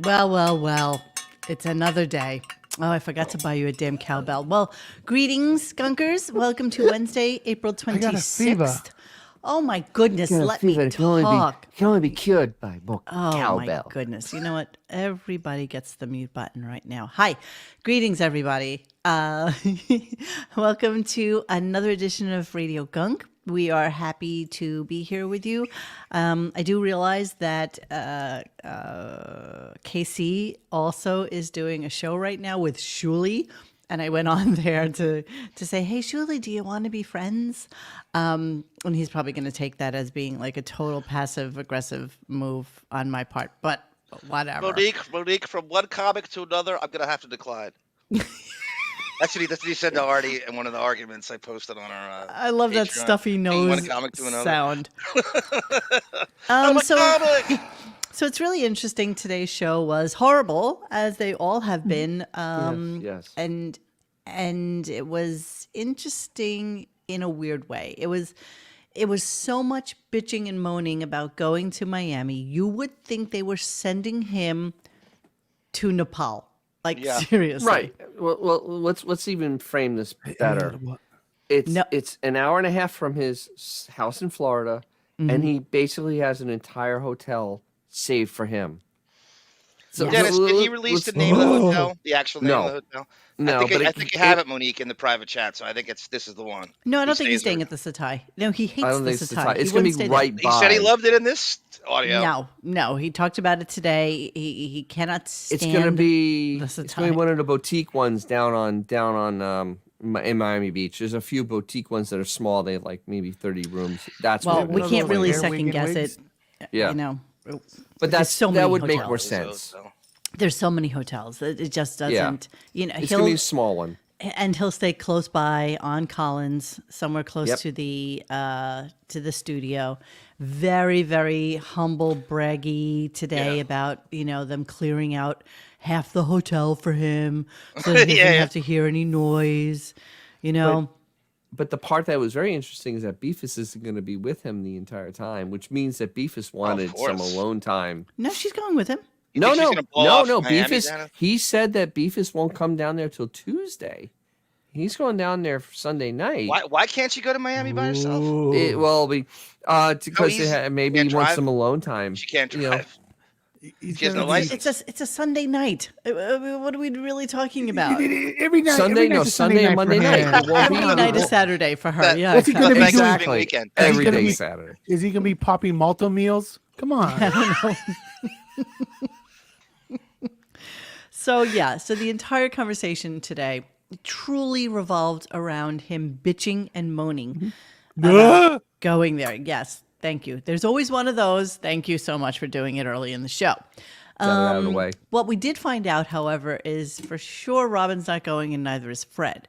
Well, well, well. It's another day. Oh, I forgot to buy you a damn cowbell. Well, greetings, skunkers. Welcome to Wednesday, April 26th. I got a fever. Oh, my goodness. Yeah, Let fever me can only talk. can only be cured by more Oh, cowbell. my goodness. You know what? Everybody gets the mute button right now. Hi. Greetings, everybody. Welcome to another edition of RadioGunk. We are happy to be here with you. I do realize that KC also is doing a show right now with Shuli. And I went on there to say, hey, Shuli, do you want to be friends? And he's probably going to take that as being like a total passive-aggressive move on my part. But whatever. Monique, from one comic to another, I'm going to have to decline. That's what he said to Artie in one of the arguments I posted on our I love that Patreon. stuffy nose sound. So it's really interesting. Today's show was horrible, as they all have been. Yes. And it was interesting in a weird way. It was so much bitching and moaning about going to Miami. You would think they were sending him to Nepal. Like, seriously. Right. Well, let's even frame this better. It's an hour and a half from his house in Florida, and he basically has an entire hotel saved for him. So Dennis, did he release the name of the hotel? The actual name of the hotel? No, I think you have it, Monique, in the private chat, so I think this is the one. No, I don't think he's staying at the Satai. No, he hates the Satai. It's going to be right by. He said he loved it in this audio. No, he talked about it today. He cannot stand It's going to be. the It's Satai. going to be one of the boutique ones down on in Miami Beach. There's a few boutique ones that are small. They have like maybe 30 rooms. That's Well, what we it can't is. really Hair second wig guess and it. wigs? Yeah. You know, But there's so many that would make hotels. more sense. There's so many hotels. It just doesn't. Yeah. You know, It's going to be a small one. And he'll stay close by on Collins, somewhere close Yep. to the studio. Very, very humble, braggy today about them clearing out half the hotel for him, so that he doesn't have to hear any noise. But the part that was very interesting is that Beefus isn't going to be with him the entire time, which means that Beefus wanted some alone time. No, she's going with him. No. Miami, Beefus. Dennis? He said that Beefus won't come down there till Tuesday. He's going down there for Sunday night. Why can't you go to Miami by herself? Because maybe he wants some alone time. She can't drive. She has no license. It's a Sunday night. What are we really talking about? Every night. Sunday, every night's no, a Sunday and Monday for him. night. It won't Every be- night is Saturday for her. Yeah, What's he gonna be doing? Exactly. Weekend. Every gonna day be- is Saturday. Is he gonna be popping malto meals? Come on. So the entire conversation today truly revolved around him bitching and moaning about going there. Yes, thank you. There's always one of those. Thank you so much for doing it early in the show. Got it out of the way. What we did find out, however, is for sure Robin's not going and neither is Fred.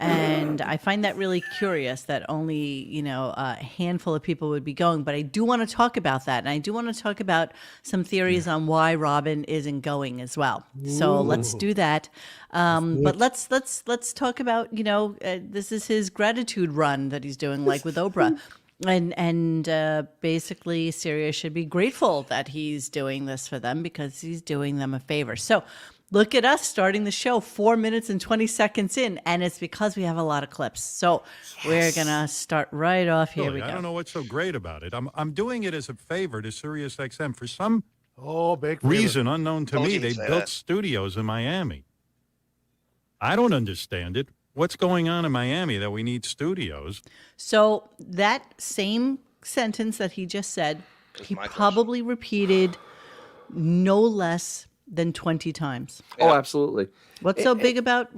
And I find that really curious that only, a handful of people would be going. But I do want to talk about that. And I do want to talk about some theories on why Robin isn't going as well. So let's do that. But let's talk about, this is his gratitude run that he's doing, like with Oprah. And basically, Sirius should be grateful that he's doing this for them because he's doing them a favor. So look at us starting the show 4 minutes and 20 seconds in, and it's because we have a lot of clips. So we're going to start right off. Here we go. I don't know what's so great about it. I'm doing it as a favor to Sirius XM. For some Big reason unknown to Told me, you to they say built that. studios in Miami. I don't understand it. What's going on in Miami that we need studios? So that same sentence that he just said, he probably repeated no less than 20 times. Oh, absolutely. What's so big about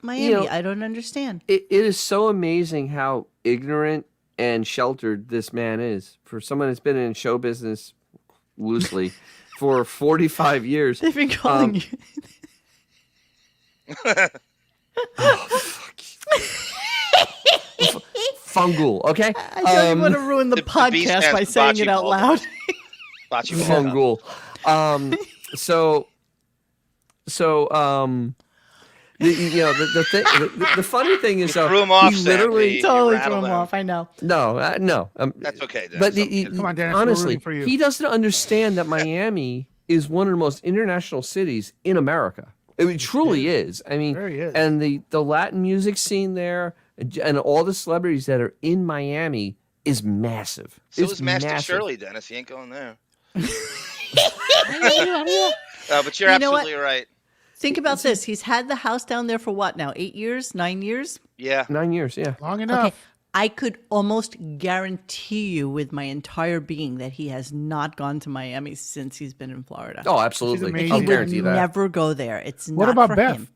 Miami? I don't understand. It is so amazing how ignorant and sheltered this man is. For someone that's been in show business loosely for 45 years. They've been calling you. Fungal, okay? I don't even want to ruin the the B podcast stands by for saying bocce it out ball. loud. Bocce ball. Fungal. The funny thing is, threw him off, he Sam. literally You Totally rattled threw him him. off. I know. no. That's okay, Dennis. But Come on, Dennis, we're honestly, rooting for you. he doesn't understand that Miami is one of the most international cities in America. It truly is. I mean, and the Latin music scene there and all the celebrities that are in Miami is massive. So it's is Master massive. Shirley, Dennis. He ain't going there. But you're absolutely right. Think about this. He's had the house down there for what now? 8 years? 9 years? Yeah. 9 years, yeah. Long enough. Okay. I could almost guarantee you with my entire being that he has not gone to Miami since he's been in Florida. Oh, absolutely. amazing. I'll He would guarantee that. never go there. It's What not about for Beth? him.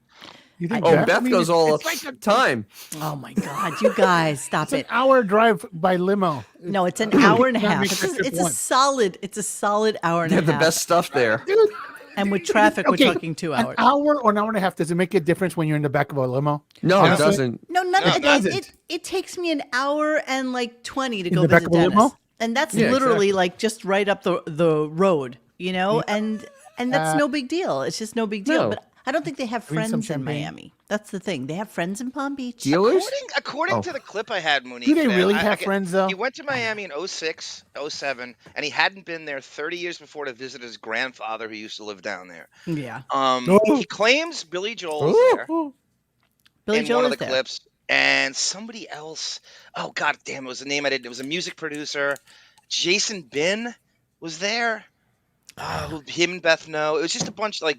You think Beth goes all the time. Oh my God, you guys, stop It's it. an hour drive by limo. No, it's an hour and a Not half. make It's that a, trip it's a once. solid hour and They a have the half. best stuff there. Dude, And with traffic, okay, we're talking 2 hours. An hour or an hour and a half, does it make a difference when you're in the back of a limo? No, Honestly? it doesn't. No, it doesn't. it takes me an hour and like 20 to In go the back visit of a Dennis. limo? And that's Yeah, literally exactly. like just right up the road, you know? And that's no big deal. It's just no big deal. No. But I don't think they have Bring some friends in champagne. Miami. That's the thing. They have friends in Palm Beach. Dealers? According to the clip I had, Monique. Do they man, really I have get- friends, though? He went to Miami in 06, 07, and he hadn't been there 30 years before to visit his grandfather who used to live down there. Yeah. He claims Billy Joel's there Billy in Joel one of is the there. clips, and somebody else. Oh God damn! It was a name I didn't. It was a music producer. Jason Bin was there. Who him and Beth know. It was just a bunch like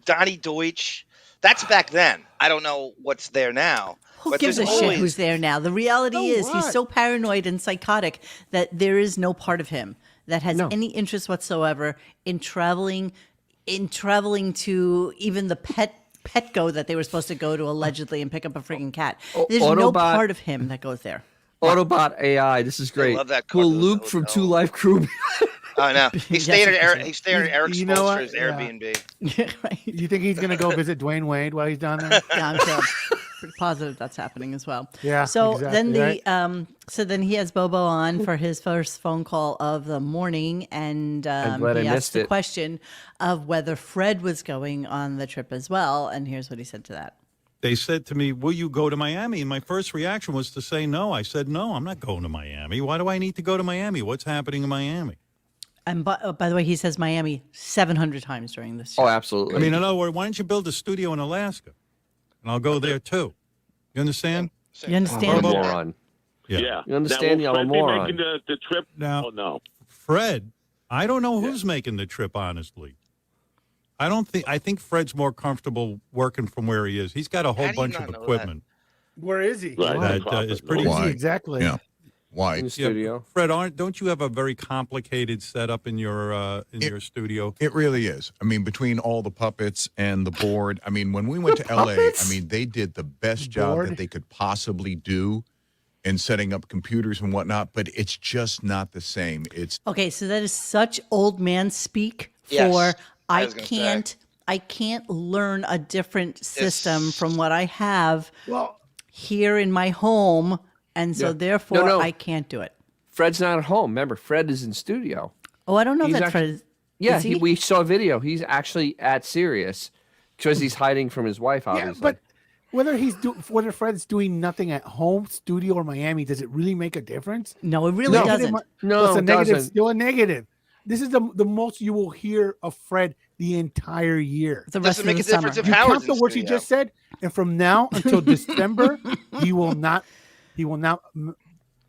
Donnie Deutsch. That's back then. I don't know what's there now. Who but gives a there's shit always- who's there now? The reality is he's what? so paranoid and psychotic that there is no part of him that has No. any interest whatsoever in traveling to even the Petco that they were supposed to go to allegedly and pick up a freaking cat. There's no Autobot- part of him that goes there. Autobot AI. This is great. love that Will cartoon, Luke the from hotel. Two Life Crew? Oh no, he's staying Yes, at he He's staying at Eric You know what? Spolster's Yeah. Airbnb. Right. You think he's going to go visit Dwayne Wade while he's down there? Yeah, I'm sure. Pretty positive that's happening as well. Yeah, So then exactly, so then he has Bobo on for his first phone call of the morning, and glad I he missed asked the it. question of whether Fred was going on the trip as well. And here's what he said to that. They said to me, will you go to Miami? And my first reaction was to say no. I said, no, I'm not going to Miami. Why do I need to go to Miami? What's happening in Miami? And by the way, he says Miami 700 times during this show. Oh, absolutely. I mean, in other words, why don't you build a studio in Alaska? And I'll go there too. You understand? You understand? I'm a moron. Yeah. You understand? Now, will I'm a Fred be moron. making the trip? Now- Oh, no. Fred, I don't know who's making the trip, honestly. I think Fred's more comfortable working from where he is. He's got a whole How do you bunch not of know equipment Where is he? Right. that Profit. is pretty Why? Exactly. Yeah. Why? In the Yeah, studio. Fred, don't you have a very complicated setup in your studio? It really is. I mean, between all the puppets and the board. I mean, when we went to LA, I mean, they did the best job Board? that they could possibly do in setting up computers and whatnot, but it's just not the same. It's Okay, so that is such old man speak for Yes, I I was gonna I can't learn a different system from what I have Well, here in my home, and so Yeah. therefore No. I can't do it. Fred's not at home. Remember, Fred is in studio. Oh, I don't know He's that actually- Fred is. Yeah, is he? we saw a video. He's actually at Sirius because he's hiding from his wife, yeah, obviously. but whether Fred's doing nothing at home, studio, or Miami, does it really make a difference? No, it really No. doesn't. No, What's a it negative? doesn't. Still a negative. This is the most you will hear of Fred the entire year. The rest Doesn't of make the a summer. difference if You Howard's count the in words he studio. just said, and from now until December, he will not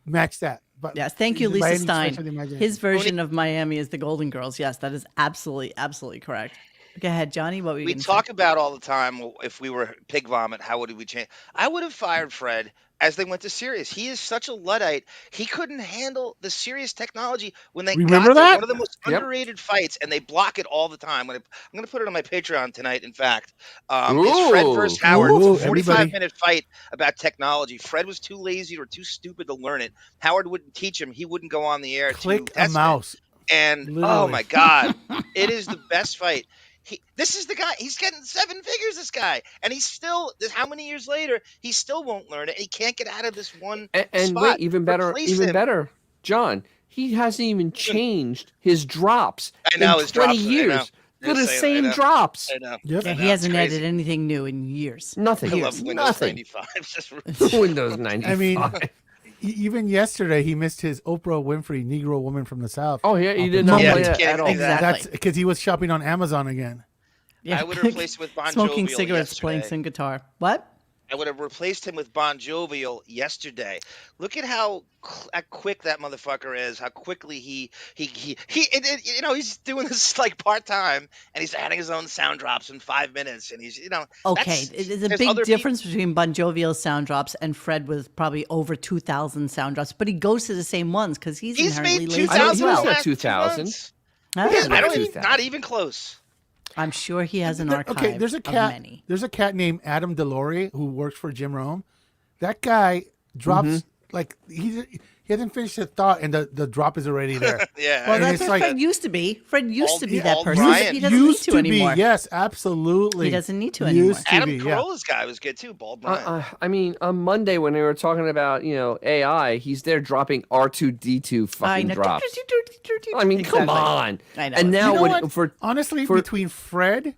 match that. But Yes, thank you, by Lisa any Stein. stretch of the imagination. His version of Miami is the Golden Girls. Yes, that is absolutely correct. Go ahead, Johnny. What were you We going to talk say? about all the time, well, if we were pig vomit, how would we change? I would have fired Fred as they went to Sirius. He is such a Luddite. He couldn't handle the Sirius technology when they Remember got there. that? One of the most Yep. underrated fights, and they block it all the time. I'm going to put it on my Patreon tonight, in fact. It's Ooh. Fred versus Howard. It's Ooh, a 45-minute everybody. fight about technology. Fred was too lazy or too stupid to learn it. Howard wouldn't teach him. He wouldn't go on the air to Click a test it. mouse. And oh Literally. my God, it is the best fight. This is the guy. He's getting 7 figures. This guy, and he's still. How many years later? He still won't learn it. He can't get out of this one And spot. wait, even better, Replace him. John. He hasn't even changed his drops I know in his 20 drops, I know. years. They're the You're saying- I same know. drops. I know. Yep. Yeah, I he know, hasn't it's crazy. added anything new in years. Nothing. I love Windows Nothing. 95. Just Windows 95. I mean, even yesterday, he missed his Oprah Winfrey Negro woman from the South. Oh yeah, he did not Yeah, play you that can't at all. do that. That's because he was shopping on Amazon again. Yeah. I would have replaced with Bon Smoking Jovial cigarettes, yesterday. playing some guitar. What? I would have replaced him with Bon Jovial yesterday. Look at how quick that motherfucker is. How quickly he's doing this like part time, and he's adding his own sound drops in 5 minutes, and he's Okay, there's a big difference between Bon Jovial's sound drops and Fred with probably over 2,000 sound drops, but he goes to the same ones because he's inherently made lazy 2,000 as I don't well. know. last 2,000. 2 months. Huh? I don't even, 2,000. not even close. I'm sure he has an archive Okay, there's a of cat. many. There's a cat named Adam Delory who works for Jim Rome. That guy drops like he hasn't finished a thought, and the drop is already there. Yeah. Well, And that's it's what like- Fred used to be. Fred used to be that All person. Brian. He doesn't need Used to to anymore. be, yes, absolutely. He doesn't need to anymore. Used to Adam be, yeah. Carolla's guy was good too. Bald Brian. I mean, on Monday when they were talking about AI, he's there dropping R2D2 I fucking know. drops. I mean, come Exactly. on. I know. And now You know when, what? Honestly, between Fred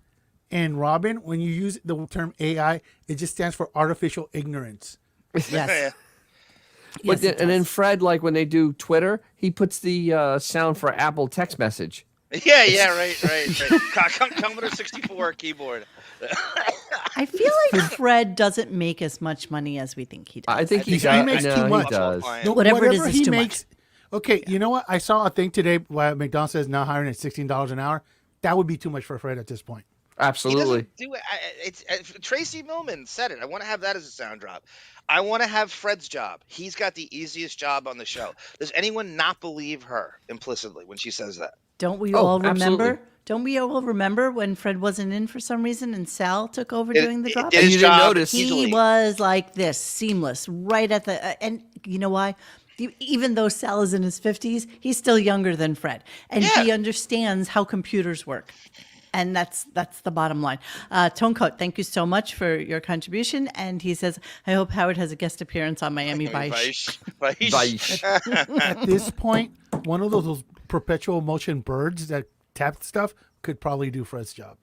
and Robin, when you use the term AI, it just stands for artificial ignorance. Yes. Yeah. But Yes, it and then does. Fred, like when they do Twitter, he puts the sound for Apple text message. Yeah, right. Commodore 64 keyboard. I feel like Fred doesn't make as much money as we think he does. I think he think he does. makes no, too he much. does. No, Whatever it is he too much. makes. Okay, you know what? I saw a thing today where McDonald's says now hiring at $16 an hour. That would be too much for Fred at this point. He Absolutely. doesn't do it. Tracy Millman said it. I want to have that as a sound drop. I want to have Fred's job. He's got the easiest job on the show. Does anyone not believe her implicitly when she says that? Don't we Oh, all remember? absolutely. Don't we all remember when Fred wasn't in for some reason and Sal took over doing the drop? did And his you didn't job notice. He easily. was like this, seamless, right at the. And you know why? Even though Sal is in his 50s, he's still younger than Fred, and he Yeah. understands how computers work. And that's the bottom line. Tonecoat, thank you so much for your contribution. And he says, I hope Howard has a guest appearance on Miami Vice. Vice. At this point, one of those perpetual motion birds that tap stuff could probably do Fred's job.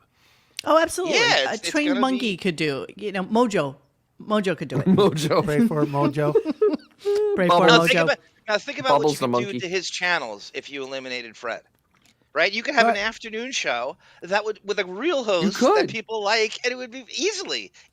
Oh, absolutely. Yeah, A it's trained gonna monkey be- could do. Mojo could do it. Mojo. Pray for Mojo. Pray for Bubbles. Mojo. Now think about Bubbles what you the could do monkey. to his channels if you eliminated Fred. Right? You could have an afternoon show that would with a real host could. that people like, and it would be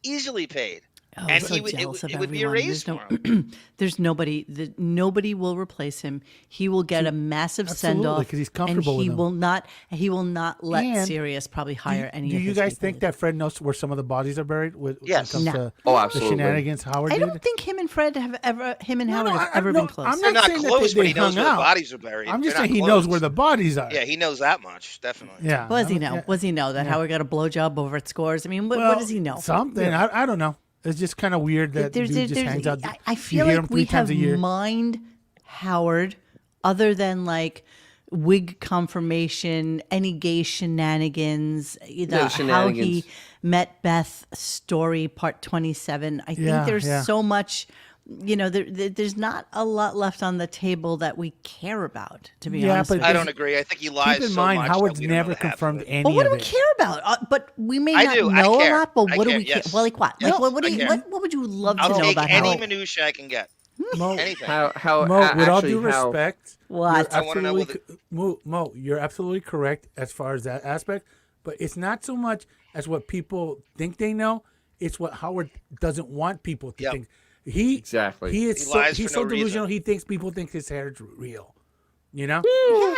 easily paid. Oh, And so he would- it jealous would- of it would be a everyone. raise There's for him. there's nobody will replace him. He will get a massive Absolutely, send off 'cause he's comfortable and he with them. will not let And Sirius probably hire any. Do of you his guys people. think that Fred knows where some of the bodies are buried? Yes. When it No. comes to Oh, the absolutely. shenanigans Howard I did? don't think him and Fred have ever. Him and Howard no, have I- ever no, been close. I'm They're not not saying that close, they but he knows hung where the out. bodies are buried. I'm just They're saying not he knows close. where the bodies are. Yeah, he knows that much, definitely. Yeah. What does he I mean, know? yeah. What does he know? That Howard got a blowjob over at Scores? I mean, what does he know? Something. I don't know. It's just kind of weird that dude just hangs out. I You feel hear like him we 3 times have a year. mined Howard, other than like wig confirmation, any gay shenanigans, how he shenanigans. met Beth story, part 27. I think Yeah, there's yeah. so much. There's not a lot left on the table that we care about, to be Yeah, honest. but with I you. don't agree. I think he lies Keep in so mind, much that Howard's we don't know never the half of confirmed it. any But what of do we it. care about? But we may I not do. I know a care. lot. But I what do care, we care? yes. Well, like what? Yes, Like what do I you? care. What would you love I'll to know take about any Howard? minutia I can get. Mo, Anything. Mo, with all due how- respect, What? you're I wanna know absolutely Mo, you're absolutely correct as far as that aspect. But it's not so much as what people think they know; it's what Howard doesn't want people to Yep. think. Exactly. He is He so lies he's for so no delusional. reason. He thinks people think his hair is real. You know?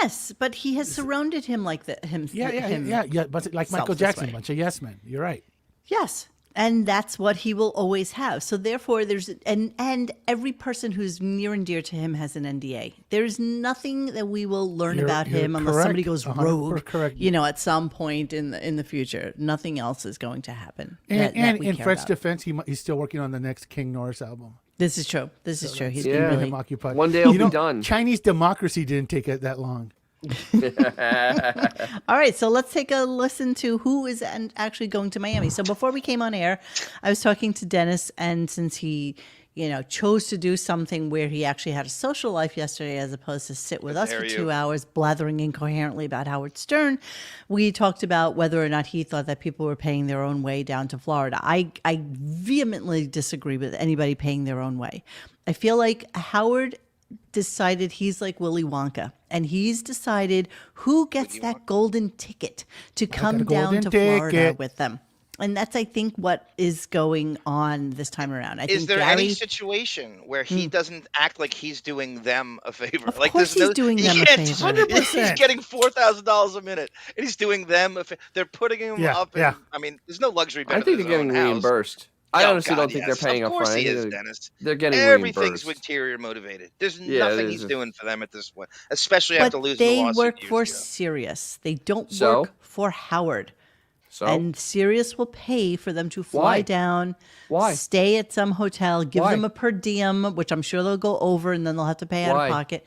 Yes, but he has surrounded him like that. Yeah. But like Michael this Jackson, way. bunch of yes men. You're right. Yes, and that's what he will always have. So therefore, there's and every person who's near and dear to him has an NDA. There's nothing that we will learn You're- about you're him unless correct. somebody goes 100% rogue. correct. At some point in the future, nothing else is going to happen. And, that and we in care Fred's about. defense, he's still working on the next King Norris album. This is true. This is true. He's Yeah. been Keeping really him occupied. One day it'll You be know, done. Chinese democracy didn't take it that long. All right, so let's take a listen to who is actually going to Miami. So before we came on air, I was talking to Dennis, and since he, chose to do something where he actually had a social life yesterday as opposed to sit with us for dare 2 you. hours blathering incoherently about Howard Stern, we talked about whether or not he thought that people were paying their own way down to Florida. I vehemently disagree with anybody paying their own way. I feel like Howard decided he's like Willy Wonka, and he's decided who gets that golden ticket to come down golden to Florida ticket. with them. And that's, I think, what is going on this time around. I Is think there Gary, any situation where he doesn't act like he's doing them a favor? Of Like course he's doing them a favor. He's getting $4,000 a minute, and he's doing them a favor. They're putting him up. Yeah. I mean, there's no luxury better I think than they're his getting own house. reimbursed. I Oh, honestly God, don't think yes. they're paying Of up course front. he I is, think Dennis. they're getting Everything's reimbursed. interior motivated. There's Yeah, nothing it he's is. doing for them at this point, especially but after losing the they lawsuit work years for ago. Sirius. They don't So? work for Howard. So And Sirius will pay for them to fly Why? down, Why? stay at some hotel, give Why? them a per diem, which I'm sure they'll go over, and then they'll have to pay out Why? of pocket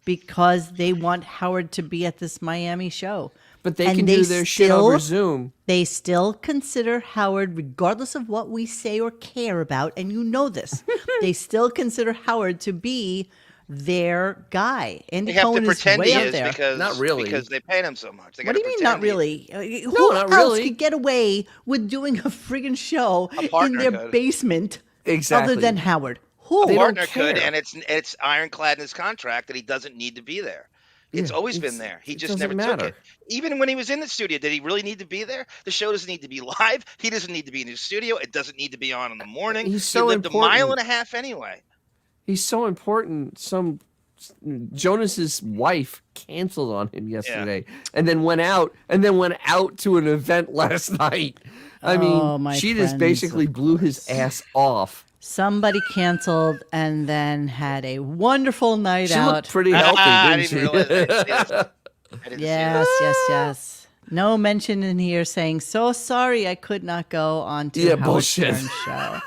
because they want Howard to be at this Miami show. but they And can do their shit over Zoom. They still consider Howard, regardless of what we say or care about, and you know this, they still consider Howard to be their guy. Andy They have Cohen to is pretend way he up is there. because Not really. because they paid him so much. They What do gotta you mean, not pretend he is. really? No, Who not else really. could get away with doing a friggin' show A in partner their could. basement Exactly. other than Howard? Who? They don't Partner could, care. and it's ironclad in his contract that he doesn't need to be there. It's Yeah, always it's- been there. He it just doesn't never took matter. it. Even when he was in the studio, did he really need to be there? The show doesn't need to be live. He doesn't need to be in his studio. It doesn't need to be on in the morning. He's so he lived a mile important. and a half anyway. He's so important. Jonas's wife canceled on him yesterday, and then went out to an event last night. I Oh, mean, my she just friends, basically of blew his ass off. Somebody canceled and then had a wonderful night She out. looked pretty healthy, I didn't she? didn't realize. I didn't see this. I didn't see Yes, this. yes. No mention in here saying, so sorry I could not go on to Yeah, Howard bullshit. Stern's show.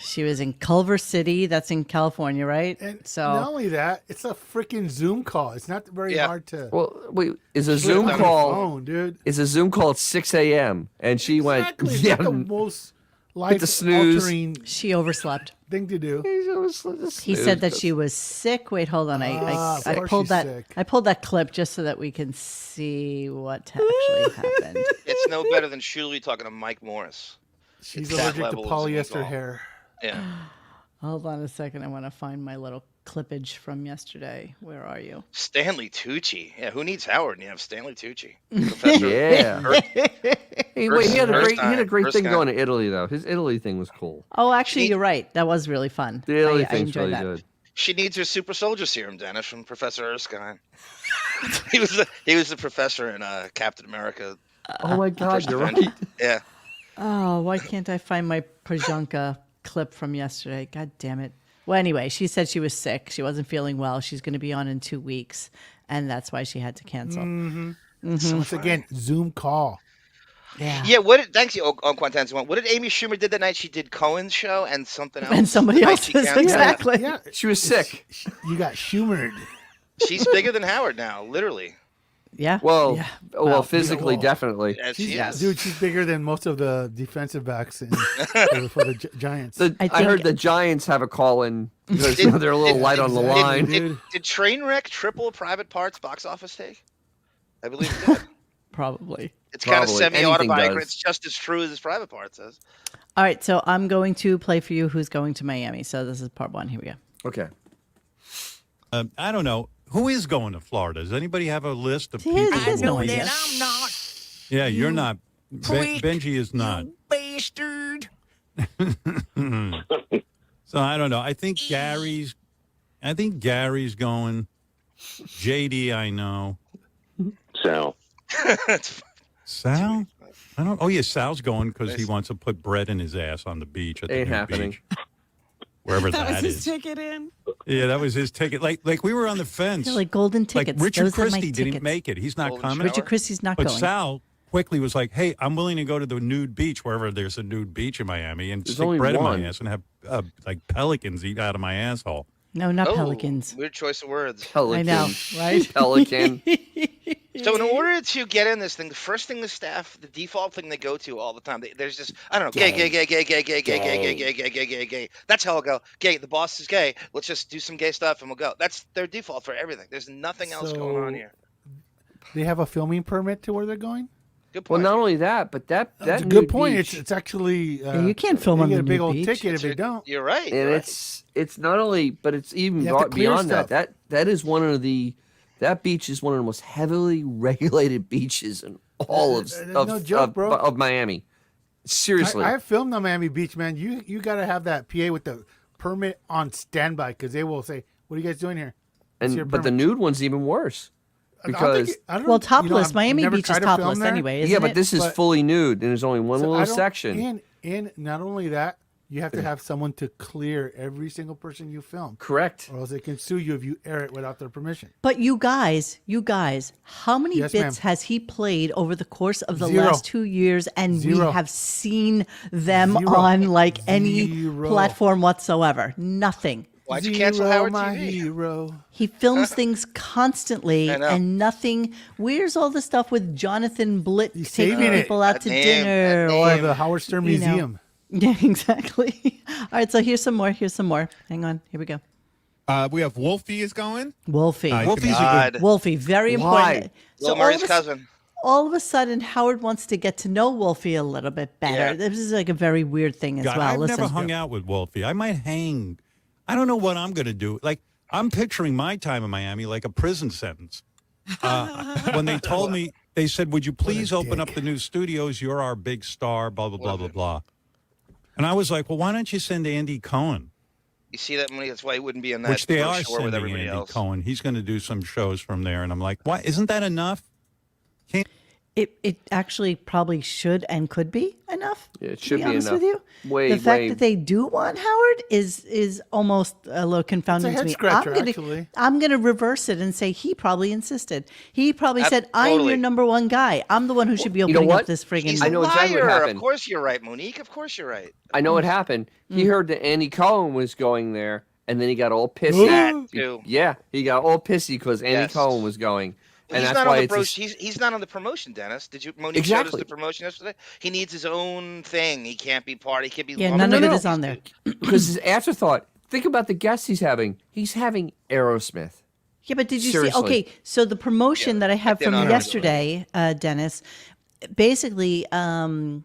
She was in Culver City. That's in California, right? And So not only that, it's a freaking Zoom call. It's not very Yeah. hard to Well, wait, is a put Zoom on your call? phone, dude. Is a Zoom call at 6 a.m. and she Exactly. went, It's yeah, not the most the snooze. life-altering she overslept. thing to do. He said that she was sick. Wait, hold on. of I course pulled she's that. sick. I pulled that clip just so that we can see what actually happened. It's no better than Shuli talking to Mike Morris. She's It's that allergic to level of Zoom polyester call. hair. Yeah. Hold on a second. I want to find my little clippage from yesterday. Where are you? Stanley Tucci. Yeah, who needs Howard? And you have Stanley Tucci. Professor. Yeah. Hey, wait, he had a First great time, thing first going to Italy though. His Italy thing was cool. Oh, actually, She- you're right. That was really fun. The Italy I thing's enjoyed really that. good. She needs her super soldier serum, Dennis, from Professor Erskine. he was the professor in Captain America. Oh my God, First you're Avenger. right. Yeah. Oh, why can't I find my Prajanka clip from yesterday? God damn it. Well, anyway, she said she was sick. She wasn't feeling well. She's going to be on in 2 weeks, and that's why she had to cancel. Once again, Zoom call. Yeah. Yeah, thanks you, Quantenz. What did Amy Schumer did that night? She did Cohen's show and something else. And somebody Night else's, she canceled. exactly. Yeah, She was sick. you got humored. She's bigger than Howard now, literally. Yeah. Well, yeah. well, physically, well, definitely. As She's, she is. dude, she's bigger than most of the defensive backs for the Giants. I think- heard the Giants have a call in because they're a little light on the Exactly. line. Dude. Did Trainwreck triple Private Parts box office take? I believe it did. Probably. It's kind of Probably. Anything semi-autobiographical. does. It's just as true as his Private Parts is. All right, so I'm going to play for you who's going to Miami. So this is part one. Here we go. Okay. I don't know. Who is going to Florida? Does anybody have a list of He people? has who no are- idea. I'm not, Yeah, you're not. prick. Benji is not. bastard. So I don't know. I think Gary's going. JD, I know. So Sal? I don't. Oh yeah, Sal's going because he wants to put bread in his ass on the beach at the Ain't new happening. beach, wherever That was that his is. ticket in. Yeah, that was his ticket. Like we were on the fence. They're like golden Like tickets. Richard Those are my Christie didn't tickets. make it. He's not Golden coming. shower. Richard Christie's not But going. Sal quickly was like, "Hey, I'm willing to go to the nude beach wherever there's a nude beach in Miami and There's stick only bread one. in my ass and have like pelicans eat out of my asshole." No, not Oh, pelicans. Weird choice of words. Pelican. I know, right? Pelican. So in order to get in this thing, the first thing the staff, the default thing they go to all the time, there's just, I don't know, gay. That's how I'll go. Gay. The boss is gay. Let's just do some gay stuff and we'll go. That's their default for everything. There's nothing else going on So- here. They have a filming permit to where they're going. Good Well, point. not only that, but that That's a nude good point. beach- It's actually you can't film they on get the a big nude old beach. ticket if they don't. You're right. and you're right. it's not only, but it's even You have to clear beyond stuff. that is one of the that beach is one of the most heavily regulated beaches in all of no joke, bro. of Miami. Seriously, I have filmed on Miami Beach, man. You got to have that PA with the permit on standby because they will say, "What are you guys doing here?" What's your but the permit?" nude one's even worse I don't because think I don't- Well, you know, topless. I've Miami never Beach is tried to film topless there. anyway, isn't yeah, but it? this is But- fully nude and there's only one So I little don't- section. And not only that, you have to have someone to clear every single person you film, Correct. or else they can sue you if you air it without their permission. But you guys, how many Yes, bits ma'am. has he played over the course of the Zero. last 2 years? And Zero. we have seen them Zero. on like any Zero. platform whatsoever. Nothing. Why'd you cancel Howard my TV? hero. He films things constantly I know. and nothing. Where's all the stuff with Jonathan Blitt He's taking saving it. people out That to name, dinner? that Or Or name. the Howard Stern You know. Museum. yeah, exactly. All right, so here's some more. Hang on. Here we go. We have Wolfie is going. Wolfie. Wolfie's a God. good. Wolfie, very Why? important. Will all Murray's of a cousin. all of a sudden Howard wants to get to know Wolfie a little bit better. Yeah. This is like a very weird thing as God, well. I've Listen. never hung out with Wolfie. I might hang. I don't know what I'm going to do. Like, I'm picturing my time in Miami like a prison sentence. When they told me, they said, "Would you please open up the new studios? You're our big star." Blah blah blah blah blah. And I was like, "Well, why don't you send Andy Cohen?" You see that money? That's why he wouldn't be in that Which they are brochure with sending everybody Andy else. Cohen. He's going to do some shows from there, and I'm like, "Why isn't that enough?" It actually probably should and could be enough. It to should be be honest enough. with you. Way, the fact way- that they do want Howard is almost a little confounding It's a to me. head-scratcher, actually. I'm gonna reverse it and say he probably insisted. He probably said, "I'm Totally. your number one guy. I'm the one who should be you know opening up what? this friggin'." He's I a know exactly what liar. happened. Of course you're right, Monique. Of course you're right. I know what happened. He heard that Andy Cohen was going there, and then he got all pissy. Ooh. That too. Yeah, he got all pissy because Andy Yes. Cohen was going, and He's that's not why on the it's. he's not on the promotion, Dennis. Did you Monique showed us Exactly. the promotion yesterday? He needs his own thing. He can't be part. He can't be. Yeah, lumped none of in. it is on there. Because his afterthought. Think about the guests he's having. He's having Aerosmith. Yeah, but did you Seriously. see? Okay, so the promotion that I have they're from not yesterday, Dennis, basically, Bon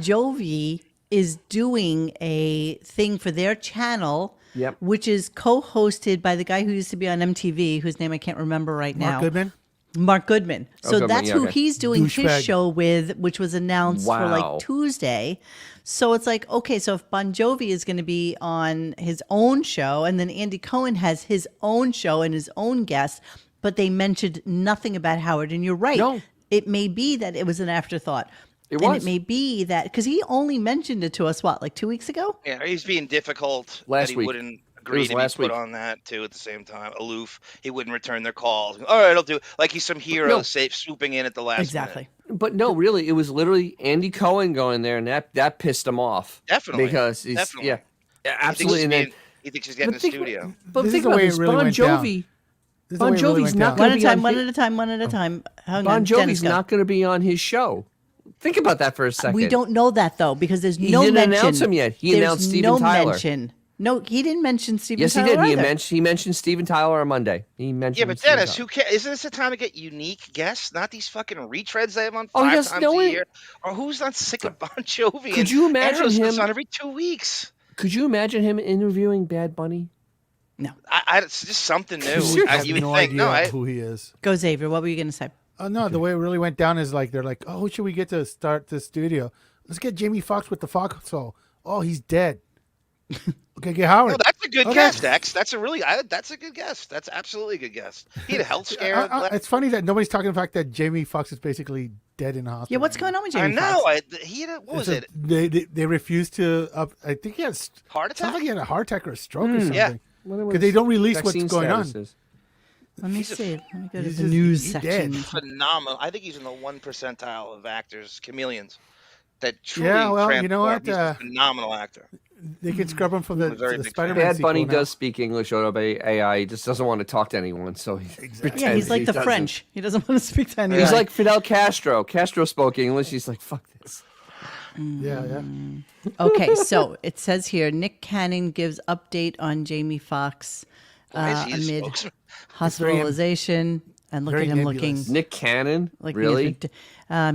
Jovi is doing a thing for their channel, Yep. which is co-hosted by the guy who used to be on MTV, whose name I can't remember right now. Mark Goodman. Mark Goodman. So Goodman, that's yeah, who okay. he's doing his Douchebag. show with, which was announced for Wow. like Tuesday. So it's like, okay, so if Bon Jovi is going to be on his own show, and then Andy Cohen has his own show and his own guests, but they mentioned nothing about Howard. And you're right. No. It may be that it was an afterthought. It And was. it may be that, because he only mentioned it to us, what, like 2 weeks ago? Yeah, he's being difficult. Last that he week. wouldn't It agree was to be last put week. on that too. At the same time, aloof. He wouldn't return their calls. All right, I'll do. Like he's some hero, No. safe swooping in at the last Exactly. minute. But no, really, it was literally Andy Cohen going there, and that pissed him off. Definitely. Because he's Definitely. yeah, He thinks absolutely. he's And then, being- he thinks he's getting a studio. But This is think the about way it this. really Bon went down. Jovi. This is Bon the way it really Jovi's went not down. gonna One at a be on time, one his- at a time, one at a time. Hang Bon on, Dennis, Jovi's go. not going to be on his show. Think about that for a second. We don't know that though, because there's He no didn't mention. announce him yet. He There's announced Steven no Tyler. mention. No, he didn't mention Steven Yes, he Tyler did. either. He mentioned Steven Tyler on Monday. He mentioned. Yeah, but Steven Dennis, Tyler. who cares? Isn't this the time to get unique guests, not these fucking retreads they have on Oh, five yes, times no a way. year? Or who's not sick of Bon Jovi? Could and you imagine Aerosmith's him- on every 2 weeks? Could you imagine him interviewing Bad Bunny? It's just something new. Seriously. I have You would no think. idea No, I, who he is. Go, Xavier. What were you going to say? Oh no, the way it really went down is like they're like, oh, who should we get to start this studio? Let's get Jamie Foxx with the Foxhole. Oh, he's dead. Okay, get Howard. no, that's a good Okay. guess, Dex. That's a really, that's a good guess. That's absolutely a good guess. He had a health scare. It's funny that nobody's talking the fact that Jamie Foxx is basically dead in the hospital. Yeah, what's going on with I Jamie know. Foxx? He had a, what It's was it? They refused to. I think he has. Heart Sounds attack? like he had a heart attack or a stroke or something. Yeah. Because they don't release what's Vaccine going on. statuses. Let me see. Let me go to He's the just- news he's section. dead. Phenomenal. I think he's in the 1 percentile of actors, chameleons. That truly Yeah, well, you know transform. what, He's a phenomenal actor. They can scrub him from I'm a very the big Spider-Man Bad sequel Bunny now. does speak English over AI. He just doesn't want to talk to anyone, so he Yeah, pretends he's like he the doesn't. French. He doesn't want to speak to anyone. He's like Fidel Castro. Castro spoke English. He's like, fuck this. Yeah. Okay, so it says here Nick Cannon gives update on Jamie Foxx Why is he a amid spokesman? hospitalization. And look Very at him nebulous. looking Nick Cannon, like really?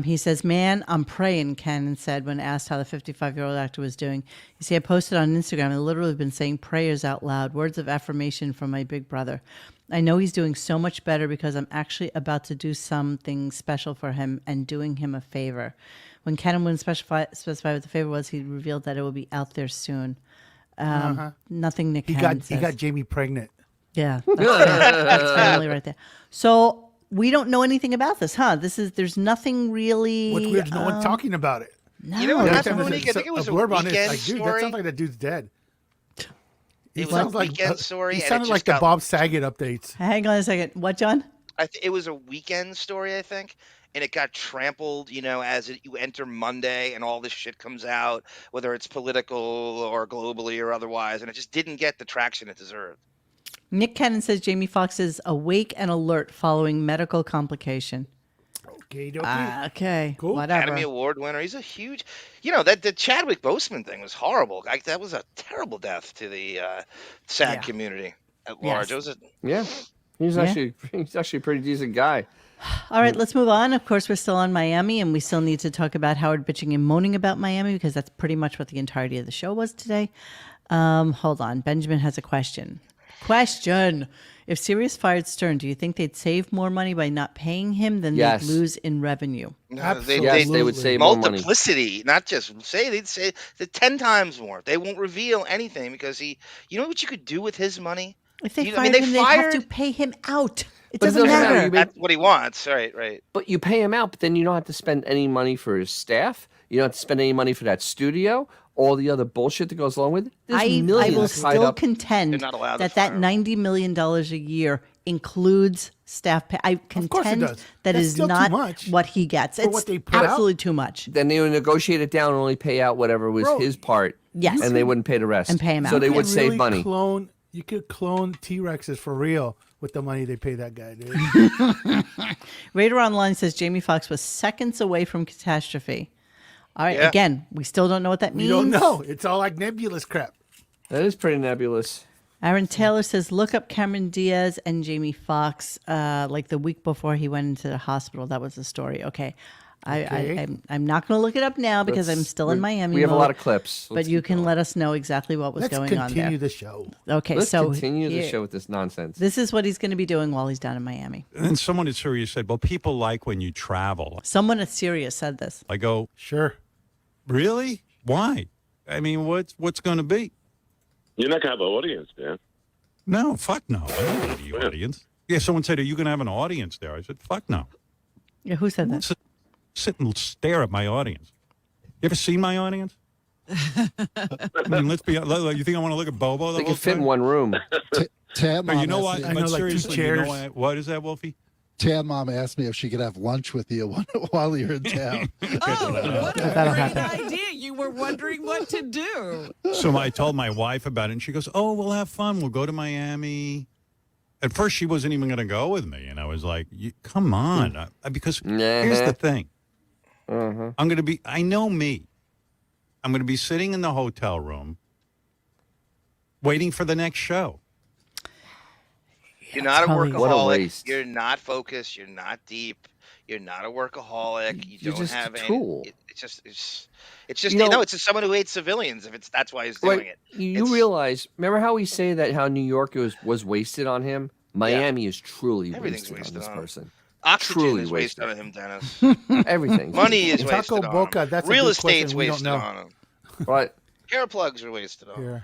he says, "Man, I'm praying," Cannon said when asked how the 55-year-old actor was doing. You see, I posted on Instagram, I literally been saying prayers out loud, words of affirmation from my big brother. I know he's doing so much better because I'm actually about to do something special for him and doing him a favor. When Cannon wouldn't specify what the favor was, he revealed that it will be out there soon. Nothing Nick Cannon says. He got Jamie pregnant. Yeah, that's family right there. So we don't know anything about this, huh? There's nothing really. What's weird is no one's talking about it. No, You know what? Every That's time there's Monique. I think it was a blurb on it, weekend like, dude, that story. sounds like that dude's dead. It was a weekend story. He and it sounded just like the got- Bob Saget updates. hang on a second. What, John? It was a weekend story, I think, and it got trampled, as you enter Monday and all this shit comes out, whether it's political or globally or otherwise, and it just didn't get the traction it deserved. Nick Cannon says Jamie Foxx is awake and alert following medical complication. Okay, okay. Okay, Cool. whatever. Academy Award winner. He's a huge, that the Chadwick Boseman thing was horrible. That was a terrible death to the SAG Yeah. community at large. Yes. It was a Yeah. He's actually a pretty decent guy. All right, let's move on. Of course, we're still on Miami, and we still need to talk about Howard bitching and moaning about Miami because that's pretty much what the entirety of the show was today. Hold on. Benjamin has a question. If Sirius fired Stern, do you think they'd save more money by not paying him than Yes. they'd lose in revenue? Absolutely. Yes, they would save more money. multiplicity, not just they'd say the 10 times more. They won't reveal anything because you know what you could do with his money? If they You- I fired mean, they him, they'd have to fired- pay him out. It But it doesn't doesn't matter. matter. You That's what he wants. Right. But you pay him out, but then you don't have to spend any money for his staff. You don't have to spend any money for that studio, all the other bullshit that goes along with it. There's I millions will tied still up. contend They're not allowed to that fire him. $90 million a year includes staff pay. I course it contend does. that That's is still too not much what he gets. It's what they put out. absolutely too much. Then they would negotiate it down and only pay out whatever was Bro, his part. Yes. And they wouldn't pay the rest. And pay him So out. they You would could save really money. You could clone T-Rexes for real with the money they pay that guy, dude. Radar Online says Jamie Foxx was seconds away from catastrophe. All right, Yeah. again, we still don't know what that We means. don't know. It's all like nebulous crap. That is pretty nebulous. Aaron Taylor says look up Cameron Diaz and Jamie Foxx like the week before he went into the hospital. That was the story. Okay. I'm not going to look it up now because I'm still in Miami. We have a mode, lot of clips. but Let's you keep can going. let us know exactly what was Let's going on there. continue the show. Okay, Let's so continue the here- show with this nonsense. This is what he's going to be doing while he's down in Miami. And then someone at Sirius said, well, people like when you travel. Someone at Sirius said this. I go, Sure. really? Why? I mean, what's going to be? You're not going to have an audience, man. No, fuck no. I don't need the audience. Yeah, someone said, are you going to have an audience there? I said, fuck no. Yeah, who said that? Sit and stare at my audience. You ever seen my audience? I mean, let's be. You think I want to look at Bobo? The They whole can fit in time? one room. Tan No, Mom you know asked what? me- I know, But like, two seriously, you know chairs. what is that, Wolfie? Tan Mom asked me if she could have lunch with you while you're in town. Oh, what a That'll great happen. idea. You were wondering what to do. So I told my wife about it, and she goes, "Oh, we'll have fun. We'll go to Miami." At first, she wasn't even going to go with me, and I was like, "Come on," because here's the thing: I'm going to be. I know me. I'm going to be sitting in the hotel room, waiting for the next show. You're not a probably- What a workaholic. waste. You're not focused. You're not deep. You're not a workaholic. You You're don't just a have tool. It's just You know- it's just someone who hates civilians. That's why he's doing Right. it. You It's- realize, remember how we say that how New York was wasted on him? Miami is truly Everything's wasted on wasted this on him. person. Oxygen Truly is wasted wasted. on him, Dennis. Everything. Money is Taco wasted on Boca, him. that's a Real good estate's question we don't wasted know. on him. But Hair plugs are wasted on him. Yeah.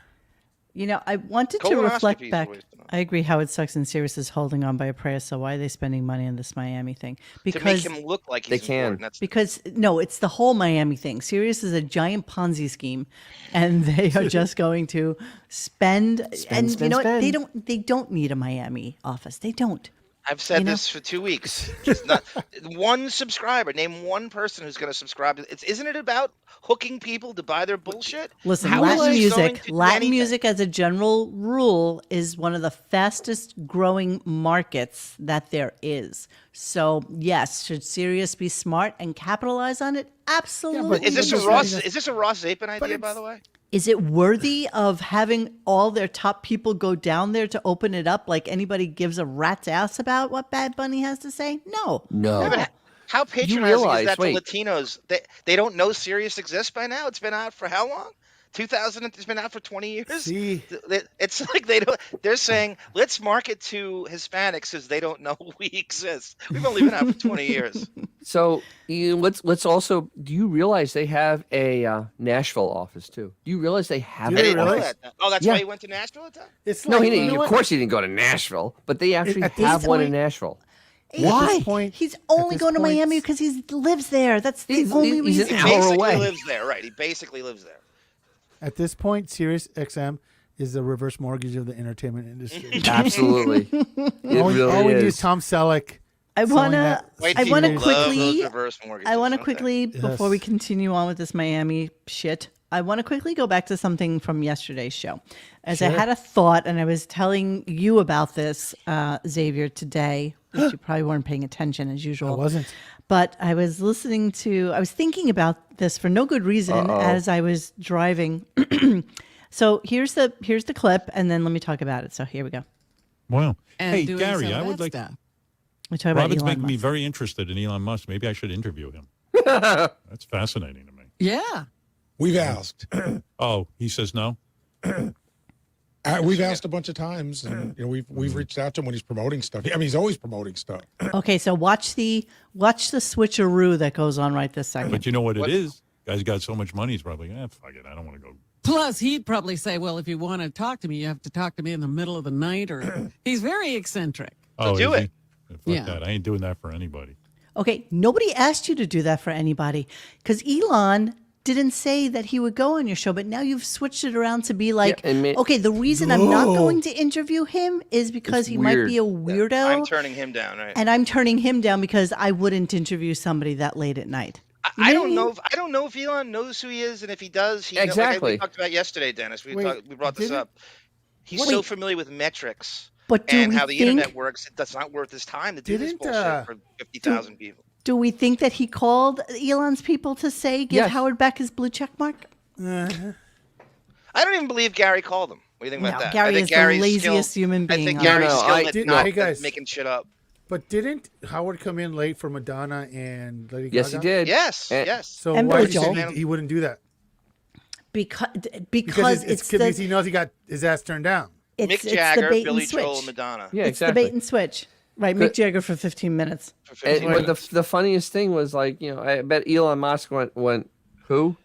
You know, I wanted to reflect Colonoscopies are back. wasted on him. I agree. Howard Sucks and Sirius is holding on by a prayer. So why are they spending money on this Miami thing? To make Because him look like They he's can. important. That's Because no, it's the whole Miami thing. Sirius is a giant Ponzi scheme, and they are just going to spend. And you spend, know what? spend. They don't need a Miami office. They don't. I've said You know? this for 2 weeks. Just not one subscriber. Name one person who's going to subscribe. Isn't it about hooking people to buy their bullshit? Listen, How Latin is he going music. to do Latin anything? music, as a general rule, is one of the fastest growing markets that there is. So yes, should Sirius be smart and capitalize on it? Absolutely. Is this a Just Ross? letting us- Is this a Ross Zapin idea, by it's- the way? Is it worthy of having all their top people go down there to open it up like anybody gives a rat's ass about what Bad Bunny has to say? No. No. But how You patronizing realize, is that wait. to Latinos? They don't know Sirius exists by now? It's been out for how long? 2000. It's been out for 20 years. See? It's like they don't. They're saying let's market to Hispanics because they don't know we exist. We've only been out for 20 years. So let's also. Do you realize they have a Nashville office too? Do you realize they have? Do I they didn't know really? that. Oh, that's Yeah. why he went to Nashville at that time? It's No, like, he didn't. you know Of what? course, he didn't go to Nashville, but they actually At this have one in point- Nashville. Why? point- He's at only this going to point- Miami because he lives there. That's the He's only an reason. hour Basically away. lives there, right? He basically lives there. At this point, Sirius XM is the reverse mortgage of the entertainment industry. Absolutely, it all really we need is. is Tom Selleck. I selling wanna. that Wait, I people wanna love quickly- those reverse mortgages, I want to don't they? quickly, before we Yes. continue on with this Miami shit, I want to quickly go back to something from yesterday's show. As I Sure. had a thought, and I was telling you about this, Xavier, today, which you probably weren't paying attention as usual. I wasn't. But I was I was thinking about this for no good reason as I was driving. So here's the clip, and then let me talk about it. So here we go. Wow. And Hey, doing Gary, some I of would that like. stuff. We talk about Robin's Elon making me Musk. very interested in Elon Musk. Maybe I should interview him. That's fascinating to me. Yeah. We've asked. Oh, he says no? We've asked a bunch of times, and we've reached out to him when he's promoting stuff. I mean, he's always promoting stuff. Okay, so watch the switcheroo that goes on right this second. But you know what it is? Guy's got so much money, he's probably, fuck it, I don't want to go. Plus, he'd probably say, well, if you want to talk to me, you have to talk to me in the middle of the night, or he's very eccentric. Oh, do is it. he? Fuck Yeah. that. I ain't doing that for anybody. Okay, nobody asked you to do that for anybody because Elon didn't say that he would go on your show, but now you've switched it around to be like, Yeah, and okay, the reason I'm not going to interview him is because It's he might be a weird. weirdo, I'm turning him down, right? and I'm turning him down because I wouldn't interview somebody that late at night. I don't know. I don't know if Elon knows who he is, and if he does, he Exactly. Like we talked about yesterday, Dennis. We brought this didn't- up. He's so familiar with metrics But do and we how the think, internet works. It's not worth his time to do this Didn't, bullshit for 50,000 people. do we think that he called Elon's people to say give Yes. Howard back his blue check mark? I don't even believe Gary called him. What do you think about No, that? Gary I think is the Gary's laziest skilled- human I being think on Gary's earth. skilled No, at Hey, not guys. making shit up. But didn't Howard come in late for Madonna and Lady Gaga? Yes, he did. Yes, And- yes. So And why Billy did he say Joel. he wouldn't do that? Because Because it's because the he knows he got his ass turned down. it's, Mick it's Jagger, the bait Billy and switch. Joel, and Madonna. Yeah, It's exactly. the bait and switch. Right, Good. Mick Jagger for 15 minutes. For 15 But minutes. the funniest thing was like, I bet Elon Musk went who?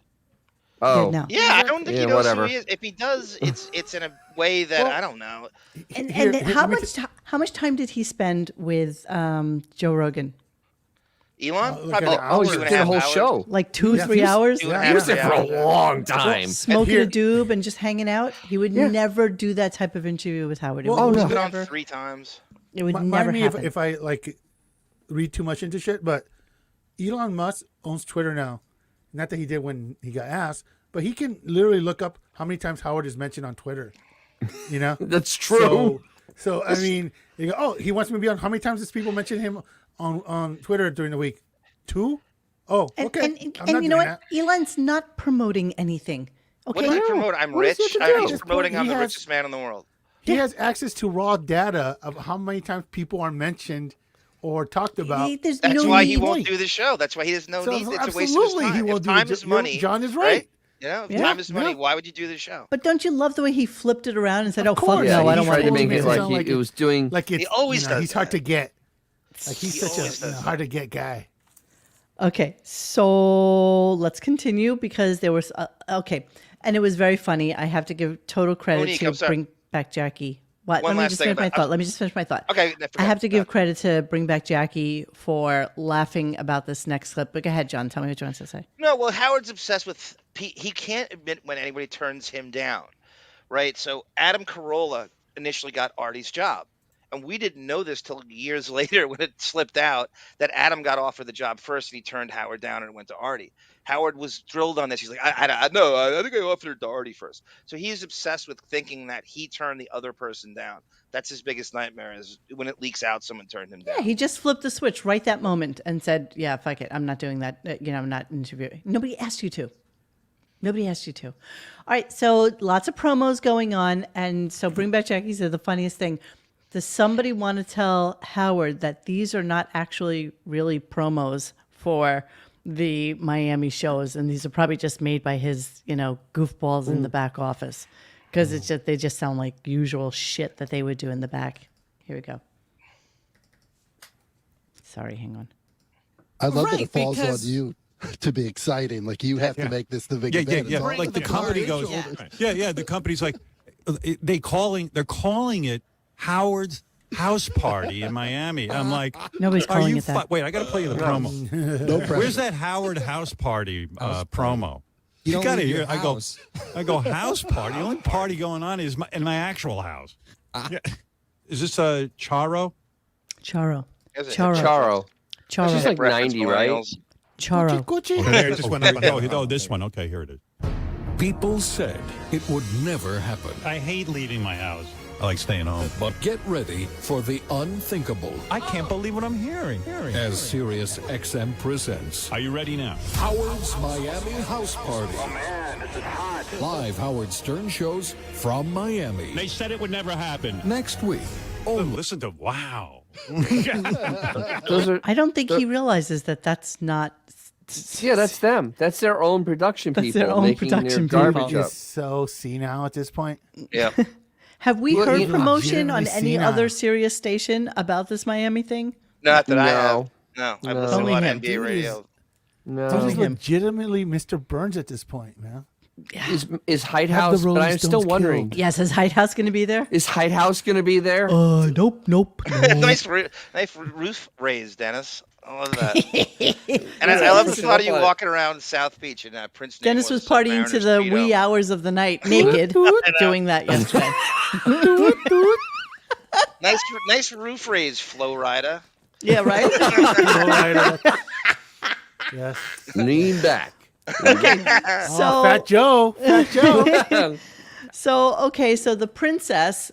Oh, no. Yeah, I don't think Yeah, he knows whatever. who he is. If he does, it's in a way that I don't know. And, Here- and here, how let me how much time did he spend with Joe Rogan? Elon, look probably at like it. Oh, Two he and a did a half whole hours. show. Like 2 Yeah, 3 he was- hours? Two and a He was half, there for a yeah. long time. Smoking here- a doob and just hanging out? He would Yeah. never do that type of interview with Howard. It Well, would no. He's been on never, 3 times. it would Mind never me happen. if I like read too much into shit, but Elon Musk owns Twitter now. Not that he did when he got asked, but he can literally look up how many times Howard is mentioned on Twitter. You know, That's true. So I mean, you go, oh, he wants me to be on. How many times does people mention him on Twitter during the week? 2? Oh, and okay. and, I'm and not you know doing what? that. Elon's not promoting anything. Okay, What does he promote? I'm What does rich. he have to do? He's promoting I'm He the has- richest man in the world. He has access to raw data of how many times people are mentioned or talked about. there's That's no why he need. won't do the show. That's why he has no So need. It's a waste of his absolutely time. he If won't do time it. is money. John is right. You know, if Yeah, time is money, yeah. why would you do the show? But don't you love the way he flipped it around and said, "Oh fuck course. Yeah, no, I he don't tried want to to make do it this." like sound like it was doing. Like it's, He always does he's hard that. to get. Like he's He such always a does that. hard to get guy. Okay, so let's continue because there was okay, and it was very funny. I have to give total credit Monique, to I'm sorry. Bring Back Jackie. What? One Let me last just thing finish my about- thought. Let me just finish my thought. Okay, I have to give credit to Bring Back Jackie for laughing about this next clip. But go ahead, John. Tell me what you want to say. No, well, Howard's obsessed with. He can't admit when anybody turns him down, right? So Adam Carolla initially got Artie's job, and we didn't know this till years later when it slipped out that Adam got offered the job first, and he turned Howard down and went to Artie. Howard was drilled on this. He's like, I know, I think I offered it to Artie first. So he's obsessed with thinking that he turned the other person down. That's his biggest nightmare is when it leaks out someone turned him down. Yeah, he just flipped the switch right that moment and said, "Yeah, fuck it, I'm not doing that. I'm not interviewing. Nobody asked you to." Nobody asked you to. All right, so lots of promos going on, and so Bring Back Jackie said the funniest thing. Does somebody want to tell Howard that these are not actually really promos for the Miami shows, and these are probably just made by his, goofballs in the back office, because they just sound like usual shit that they would do in the back. Here we go. Sorry, hang on. I love that it Right, falls because- on you to be exciting. Like you have to make this the big event. It's all Like the on company your goes, shoulders. the company's like, they're calling it Howard's house party in Miami. I'm like, Nobody's are calling you it that. wait, I got to play you the promo. No pressure. Where's that Howard house party promo? You You don't got to leave hear. your I go, house. house party. The only party going on is in my actual house. Is this a Charo? Charo. Is it Charo. Charo. Charo. She's like Reference 90, right? millennials. Charo. Gucci. Okay, there, it just went up and down. Oh, this one. Okay, here it is. People said it would never happen. I hate leaving my house. I like staying home. But get ready for the unthinkable I can't believe what I'm hearing. as Sirius XM presents Are you ready now? Howard's Miami House Party. Oh man, this is hot. Live Howard Stern shows from Miami. They said it would never happen. Next week. Listen to wow. Those are, I don't think he realizes that that's not. yeah, that's them. That's their own production That's people their own making production their people. garbage up. He's so senile at this point. Yeah. Have we Well, heard you- promotion on Legitimately any senile. other Sirius station about this Miami thing? Not that I No. have. No, I've No. listened to a Only lot of him. NBA Dude, radio. No. This is him. legitimately Mr. Burns at this point, man. Is Hyde Have the House? But Rolling I'm still Stones wondering. killed. Yes, is Hyde House going to be there? Is Hyde House going to be there? Nope. nice roof raise, Dennis. I love that. And I love the thought of you walking around South Beach and Prince. Dennis was partying to the wee hours of the night, naked, doing that yesterday. Nice roof raise, Flow Rider. Yeah, right? Yes. Lean back. Oh, Fat Joe. Fat Joe. So the princess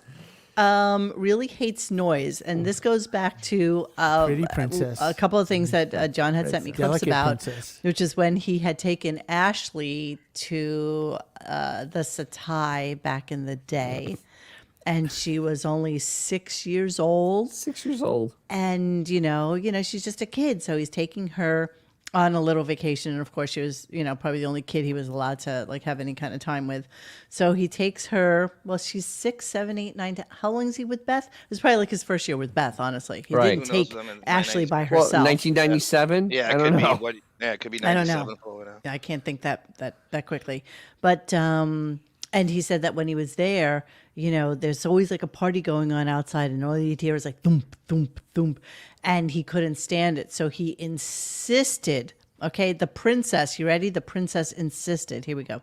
really hates noise, and this goes back to Pretty princess. a couple of things that John had sent me clips Delicate about, princess. which is when he had taken Ashley to the Satai back in the day, and she was only 6 years old. 6 years old. And she's just a kid, so he's taking her on a little vacation, and of course she was probably the only kid he was allowed to have any kind of time with. So he takes her. Well, she's 6, 7, 8, 9, 10. How long is he with Beth? It was probably like his first year with Beth, honestly. He Right. didn't Who knows take them in Ashley 90s? by Well, herself. 1997. Yeah, I it don't could know. be. It could be I don't 97. know. for all we know. I can't think that quickly. But and he said that when he was there, there's always like a party going on outside, and all you'd hear is like thump, thump, thump, and he couldn't stand it. So he insisted. Okay, the princess. You ready? The princess insisted. Here we go.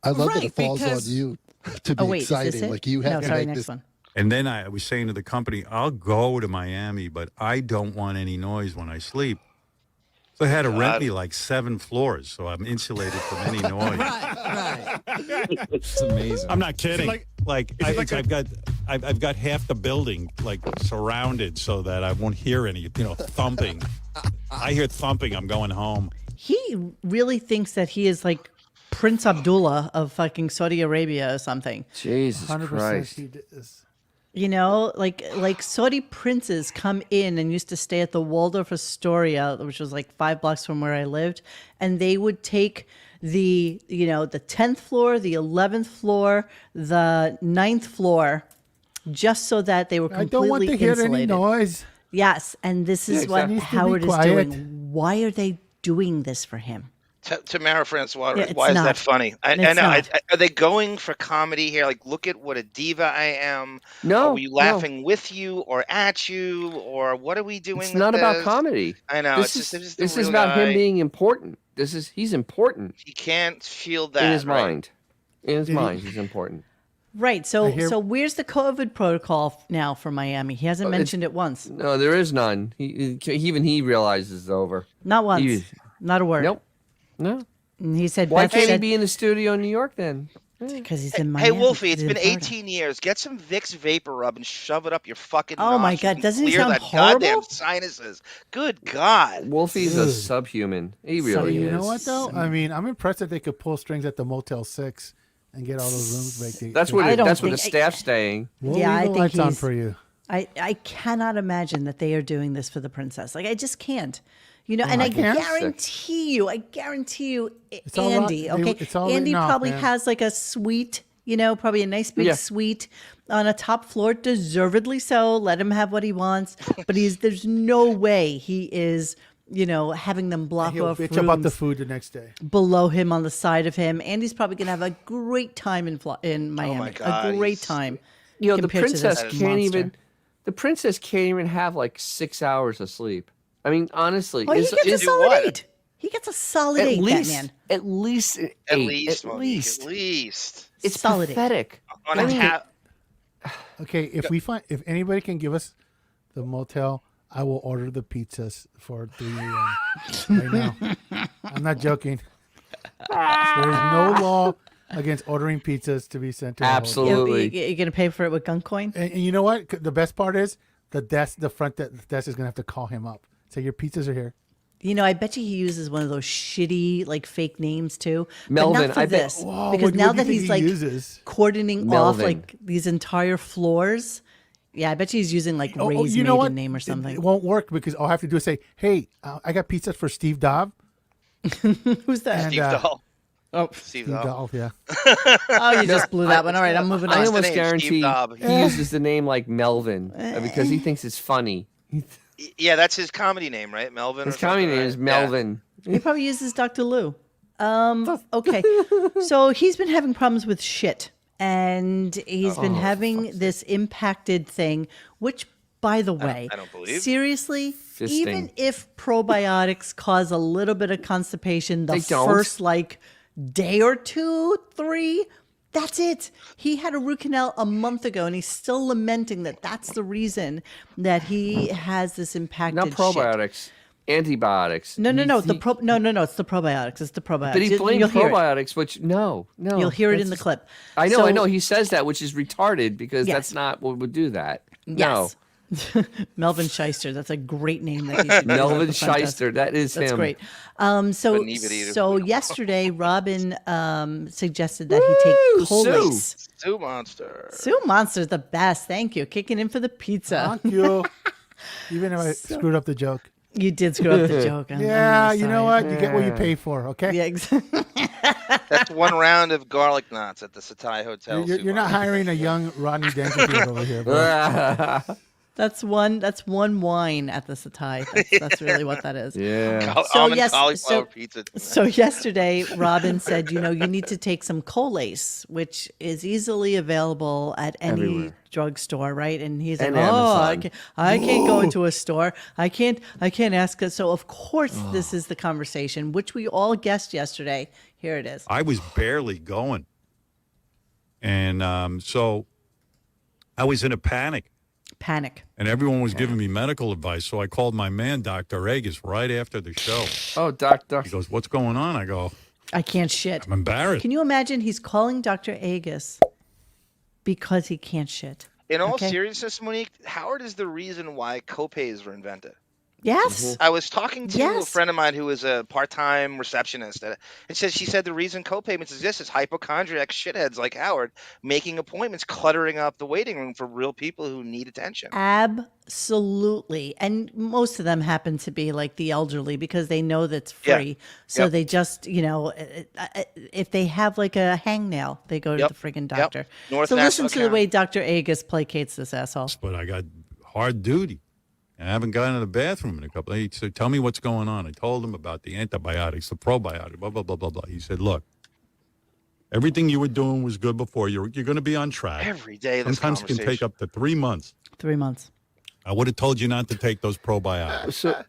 I love that Right, it falls on because- you to be Oh wait, exciting. is this it? Like you have no, to sorry, make next this. one. And then I was saying to the company, I'll go to Miami, but I don't want any noise when I sleep. So they had to rent me like 7 floors, so I'm insulated from any noise. Right. It's amazing. I'm not kidding. Is I've got half the building like surrounded so that I won't hear any thumping. I hear thumping, I'm going home. He really thinks that he is like Prince Abdullah of fucking Saudi Arabia or something. Jesus 100% Christ. he does. Like Saudi princes come in and used to stay at the Waldorf Astoria, which was like 5 blocks from where I lived, and they would take the 10th floor, the 11th floor, the 9th floor, just so that they were I completely don't want to hear any insulated. noise. Yes, and this is what exactly. Needs to be Howard is quiet. doing. Why are they doing this for him? Tamara Francois, Yeah, it's why is not. that funny? I It's know. not. Are they going for comedy here? Like, look at what a diva I am. No. Are we laughing with you or at you, or what are we doing? It's with not about this? comedy. I know. This It's is, just the this is real about him guy. being important. He's important He can't feel that in his right? mind. In his mind, he's important. Right. So where's the COVID protocol now for Miami? He hasn't mentioned it once. No, there is none. Even he realizes it's over. Not once. He- Not a word. Nope. No. And he said Why Beth can't he said, be in the studio in New York then? Because he's in Hey, Miami. Wolfie, He's it's in been Florida. 18 years. Get some Vicks Vapor Rub and shove it up your fucking Oh my nostrils God, and doesn't he clear sound that horrible? goddamn sinuses. Good God. Wolfie's a Dude. subhuman. He So really You is. know what though? I mean, I'm impressed that they could pull strings at the Motel 6 and get all those rooms vacated. That's where I don't that's where the think- staff's staying. We'll Yeah, leave I the think lights on he's- for you. I cannot imagine that they are doing this for the princess. Like, I just can't. You know, and I can't. guarantee you, all right. Andy, okay? It's all Andy written off, probably man. has like a suite, probably a nice big Yeah. suite on a top floor, deservedly so. Let him have what he wants. But there's no way he is, having them block He'll off bitch rooms about the food the next day. below him on the side of him. Andy's probably going to have a great time in Miami. God, A great he's- time. You know, the compared to this princess can't monster. even. The princess can't even have like 6 hours of sleep. I mean, honestly, Oh, he gets a do solid what? 8. He gets a solid 8, that man. at least eight, At least, at Monique, least. At least. It's Solid eight. pathetic. On a tap. Okay, if anybody can give us the motel, I will order the pizzas for 3 a.m. right now. I'm not joking. There's no law against ordering pizzas to be sent to the hotel. Absolutely. You're going to pay for it with gun coin? And you know what? The best part is the front desk is gonna have to call him up. Say your pizzas are here. I bet you he uses one of those shitty, like, fake names too. Melvin, but not for I bet- this. Whoa, because what now do you that think he's he like uses? cordoning off Melvin. like these entire floors. Yeah, I bet you he's using like Ray's you know maiden what? name or something. It won't work because all I have to do is say, "Hey, I got pizzas for Steve Dobb." Who's that? And, Steve Dahl. Oh, Steve Steve Dahl. Dobb, yeah. oh, you just blew that one. All right, I'm moving I on. the almost name, guarantee Steve Dobb. he uses the name like Melvin because he thinks it's funny. Yeah, that's his comedy name, right? Melvin. His or something, comedy name right? is Melvin. He probably uses Dr. Lou. Okay. So he's been having problems with shit. And he's been having this impacted thing, which, by the way, I don't believe. seriously, Fisting. even if probiotics cause a little bit of constipation the They don't. first day or 2, 3, that's it. He had a root canal a month ago, and he's still lamenting that that's the reason that he has this impacted Not shit. probiotics, antibiotics. No. He- It's the probiotics. It's the probiotics. But he blames You'll hear it. probiotics, which no. You'll hear it in the that's- clip. I know. So- He says that, which is retarded because Yes. that's not what would do that. No, Yes. Melvin Shyster. That's a great name that he should use at Melvin the front desk. Shyster. That is That's him. great. Couldn't even eat it. So yesterday, Robin suggested that he take Colace. Sue Monster. Sue Monster's the best. Thank you. Kicking in for the pizza. Thank you. Even if I screwed up the joke. You did screw up the joke. I'm Yeah, really you know sorry. what? You get what you pay for, okay? Yeah, exactly. That's one round of garlic knots at the Satai Hotel. You're not hiring a young Rodney Dangerfield over here, bro. That's one wine at the Satai. That's really what that is. Yeah. Almond cauliflower pizza. So yesterday, Robin said, you need to take some Colace, which is easily available at any Everywhere. drugstore, right? And he's And like, Amazon. I can't go into a store. I can't ask it. So of course, this is the conversation, which we all guessed yesterday. Here it is. I was barely going. And so I was in a panic. Panic. And everyone was giving me medical advice. So I called my man, Dr. Agus, right after the show. Oh, doctor. He goes, what's going on? I go, I can't shit. I'm embarrassed. Can you imagine he's calling Dr. Agus because he can't shit? In all Okay. seriousness, Monique, Howard is the reason why copays were invented. Yes. I was talking to a Yes. friend of mine who is a part-time receptionist, and she said the reason copayments exist is hypochondriac shitheads like Howard making appointments, cluttering up the waiting room for real people who need attention. Absolutely. And most of them happen to be like the elderly because they know that's Yeah. free. So Yep. they just, if they have like a hangnail, they go to Yep. the friggin' Yep. doctor. North So listen Nassau to the County. way Dr. Agus placates this asshole. But I got hard duty. I haven't gotten to the bathroom in a couple. He said, tell me what's going on. I told him about the antibiotics, the probiotics, blah, blah, blah, blah, blah. He said, look, everything you were doing was good before. You're going to be on track. Every day this Sometimes it can take conversation. up to 3 months. 3 months. I would have told you not to take those probiotics. So,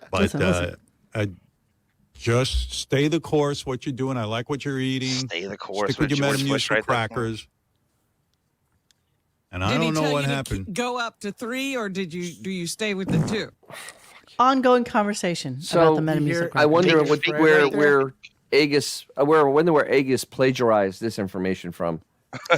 But Listen. just stay the course, what you're doing. I like what you're eating. Stay the course. Stick with your George Bush Metamucil right there. crackers. And I Did he don't know tell what you to happened. go up to 3, or do you stay with the 2? Ongoing conversation So, about the Metamucil I wonder crackers. what, Figure where right there. where Agus, where Agus plagiarized this information from.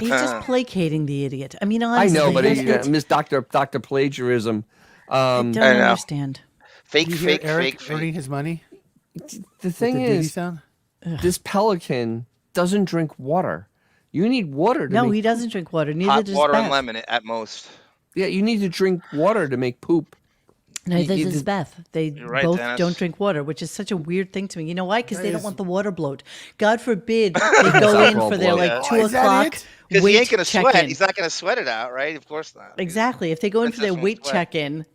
He's just placating the idiot. I mean, honestly. I know, but Miss Dr. Plagiarism. I don't understand. Fake, You hear fake, Eric fake, earning fake. his money. The thing With the Diddy is, sound? this pelican doesn't drink water. You need water to No, make he doesn't drink water. Neither Hot does water Beth. and lemon at most. Yeah, you need to drink water to make poop. Neither does Beth. They You're right, both Dennis. don't drink water, which is such a weird thing to me. You know why? Because they don't want the water bloat. God forbid they go in for their bloat. like Yeah. 2 is that o'clock it? Because he ain't gonna sweat. check-in. He's not gonna sweat it out, right? Of course not. Exactly. If they go in for their Princess weight won't sweat. check-in,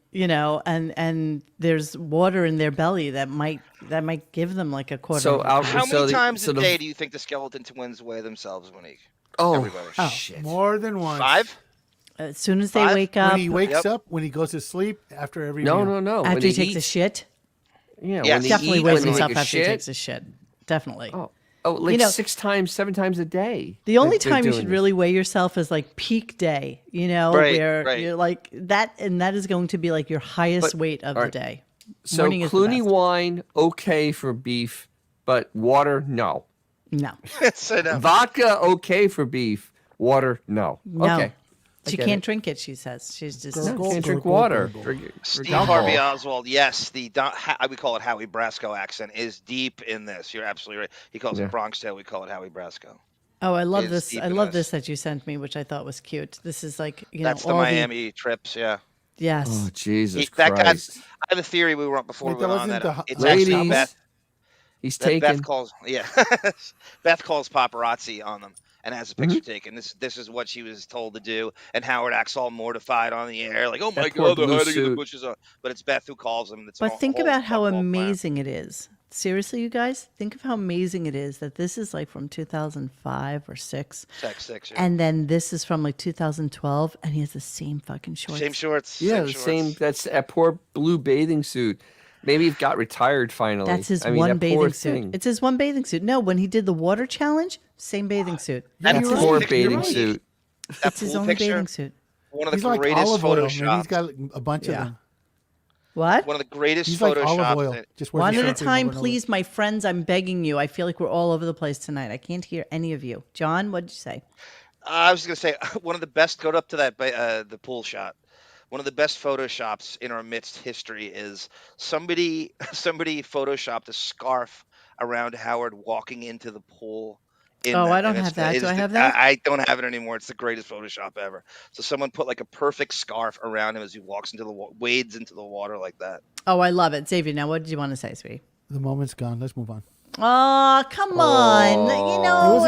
and there's water in their belly that might give them like a quarter. So of a out- How So many the- times so a the- day do you think the skeleton twins weigh themselves, Monique? Oh, Everybody. shit. More than once. 5? as soon as they 5? wake up, When he wakes Yep. up, when he goes to sleep, after every No, meal. no, no. after When he takes a eats- shit, Yeah, Yes. when he definitely eats, weighs when he himself takes a after he shit. takes a shit. Definitely. Oh, like You know- 6 times, 7 times a day. The only they're time you doing should this. really weigh yourself is like peak day, Right, where right. you're like that, and that is going to be like your highest But- weight of all the right. day. So Morning is the Clooney best. wine, okay for beef, but water, no. No, So no. Vodka, okay for beef, water, no. no, Okay. she get can't it. drink it. She says she's just Gurgle. Can't drink Gurgle, water. gurgle. Drink Steve alcohol. Harvey Oswald, yes, we call it Howie Brasco accent is deep in this. You're absolutely right. He calls Yeah. it Bronx Tale. We call it Howie Brasco. Oh, I love It's this. deep I in love this. this that you sent me, which I thought was cute. This is like That's the all Miami trips. Yeah. yes. Oh, Jesus That guy. Christ. I have a theory we were on before Wait, we that went on wasn't that. the- It's actually Ladies, Beth. he's That taken. Beth calls. Yeah. Beth calls paparazzi on them and has a picture Mm-hmm. taken. This is what she was told to do, and Howard acts all mortified on the air, like, "Oh my That poor God, they're blue hiding in the suit. bushes." But it's Beth who calls him. It's But a think whole about how fucking plan. amazing it is. Seriously, you guys, think of how amazing it is that this is like from 2005 or 6. Sex 6. Yeah. And then this is from like 2012, and he has the same fucking shorts. Same shorts. Yeah, same the shorts. same. That's that poor blue bathing suit. Maybe he got retired finally. That's his I mean, one that poor bathing suit. thing. It's his one bathing suit. No, when he did the water challenge, same bathing suit. That That It's his- poor You're bathing right. suit. That it's his pool only picture, bathing suit. one of the He's like greatest olive oil, man. photoshops. He's got a bunch of Yeah. them. What? One of the greatest He's like olive photoshops. oil. Just wears One the at a same thing time, over and over. please, my friends. I'm begging you. I feel like we're all over the place tonight. I can't hear any of you. John, what did you say? I was gonna say one of the best. Go up to that the pool shot. One of the best photoshops in our midst history is somebody photoshopped a scarf around Howard walking into the pool. Oh, I don't have that. Do I have that? I don't have it anymore. It's the greatest Photoshop ever. So someone put like a perfect scarf around him as he walks into wades into the water like that. Oh, I love it. Xavier, now what did you want to say, sweetie? The moment's gone. Let's move on. Oh, come on. You know,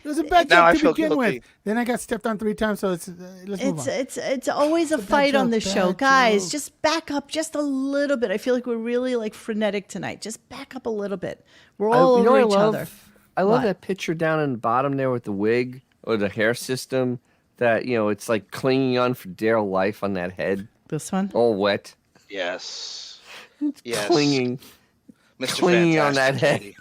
It was a bad Now I joke to feel begin guilty. with. Then I got stepped on 3 times, so let's move on. it's always a Bad fight on joke, the show. bad Guys, joke. just back up just a little bit. I feel like we're really like frenetic tonight. Just back up a little bit. We're all over each other. I love What? that picture down in the bottom there with the wig or the hair system that, it's like clinging on for dear life on that head. This one? All wet. Yes. Yes. Clinging. Mr. Clinging on that Fantastic, head. Katie.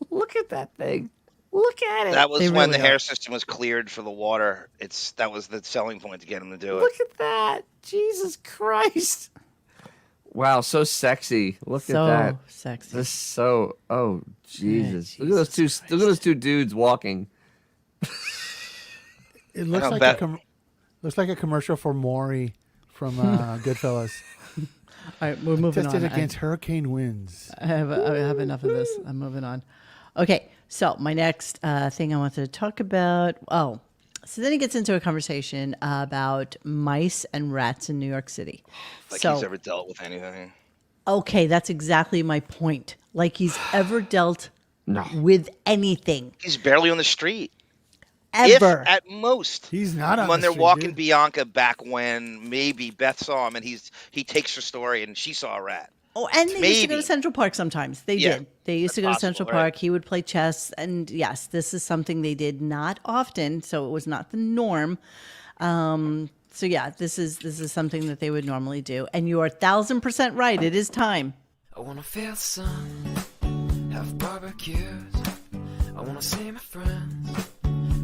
Look at that thing. Look at it. That was They when really the are. hair system was cleared for the water. That was the selling point to get him to do it. Look at that. Jesus Christ. Wow, so sexy. Look So at that. sexy. This oh Jesus. Look at Jesus those two dudes walking. It looks I like bet- looks like a commercial for Maury from Goodfellas. All right, we're moving Tested on. against hurricane winds. I have enough of this. I'm moving on. Okay, so my next thing I wanted to talk about. Oh, so then he gets into a conversation about mice and rats in New York City. Like so, he's ever dealt with anything. okay, that's exactly my point. Like he's ever dealt No. with anything He's barely on the street. ever. If at most. He's not on when the they're street, walking dude. Bianca back when maybe Beth saw him and he takes her story and she saw a rat. Oh, and they used to go Maybe. to Central Park sometimes. They Yeah, did. They used to that's go to Central possible, right. Park. He would play chess. And yes, this is something they did not often. So it was not the norm. So yeah, this is something that they would normally do. And you are 1,000% right. It is time. I wanna feel the sun, have barbecues. I wanna see my friends,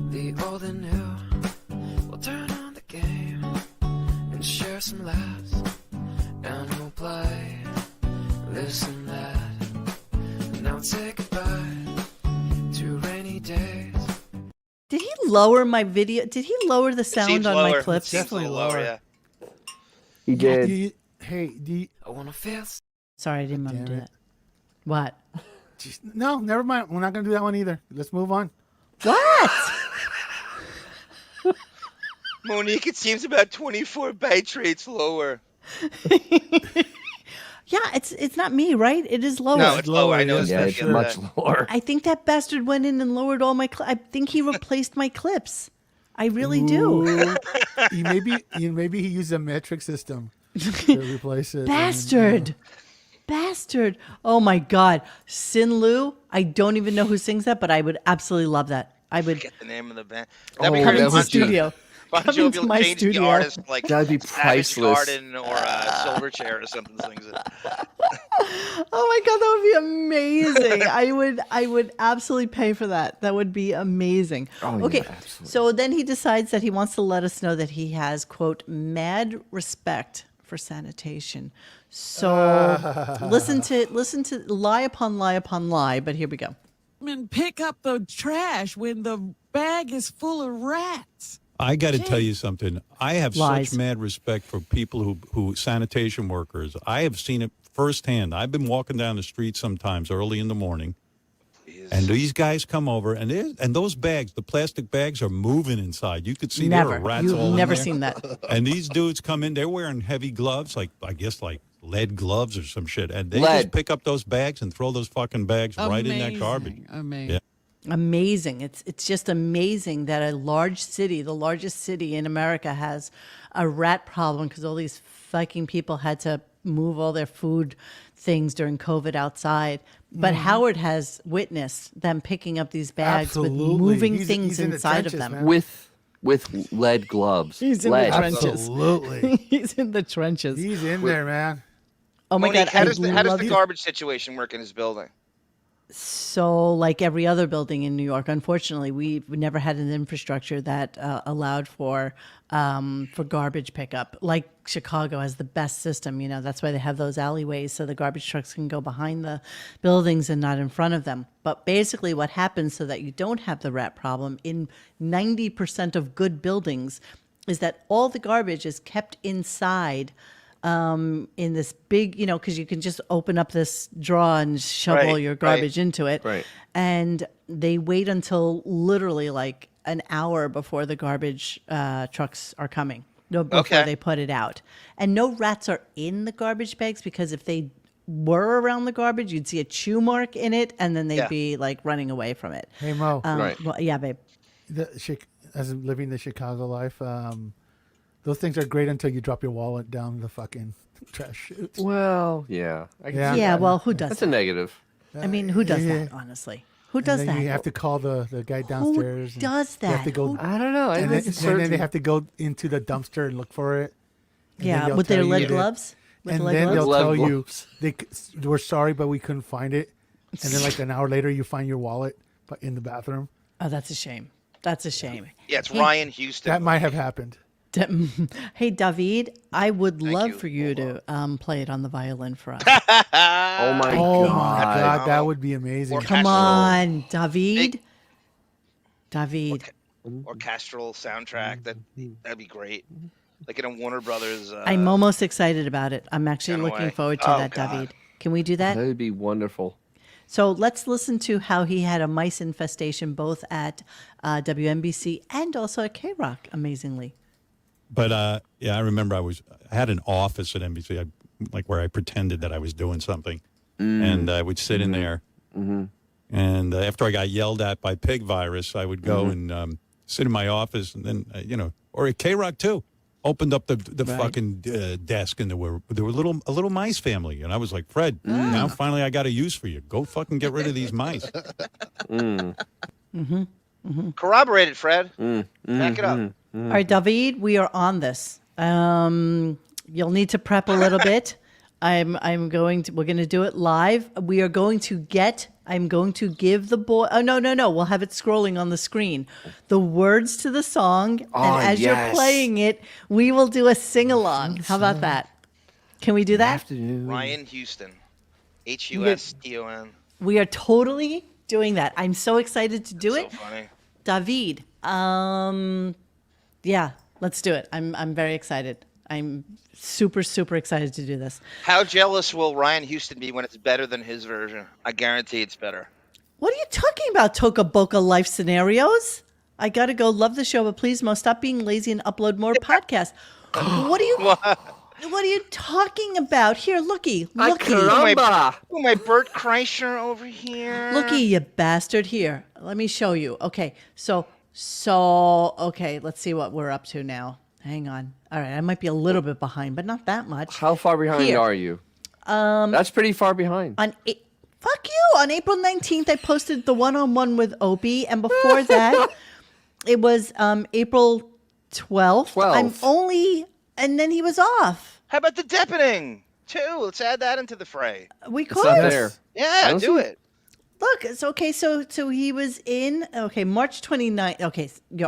the old and new. We'll turn on the game and share some laughs. And we'll play this and that. Now take a lower my video? Did he lower the sound seems on my lower. clips? It seems a little lower. Yeah. He did. I wanna feel. Sorry, I didn't want to do that. What? No, never mind. We're not going to do that one either. Let's move on. What? Monique, it seems about 24 byte rates lower. Yeah, it's not me, right? It is lower. No, it's lower. I know. Yeah, it's much lower. I think that bastard went in and lowered all my I think he replaced my clips. I really do. Maybe he used a metric system to replace it. Bastard. Bastard. Oh my God. Sin Lu. I don't even know who sings that, but I would absolutely love that. I would Get the name of the band. Oh, come into the studio. Bon Come Jovi into will my change studio. the artist like That'd be Savage priceless. Garden or Silverchair or something sings it. Oh my God, that would be amazing. I would absolutely pay for that. That would be amazing. Oh, okay. yeah, absolutely. So then he decides that he wants to let us know that he has, quote, mad respect for sanitation. So listen to lie upon lie upon lie, but here we go. And pick up the trash when the bag is full of rats. I got to tell you something. I have Lies. such mad respect for people who sanitation workers. I have seen it firsthand. I've been walking down the street sometimes early in the morning, and these guys come over, and those bags, the plastic bags, are moving inside. You could see there Never. are rats You've all in never there. seen that. And these dudes come in. They're wearing heavy gloves, like lead gloves or some shit, and they Lead. just pick up those bags and throw those fucking bags right in that garbage. Amazing. Yeah. Amazing. It's just amazing that a large city, the largest city in America, has a rat problem because all these fucking people had to move all their food things during COVID outside. But Howard has witnessed them picking up these bags with Absolutely. moving He's things in the inside of trenches, them. man. With lead gloves. He's in lead. the trenches. Absolutely. He's in the trenches. He's in there, man. Oh my Monique, God. how does I the love garbage situation work in his building? So, like every other building in New York, unfortunately, we never had an infrastructure that allowed for garbage pickup. Like Chicago has the best system, that's why they have those alleyways so the garbage trucks can go behind the buildings and not in front of them. But basically, what happens so that you don't have the rat problem in 90% of good buildings is that all the garbage is kept inside. In this big, because you can just open up this drawer and shove all your garbage into it. Right. And they wait until literally like an hour before the garbage trucks are coming, before they put it out. And no rats are in the garbage bags because if they were around the garbage, you'd see a chew mark in it and then they'd be like running away from it. Hey, Mo. Right. Well, yeah, babe. As living the Chicago life, those things are great until you drop your wallet down the fucking trash chute. Well, yeah. I can see Yeah, that. well, who does That's that? a negative. I mean, who does Yeah. that, honestly? Who does and then that? You have to call the guy downstairs. Who does You have that? to go, I don't know. and then they have to go into the dumpster and look for it. And then Yeah, they'll with their tell you lead that- gloves? With And lead then gloves? they'll Lead tell gloves. you, we're sorry, but we couldn't find it. And then like an hour later, you find your wallet in the bathroom. Oh, that's a shame. That's a shame. Yeah, it's Ryan Houston. That might have happened. Hey, David, I would love you. for you to play it on the violin for us. Oh my Oh god. my God, that would be amazing. Or Come on, David. David. Orchestral soundtrack. That'd be great. Like in a Warner Brothers. I'm almost excited about it. I'm actually Getaway. looking forward to Oh, that, God. David. Can we do that? That would be wonderful. So let's listen to how he had a mice infestation both at WNBC and also at K-Rock, amazingly. But yeah, I remember I had an office at NBC, where I pretended that I was doing something, and I would sit in there. And after I got yelled at by pig virus, I would go and sit in my office, and then or at K-Rock too. Opened up the fucking desk, and there were a little mice family, and I was like, Fred, now finally I got a use for you. Go fucking get rid of these mice. Corroborated, Fred. Back it up. All right, David, we are on this. You'll need to prep a little bit. We're going to do it live. I'm going to give the boy, oh, no. We'll have it scrolling on the screen. The words to the song. And as you're playing it, we will do a sing along. How about that? Can we do that? Ryan Houston. Houston. We are totally doing that. I'm so excited to do it. So funny. David, Yeah, let's do it. I'm very excited. I'm super, super excited to do this. How jealous will Ryan Houston be when it's better than his version? I guarantee it's better. What are you talking about, Toca Boca Life Scenarios? I got to go. Love the show, but please, Mo, stop being lazy and upload more podcasts. What are you talking about? Here, looky. Ay, caramba. My Bert Kreischer over here. Looky, you bastard. Here, let me show you. Okay, so okay, let's see what we're up to now. Hang on. All right, I might be a little bit behind, but not that much. How far behind Here. are you? That's pretty far behind. Fuck you. On April 19th, I posted the one-on-one with Opie, and before that, it was April 12th. And then he was off. How about the Deppening, too? Let's add that into the fray. We It's could. not there. Yeah, do it. Look, it's okay. So he was in, March 29th.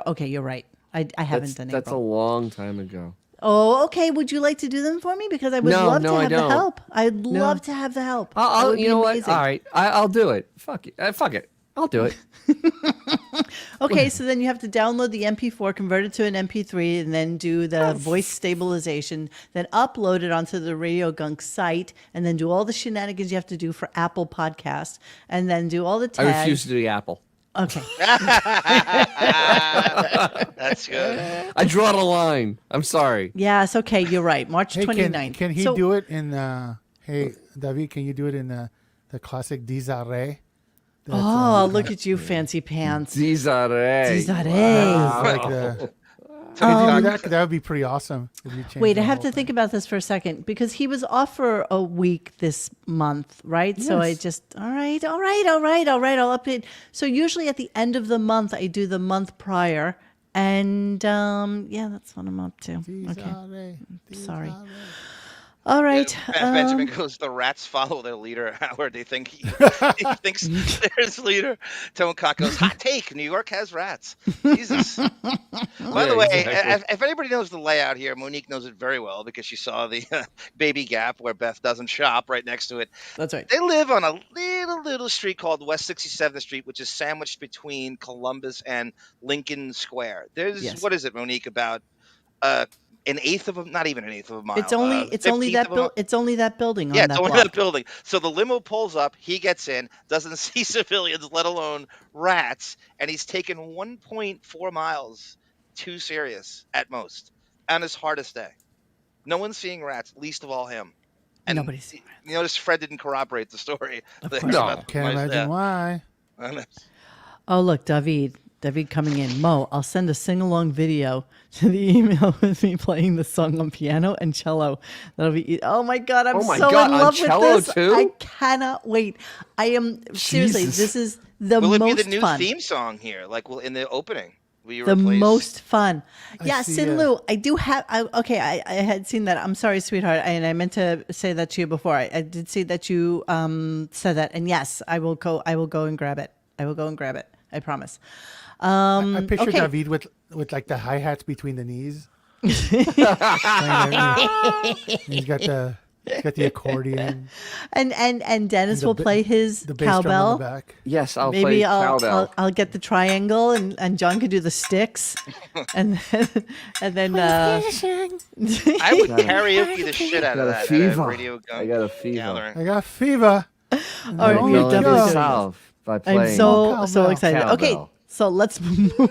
Okay, you're right. I haven't done April. That's a long time ago. Oh, okay. Would you like to do them for me? Because I would love to have the help. I'd love to have the help. I'll you know amazing. what? All right, I'll do it. Fuck it. Fuck it. I'll do it. Okay, so then you have to download the MP4, convert it to an MP3, and then do the voice stabilization, then upload it onto the RadioGunk site, and then do all the shenanigans you have to do for Apple Podcasts, and then do all the tags. I refuse to do the Apple. Okay. That's good. I draw the line. I'm sorry. Yes, okay, you're right. March 29th. Can he do it in hey, David, can you do it in the classic Desiree? Look at you, fancy pants. Desiree. Desiree. Can you do that? That would be pretty awesome. If you changed Wait, the I have whole to think about this for a second because he was off for a week this month, right? So I just, all right, I'll update. So usually at the end of the month, I do the month prior. And that's what I'm up to. Okay. Sorry. All right. Benjamin goes, the rats follow their leader, Howard. They think he thinks they're his leader. Tone Cock goes, hot take, New York has rats. Jesus. By the way, if anybody knows the layout here, Monique knows it very well because she saw the Baby Gap where Beth doesn't shop right next to it. That's right. They live on a little street called West 67th Street, which is sandwiched between Columbus and Lincoln Square. There's, what is it, Monique, about not even an eighth of a mile. It's only that building. Yeah, on that it's only block. that building. So the limo pulls up, he gets in, doesn't see civilians, let alone rats, and he's taken 1.4 miles to Sirius at most on his hardest day. No one's seeing rats, least of all him. And nobody's seeing rats. You notice Fred didn't corroborate the story. Can't imagine why. Oh, look, David coming in. Mo, I'll send a sing-along video to the email with me playing the song on piano and cello. That'll be. Oh my God, I'm so in love with this. Too? I cannot wait. I am seriously. This is the Will most it be the new fun. theme song here, like in the opening? The most fun. Yeah, see Sin Lu, I do have. I had seen that. I'm sorry, sweetheart, and I meant to say that to you before. I did see that you said that, and yes, I will go and grab it. I promise. I picture David with like the hi-hats between the knees. He's got the accordion. And Dennis will play his the bass drum cowbell. on the back. Yes, I'll Maybe play cowbell. I'll get the triangle and John could do the sticks. and then I would karaoke the shit out of that at a RadioGunk I got a fever. gathering. I got fever. All right, Oh, you're yeah. definitely doing South by this. I'm playing so excited. cowbell. Okay, so let's move on.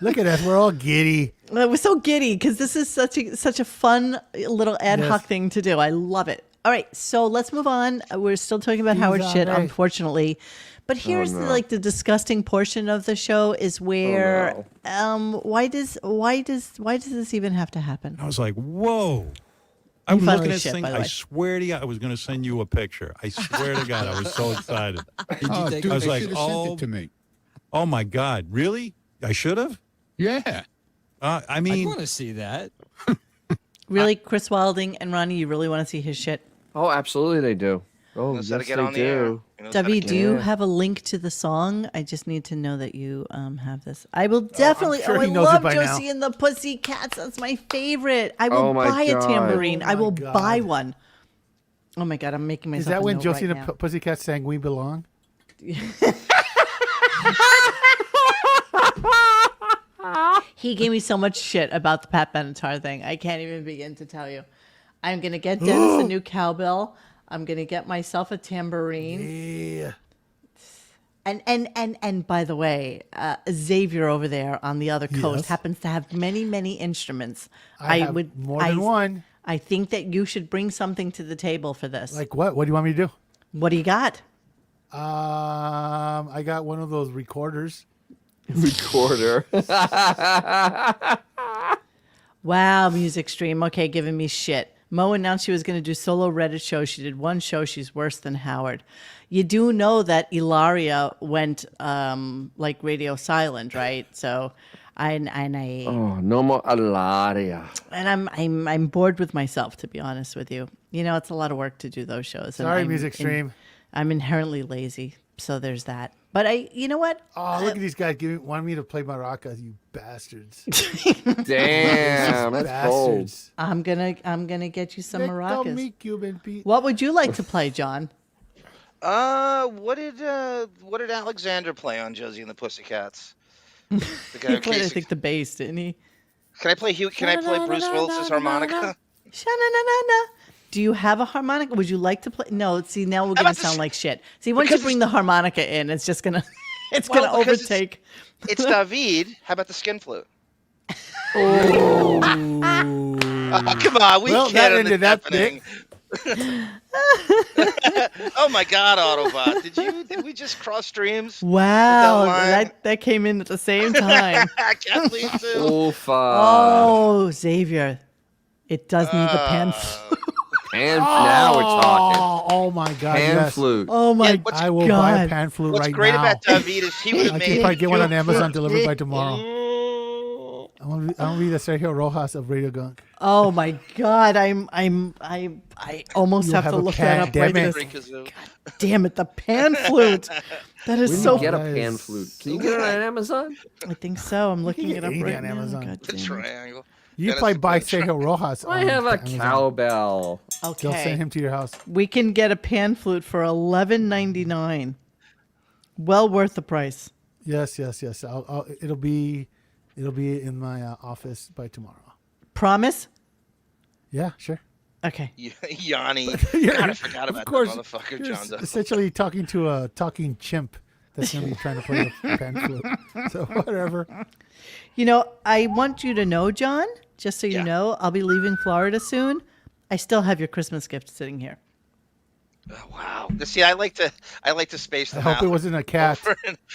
Look at us. We're all giddy. We're so giddy because this is such a fun little ad hoc thing to do. I love it. All right, so let's move on. We're still talking about Howard shit, unfortunately. But here's the disgusting portion of the show is where why does this even have to happen? I was like, whoa. I was looking at this thing. I swear to you, I was going to send you a picture. I swear to God, I was so excited. I was like, sent it to me. Oh my God, really? I should have? Yeah. I mean, I want to see that. Really, Chris Wilding and Ronnie, you really want to see his shit? Oh, absolutely they do. Oh, Knows yes, how to get they on the air. do. David, do you have a link to the song? I just need to know that you have this. I will definitely. sure I he knows it love by now. Josie and the Pussycats. That's my favorite. I will my buy a God. tambourine. Oh I will my buy God. one. Oh my God, I'm making myself. Is that a when note Josie right and now. the Pussycats sang "We Belong"? He gave me so much shit about the Pat Benatar thing. I can't even begin to tell you. I'm going to get Dennis a new cowbell. I'm going to get myself a tambourine. Yeah. And by the way, Xavier over there on the other coast happens to have many, many instruments. I have more than one. I think that you should bring something to the table for this. Like what? What do you want me to do? What do you got? I got one of those recorders. Recorder. Wow, music stream. Okay, giving me shit. Mo announced she was going to do solo Reddit show. She did one show. She's worse than Howard. You do know that Ilaria went like radio silent, right? So, I no more Ilaria. And I'm bored with myself, to be honest with you. You know, it's a lot of work to do those shows. Sorry, and music stream. I'm inherently lazy, so there's that. But you know what? Oh, look at these guys wanting me to play maracas, you bastards. Damn, that's bold. I'm gonna get you some maracas. Me, Cuban Pete. What would you like to play, John? What did Alexander play on Josie and the Pussycats? The guy He played, I think, the bass, didn't he? Can I play Bruce Willis's harmonica? Sha-na-na-na-na. Do you have a harmonica? Would you like to play? No, see, now we're going to sound like shit. See, once you bring the harmonica in, it's just going to overtake. It's David. How about the skin flute? Oh, come on. We well, can't that ended that thing. Oh my God, Autobot! Did we just cross streams? Wow, that came in at the same time. Kathleen too. Oh, Xavier, it does need the pan flute. Now we're talking. Oh my God! Pan flute. Oh my God! I will buy a pan flute right now. What's great about David is he would have I made. could probably get one on Amazon delivered by tomorrow. I want to be the Sergio Rojas of RadioGunk. Oh my God! I almost have to look that up right now. God damn it! The pan flute. That is so. Get a pan flute. Can you get it on Amazon? I think so. I'm looking it up right on now. Amazon. The triangle. You probably buy Sergio Rojas. I have a cowbell. Okay. They'll send him to your house. We can get a pan flute for $11.99. Well worth the price. Yes. It'll be in my office by tomorrow. Promise? Yeah, sure. Okay. Yanni. God, I forgot about that motherfucker, John Doe. Essentially talking to a talking chimp that's going to be trying to play the pan flute. So whatever. You know, I want you to know, John, just so you know, I'll be leaving Florida soon. I still have your Christmas gift sitting here. Oh, wow. See, I like to space them I hope out. it wasn't a cat.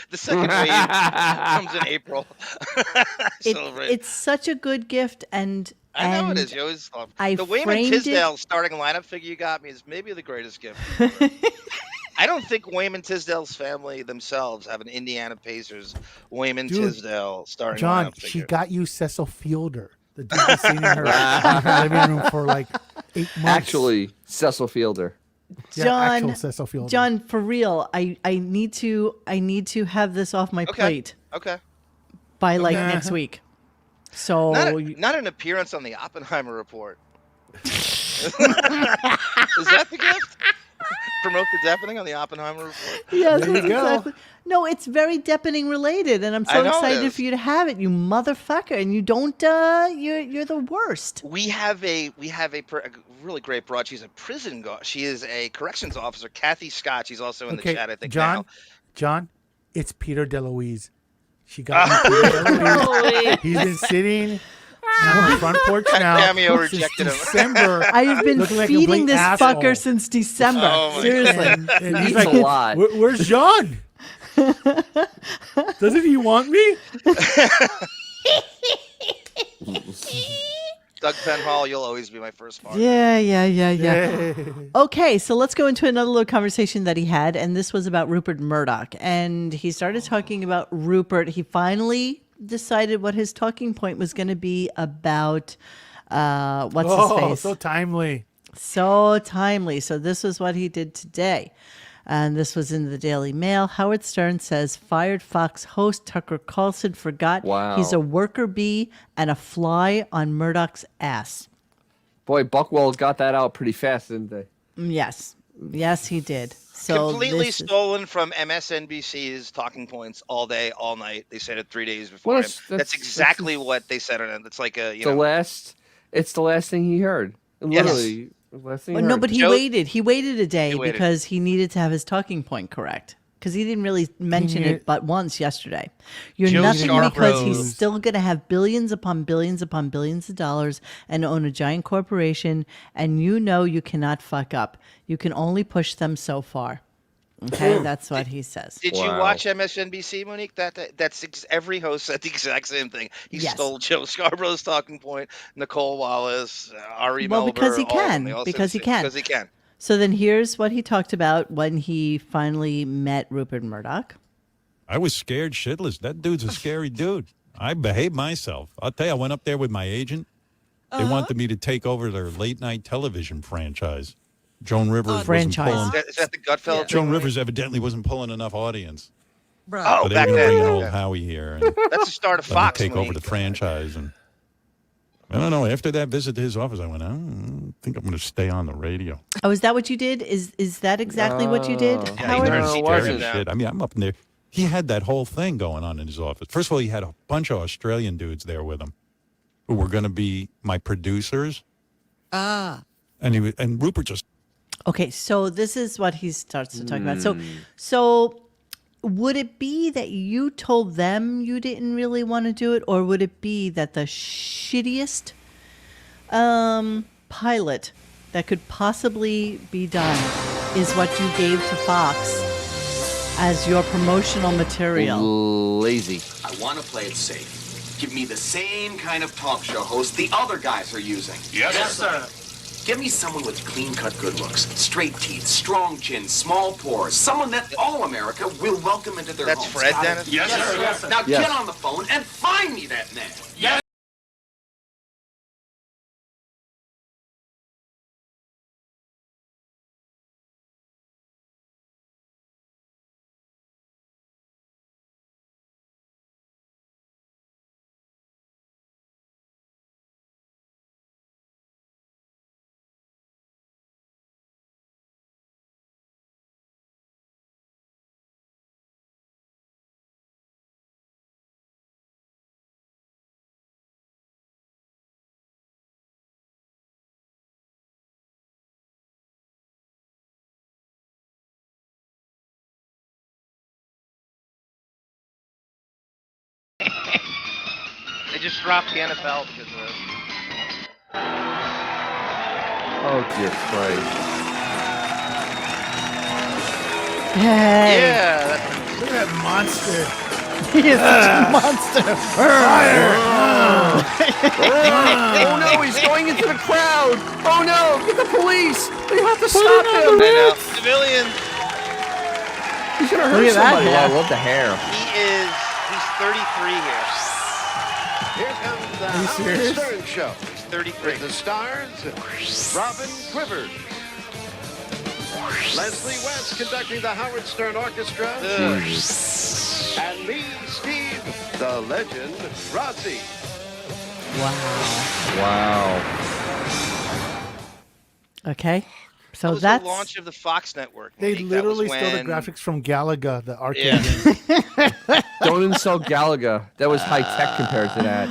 The second wave comes in April. It's such a good gift, and I know it is. You always love the Wayman framed Tisdale starting lineup figure you got me is maybe the greatest gift. I don't think Wayman Tisdale's family themselves have an Indiana Pacers Wayman Tisdale starting John, lineup figure. she got you Cecil Fielder. The dude was seen in her living room for like 8 months. Actually, Cecil Fielder. Actual Cecil Fielder. John, for real, I need to have this off my plate. Okay. By like next week. So not an appearance on the Oppenheimer report. Is that the gift? Promote the Deppening on the Oppenheimer report. Yes, exactly. No, it's very Deppening related, and I'm so excited for you to have it, you motherfucker. And you don't. You're the worst. We have a really great broad. She's a prison guard. She is a corrections officer, Kathy Scott. She's also in the chat, I think. John, it's Peter DeLuise. She got me Peter DeLuise. He's been sitting on the front porch now Cameo since rejected him. December. I've been feeding this asshole. fucker since December. Oh Seriously. And he's That's like, a lot. Where's John? Doesn't he want me? Doug Penhall, you'll always be my first partner. Yeah. Okay, so let's go into another little conversation that he had, and this was about Rupert Murdoch. And he started talking about Rupert. He finally decided what his talking point was going to be about what's his face. So timely. So timely. So this was what he did today. And this was in the Daily Mail. Howard Stern says fired Fox host Tucker Carlson forgot he's a worker bee and a fly on Murdoch's ass. Boy, Buckwell got that out pretty fast, didn't they? Yes. Yes, he did. So Completely this is- stolen from MSNBC's talking points all day, all night. They said it 3 days before. Well, him. That's exactly what they said on it. It's like a, It's the last thing he heard. Literally, the last thing he Well, no, heard. but he waited. He waited a day He waited. because he needed to have his talking point correct. Because he didn't really mention it but once yesterday. You're Joe nothing because he's Scarborough's- still going to have billions upon billions upon billions of dollars and own a giant corporation. And you know you cannot fuck up. You can only push them so far. Okay, that's what he says. Did you watch MSNBC, Monique? Every host said the exact same thing. He stole Joe Scarborough's talking point, Nicole Wallace, Ari Melber. Because he all of them. can. They all said Because the he same- can. Because he can. So then here's what he talked about when he finally met Rupert Murdoch. I was scared shitless. That dude's a scary dude. I behaved myself. I'll tell you, I went up there with my agent. They wanted me to take over their late night television franchise. Joan Rivers wasn't pulling. Is that the Gutfeld? Joan thing? Rivers evidently wasn't pulling enough audience. Oh, So they back were going to then. bring in old Yeah. Howie here. And That's the start of let me Fox. take over Monique. the franchise. And I don't know. After that visit to his office, I went, I don't think I'm going to stay on the radio. Oh, is that what you did? Is that exactly what you did, He Howard? turned scary shit. I mean, I'm up in there. He had that whole thing going on in his office. First of all, he had a bunch of Australian dudes there with him who were going to be my producers. Ah. And Rupert just. Okay, so this is what he starts to talk about. So would it be that you told them you didn't really want to do it, or would it be that the shittiest pilot that could possibly be done is what you gave to Fox as your promotional material? Lazy. I want to play it safe. Give me the same kind of talk show host the other guys are using. Yes, sir. Give me someone with clean-cut good looks, straight teeth, strong chin, small pores, someone that all America will welcome into their That's homes. Fred, Got it? Dennis? Yes, sir. Yes, sir. Now Yes. get on the phone and find me that man. Yes. They just dropped the NFL because of this. Oh dear Christ. Hey. Yeah. Look at that monster. He is such a monster. Oh no, he's going into the crowd. Oh no, get the police. They have to stop him. I know. Civilians. He's gonna Look hurt at that somebody. hair. I love the hair. He's 33 here. Here comes the you Howard serious? Stern Show. He's 33. With the stars, Robin Quivers. Leslie West conducting the Howard Stern Orchestra. And me, Steve, the legend, Rossi. Wow. Okay. So That was that's the launch of the Fox network. They Monique. That was literally stole the when- graphics from Galaga, the arcade Yeah. game. Don't insult Galaga. That was high tech compared to that.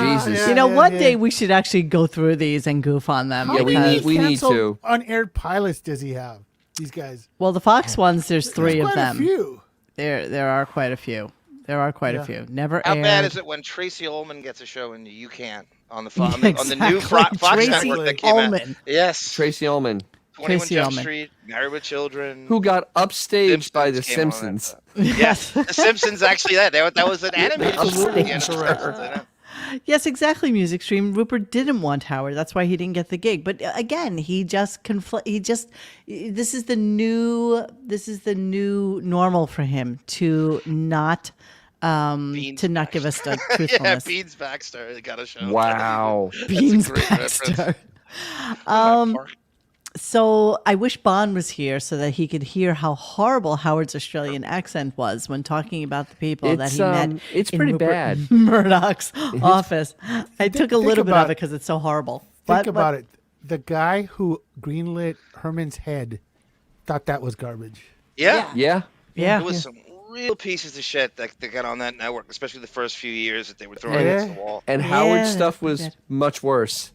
Jesus. you know, one day we should actually go through these and goof on them. Yeah, we because- need Canceled to. unaired pilots does he have? These guys. Well, the Fox ones, there's three There's of quite a them. few. There are quite a few. There are quite a Yeah. few. Never How aired. bad is it when Tracy Ullman gets a show and you can't on the on the new Exactly. Fox Tracy network that came out? Ullman. Yes. Tracy Ullman, 21 Tracy Jump Ullman. Street, Married with Children. who got upstaged by The came on that Simpsons. stuff. Yes, The Simpsons actually that was an animated movie. Yeah, Simpsons, I know. Yes, exactly. Music Stream. Rupert didn't want Howard. That's why he didn't get the gig. But again, he just this is the new normal for him to not give us the Yeah, truthfulness. Beans Baxter got a show. Wow. That's a Beans great Baxter. reference. So I wish Bond was here so that he could hear how horrible Howard's Australian accent was when talking about the people that he met. It's in pretty Rupert bad. Murdoch's office. I took a think little bit about of it because it's so horrible. Think about it. The guy who greenlit Herman's Head thought that was garbage. Yeah. Yeah. There was some real pieces of shit that got on that network, especially the first few years that they were throwing against the wall. And Howard's stuff was much worse.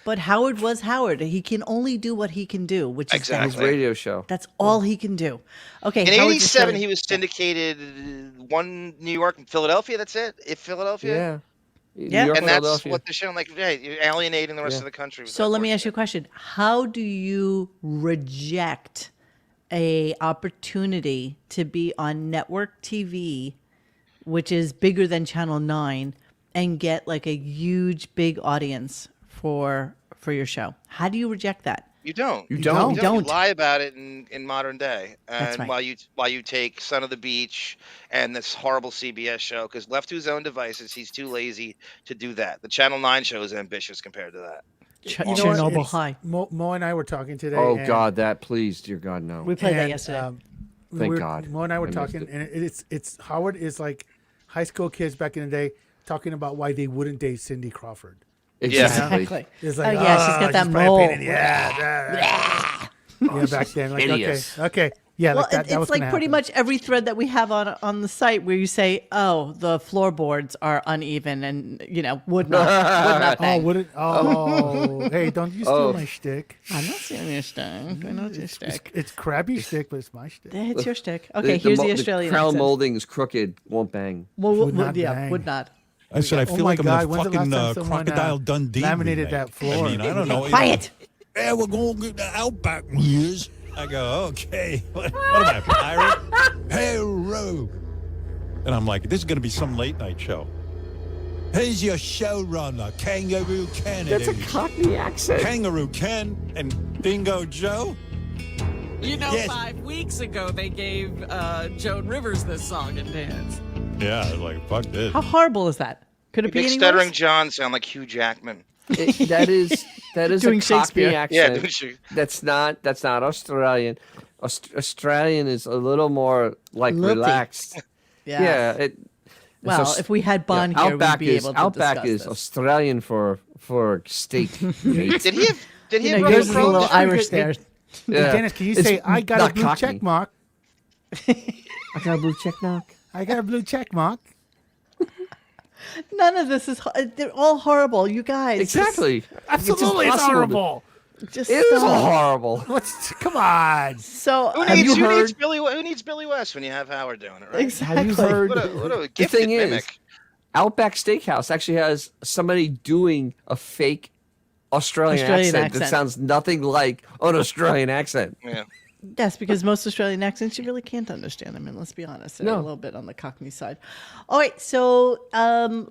But Howard was Howard. He can only do what he can do, which is His radio show. That's all he can do. Okay. In Howard just '87, showed- he was syndicated one New York and Philadelphia. That's it. Philadelphia. Yeah. New York, And that's Philadelphia. what they're showing. Like, you're alienating the rest of the country. with So that let me bullshit. ask you a question. How do you reject a opportunity to be on network TV, which is bigger than Channel 9, and get like a huge, big audience for your show? How do you reject that? You don't. You don't. You don't. You lie about it in modern day, That's and right. while you take Son of the Beach and this horrible CBS show, because left to his own devices, he's too lazy to do that. The Channel 9 show is ambitious compared to that. Chernobyl High. Mo and I were talking today. Oh and- God, that please, dear God, no. We played that and, yesterday. Thank God. Mo and I were I missed talking, it. and it's Howard is like high school kids back in the day talking about why they wouldn't date Cindy Crawford. Exactly. It's like, Oh, yeah, she's got that just probably a pain mole. in the ass. Yeah, back then. Like, Hideous. okay. Yeah, Well, like that was it's like gonna pretty happen. much every thread that we have on the site where you say, "Oh, the floorboards are uneven," and would not Oh, bang. would it? Oh, hey, don't you steal my shtick. I'm not stealing your stick. I know it's your stick. It's crabby shtick, but it's my shtick. It's your stick. Okay, here's the Australian crown accent. molding is crooked, won't bang. Well, Would not bang. would not. I said I Oh feel my like I'm God, in a when's the fucking last time someone, Crocodile Dundee laminated remake. that floor? I mean, I don't know. Quiet. Yeah, we're going to get the Outback years. I go, okay. What am I, a pirate? Hey, Ro. And I'm like, this is going to be some late night show. Here's your showrunner, Kangaroo Ken. That's a Cockney accent. Kangaroo Ken and Dingo Joe. Yes. 5 weeks ago they gave Joan Rivers this song and dance. Yeah, I was like, fuck this. How horrible is that? Could it be Makes any Stuttering worse? John sound like Hugh Jackman. That is Doing a Cockney Shakespeare. Yeah, accent. doing Shakespeare. That's not Australian. Australian is a little more like Lilty. relaxed. Yes. Yeah. Well, if we had Bond here, Outback we'd be is able to Outback discuss is this. Australian for steak. mate. Did he have? Did he have yours is a Russell little Crowe? Irish there. Yeah. Dennis, can you It's say I got a not blue Cockney. check mark? I got a blue check mark. I got a blue check mark. None of this is. They're all horrible, you guys. Exactly. Absolutely, it's impossible to- horrible. Just It is stop. horrible. Come on. So Who Have needs, you who needs heard- Billy? Who needs Billy West when you have Howard doing it? Right? exactly. Have you heard? What a The gifted thing is, mimic. Outback Steakhouse actually has somebody doing a fake Australian accent that accent. sounds nothing like an Australian accent. Yeah. Yes, because most Australian accents you really can't understand them, and let's be honest, they're No. a little bit on the Cockney side. All right, so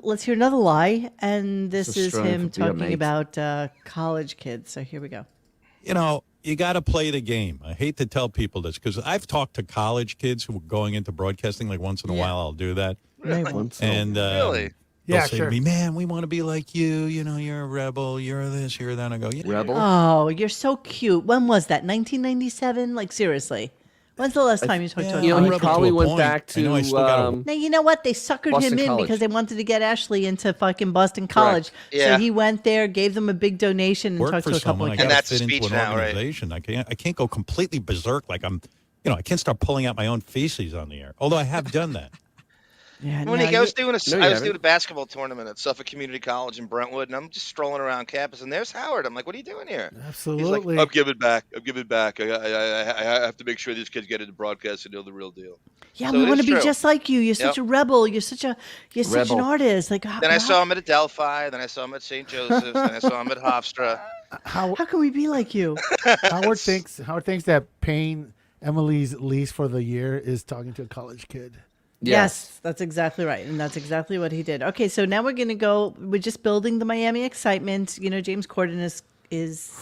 let's hear another lie, and this It's is Australian him for beer, talking mate. about college kids. So here we go. You know, you got to play the game. I hate to tell people this because I've talked to college kids who are going into broadcasting. Like once in a while, I'll do that. And Really? they'll Yeah, say sure. to me, "Man, we want to be like you. You know, you're a rebel. You're this. You're that." I go, "Yeah, Rebel. Oh, you're so cute. When was that? 1997? Like seriously, when's the last time you talked to a You know, college he rebel kid? probably to a went point. back I know I to. still gotta- Um, Now you know what? They suckered Boston him in College. because they wanted to get Ashley into fucking Boston College. Yeah. So he went there, gave them a big donation, and work talked for to a couple someone. of I kids. got to that's fit the into speech an now, right? organization. I can't go completely berserk like I'm. You know, I can't start pulling out my own feces on the air. Although I have done that. Yeah, When no, I was you- doing No, you I was haven't. doing a basketball tournament at Suffolk Community College in Brentwood, and I'm just strolling around campus, and there's Howard. I'm like, "What are you doing here?" Absolutely. He's like, "I'm giving back. I'm giving back. I have to make sure these kids get into broadcast and know the real deal." Yeah, So we it want is to be true. just like you. You're such a rebel. You're such an Rebel. artist. Like Then I saw him at Adelphi. Then I saw him at St. Joseph's. Then I saw him at Hofstra. how can we be like you? Howard thinks that paying Emily's lease for the year is talking to a college kid. Yes, that's exactly right. And that's exactly what he did. Okay, so now we're going to go. We're just building the Miami excitement. You know, James Corden is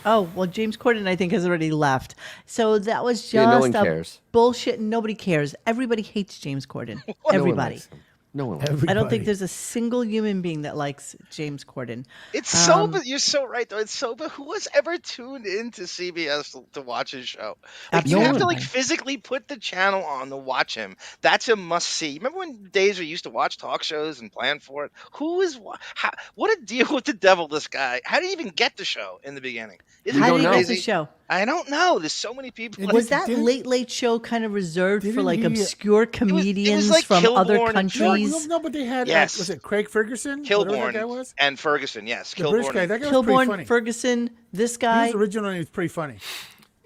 oh, well, James Corden, I think, has already left. So that was just Yeah, no one cares. bullshit. Nobody cares. Everybody hates James Corden. No one Everybody. likes him. No one. Likes him. Everybody. I don't think there's a single human being that likes James Corden. It's so, but you're so right though. It's so, but who was ever tuned into CBS to watch his show? Like you have to like physically put the channel on to watch him. That's a must see. Remember when days we used to watch talk shows and plan for it? Who is what a deal with the devil? This guy. How did he even get the show in the beginning? Isn't How he did he get crazy? the show? I don't know. There's so many people. Was that Late Late Show kind of reserved for like obscure comedians like from other Kilborn and countries? No, but they had, Yes. was it Craig Ferguson? Whatever that guy Kilborn was? and Ferguson, yes. The British guy. That guy was pretty funny. Kilborn, Ferguson, this He guy. was original and he was pretty funny.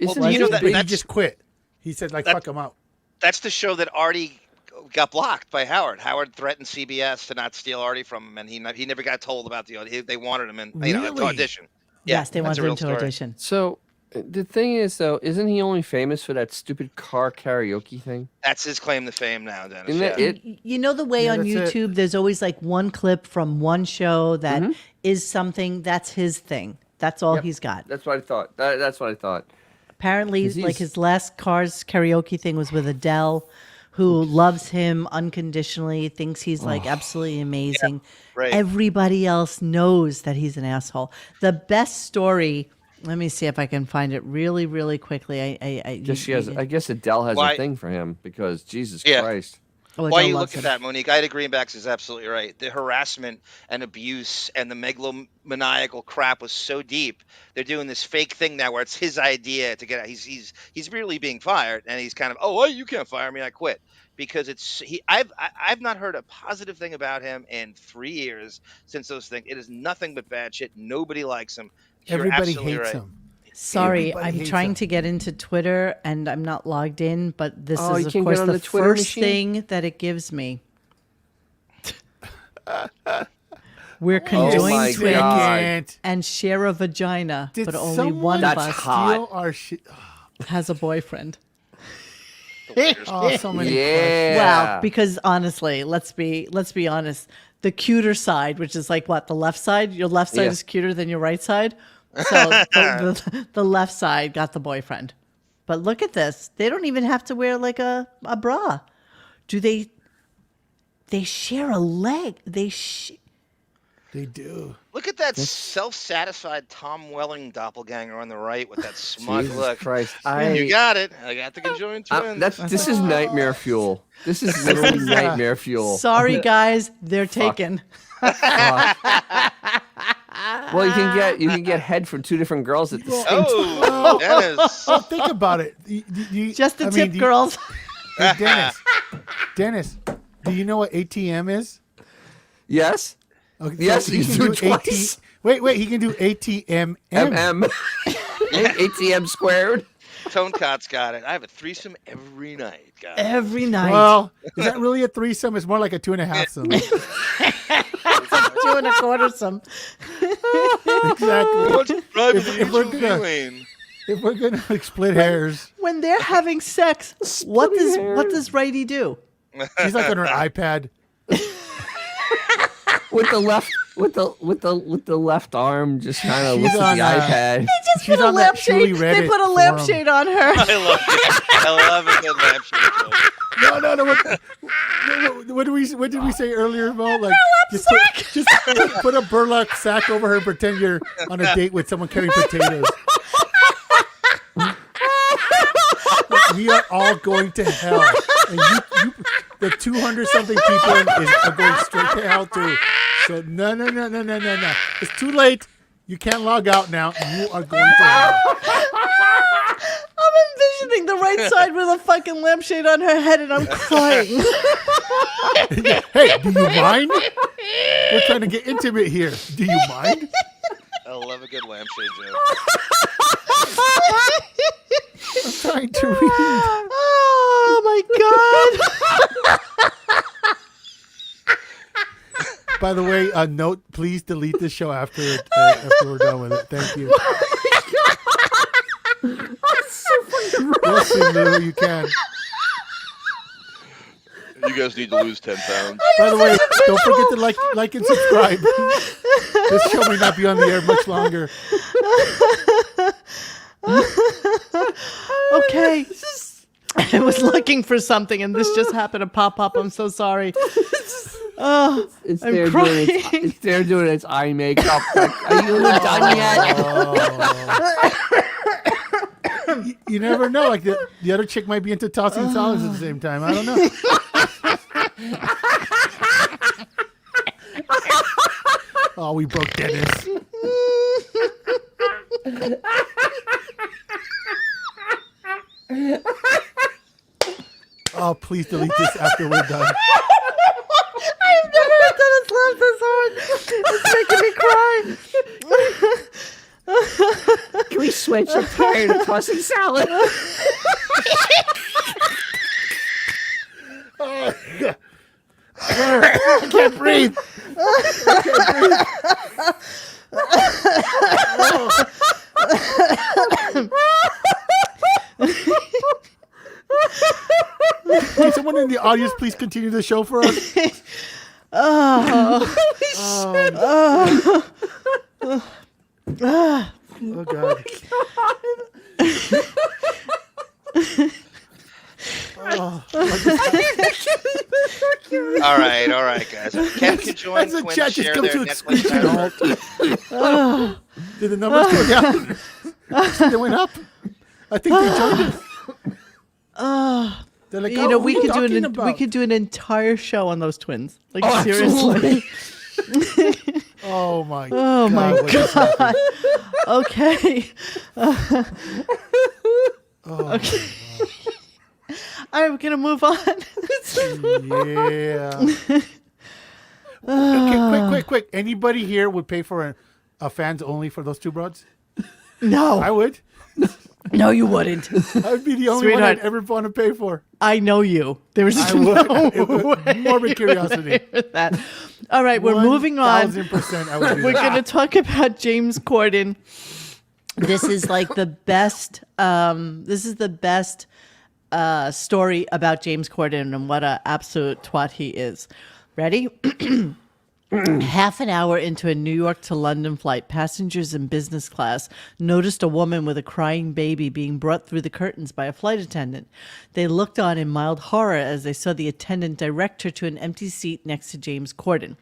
Well, you know that he that's, just quit. He said, like, fuck him out. that's the show that Artie got blocked by Howard. Howard threatened CBS to not steal Artie from him, and he never got told about they wanted him in, to audition. Yeah, Yes, they that's wanted a real him to story. audition. So the thing is, though, isn't he only famous for that stupid car karaoke thing? That's his claim to fame now, Dennis. Isn't that it? You know the way on YouTube, there's always like one clip from one show that is something that's his thing. That's all he's got. That's what I thought. That's what I thought. Apparently, 'Cause like he's- his last Cars karaoke thing was with Adele, who loves him unconditionally, thinks he's like absolutely amazing. right. Everybody else knows that he's an asshole. The best story. Let me see if I can find it really, really quickly. I guess Adele has Why- a thing for him because Jesus Yeah. Christ. Why you look at that, Monique? Ida Greenbacks is absolutely right. The harassment and abuse and the megalomaniacal crap was so deep. They're doing this fake thing now where it's his idea to get out. He's really being fired, and he's kind of, oh, well, you can't fire me, I quit. Because I've not heard a positive thing about him in 3 years since those things. It is nothing but bad shit. Nobody likes him. You're Everybody absolutely hates right. him. Sorry, Everybody I'm hates trying him. to get into Twitter and I'm not logged in, but this Oh, is you of can't course get on the the Twitter first machine? thing that it gives me. We're my conjoined twins God. and share a vagina, Did but only someone one of That's us hot. steal our shit? has a boyfriend. Oh, so many Yeah. Well, because honestly, let's be honest. The cuter side, which is like what, the left side? Your left side Yeah. is cuter than your right side. So the left side got the boyfriend. But look at this. They don't even have to wear like a bra. Do they? They share a leg. They do. Look at that self-satisfied Tom Welling doppelganger on the right with that smug Jesus look. Christ. You got it. I got the conjoined twins. This is nightmare fuel. This is literally nightmare fuel. Sorry, guys, they're taken. Well, you can get head from two different girls at the same time. Oh, Dennis. Well, think about it. Just the tip, girls. Hey, Dennis, do you know what ATM is? Yes. Okay, Yes, he you can do do it twice. Wait, he can do ATM. ATM squared. Tone Cot's got it. I have a threesome every night, guys. Every night. Well, is that really a threesome? It's more like a 2.5-some. It's like 2 1/4 Exactly. If we're gonna like split hairs, When they're having sex, what does righty do? she's like on her iPad. with the left arm, just kind of looks at on, the iPad. Just She's put a on that lampshade. Chewy They Reddit put a forum. lampshade on her. I love a good lampshade joke. No. What did we say earlier, Mo? Like just put a burlap sack over her and pretend you're on a date with someone carrying potatoes. We are all going to hell, and the 200-something people are going straight to hell too. So no. It's too late. You can't log out now. You are going to hell. I'm envisioning the right side with a fucking lampshade on her head, and I'm crying. Hey, do you mind? We're trying to get intimate here. Do you mind? I love a good lampshade joke. I'm trying to read. Oh my god. By the way, a note: please delete this show after we're done with it. Thank you. That's so fucking Yes, Lou, you can. You guys need to lose 10 pounds. By the way, don't forget to like and subscribe. This show may not be on the air much longer. Okay. I was looking for something, and this just happened to pop up. I'm so sorry. Oh, It's I'm there crying. doing its eye makeup. Like, are you done yet? You never know. Like the other chick might be into tossing solids at the same time. I don't know. Oh, we broke Dennis. Oh, please delete this after we're done. I've never had Dennis laugh this hard. It's making me cry. Can we switch? I'm tired of tossing salad. I can't breathe. Can someone in the audience please continue the show for us? Oh God. All right, guys. Ken can join. As the Twins chat just share comes their to a Netflix screeching password. halt. Did the numbers go down? Actually, they went up. I think they joined us. They're like, you know, we could do do an entire show on those twins. Like Oh, seriously. Oh my God. Oh my what just happened? God. Okay. Okay. I'm gonna move on. Yeah. Okay, quick. Anybody here would pay for a fans only for those two broads? No. I would. No, you wouldn't. I would be the only one I'd ever want to pay for. I know you. There was I no would. It would. Morbid curiosity. that. All right, we're moving on. 1000% I would do We're that. going to talk about James Corden. This is like the best. This is the best story about James Corden and what an absolute twat he is. Ready? Half an hour into a New York to London flight, passengers in business class noticed a woman with a crying baby being brought through the curtains by a flight attendant. They looked on in mild horror as they saw the attendant direct her to an empty seat next to James Corden.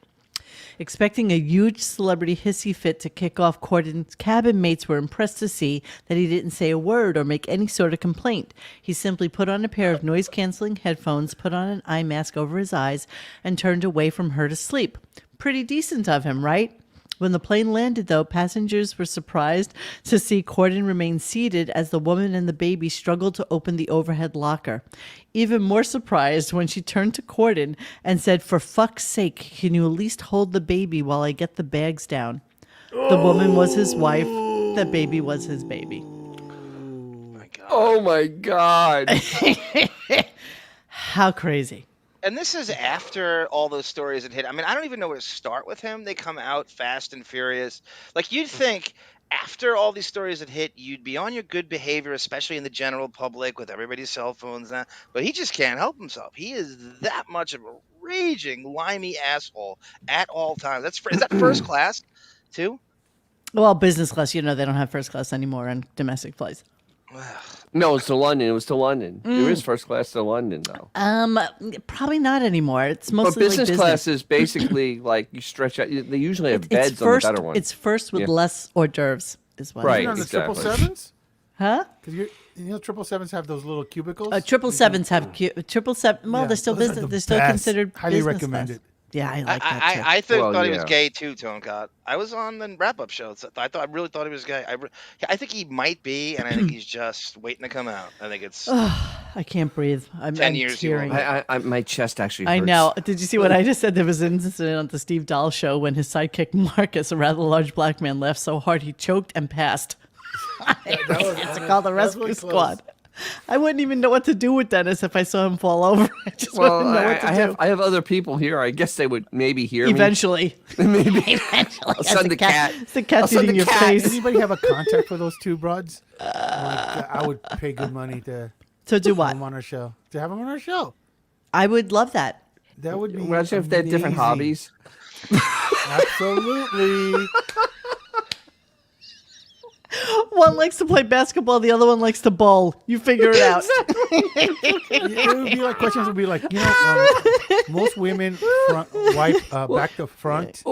Expecting a huge celebrity hissy fit to kick off, Corden's cabin mates were impressed to see that he didn't say a word or make any sort of complaint. He simply put on a pair of noise-canceling headphones, put on an eye mask over his eyes, and turned away from her to sleep. Pretty decent of him, right? When the plane landed, though, passengers were surprised to see Corden remain seated as the woman and the baby struggled to open the overhead locker. Even more surprised when she turned to Corden and said, "For fuck's sake, can you at least hold the baby while I get the bags down?" The woman was his wife. The baby was his baby. Oh my God. How crazy. And this is after all those stories had hit. I mean, I don't even know where to start with him. They come out fast and furious. Like, you'd think after all these stories had hit, you'd be on your good behavior, especially in the general public with everybody's cell phones now. But he just can't help himself. He is that much of a raging, limey asshole at all times. Is that first class, too? Well, business class, you know, they don't have first class anymore on domestic flights. No, it's to London. It was to London. There is first class to London, though. Probably not anymore. It's mostly But business like class is basically like you stretch out. They usually have beds on the better ones. It's first with less hors d'oeuvres, is what. Right, on the exactly. 777s? Huh? Because you know 777s have those little cubicles. 777s have 777. Well, Yeah, they're still those are business. the They're still best. considered Highly business recommend class. it. Yeah, I like that too. I Well, thought he was yeah. gay too, Tonecott. I was on the wrap-up show. So I really thought he was gay. I think he might be, and I think he's just waiting to come out. I think it's I can't breathe. I'm 10 years you tearing. won't. I my chest actually hurts. I know. Did you see what I just said? There was an incident on the Steve Dahl show when his sidekick Marcus, a rather large black man, laughed so hard he choked and passed. It's called the Rescue really Squad. I wouldn't even know what to do with Dennis if I saw him fall over. I just Well, wouldn't know what to do. I have other people here. I guess they would maybe hear Eventually. me. Maybe. Eventually. I'll send the cat. It's the cat I'll send eating the your cat. face. Anybody have a contact for those two broads? I would pay good money to To do have what? them on our show. To have them on our show. I would love that. That would be Imagine if they had different amazing. hobbies. Absolutely. One likes to play basketball, the other one likes to bowl. You figure it out. It would be like questions would be like, most women wipe back to front.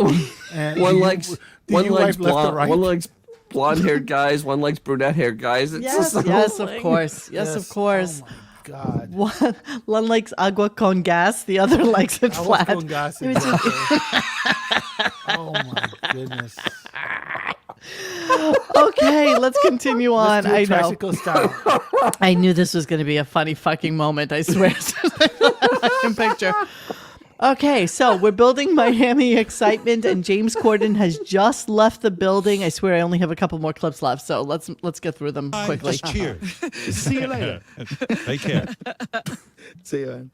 And One do likes you one likes wipe left to blonde. right? One likes blonde-haired guys. One likes brunette-haired guys. It's Yes, just yes, of course. Yes, of course. Oh my God. One likes agua con gas, the other likes it Agua flat. con gas, exactly. Oh my goodness. Okay, let's continue on. Let's do I it know. tricycle style. I knew this was going to be a funny fucking moment. I swear. I can picture. Okay, so we're building Miami excitement, and James Corden has just left the building. I swear I only have a couple more clips left, so let's get through them quickly. Just cheers. See you later. Take care. See you, man.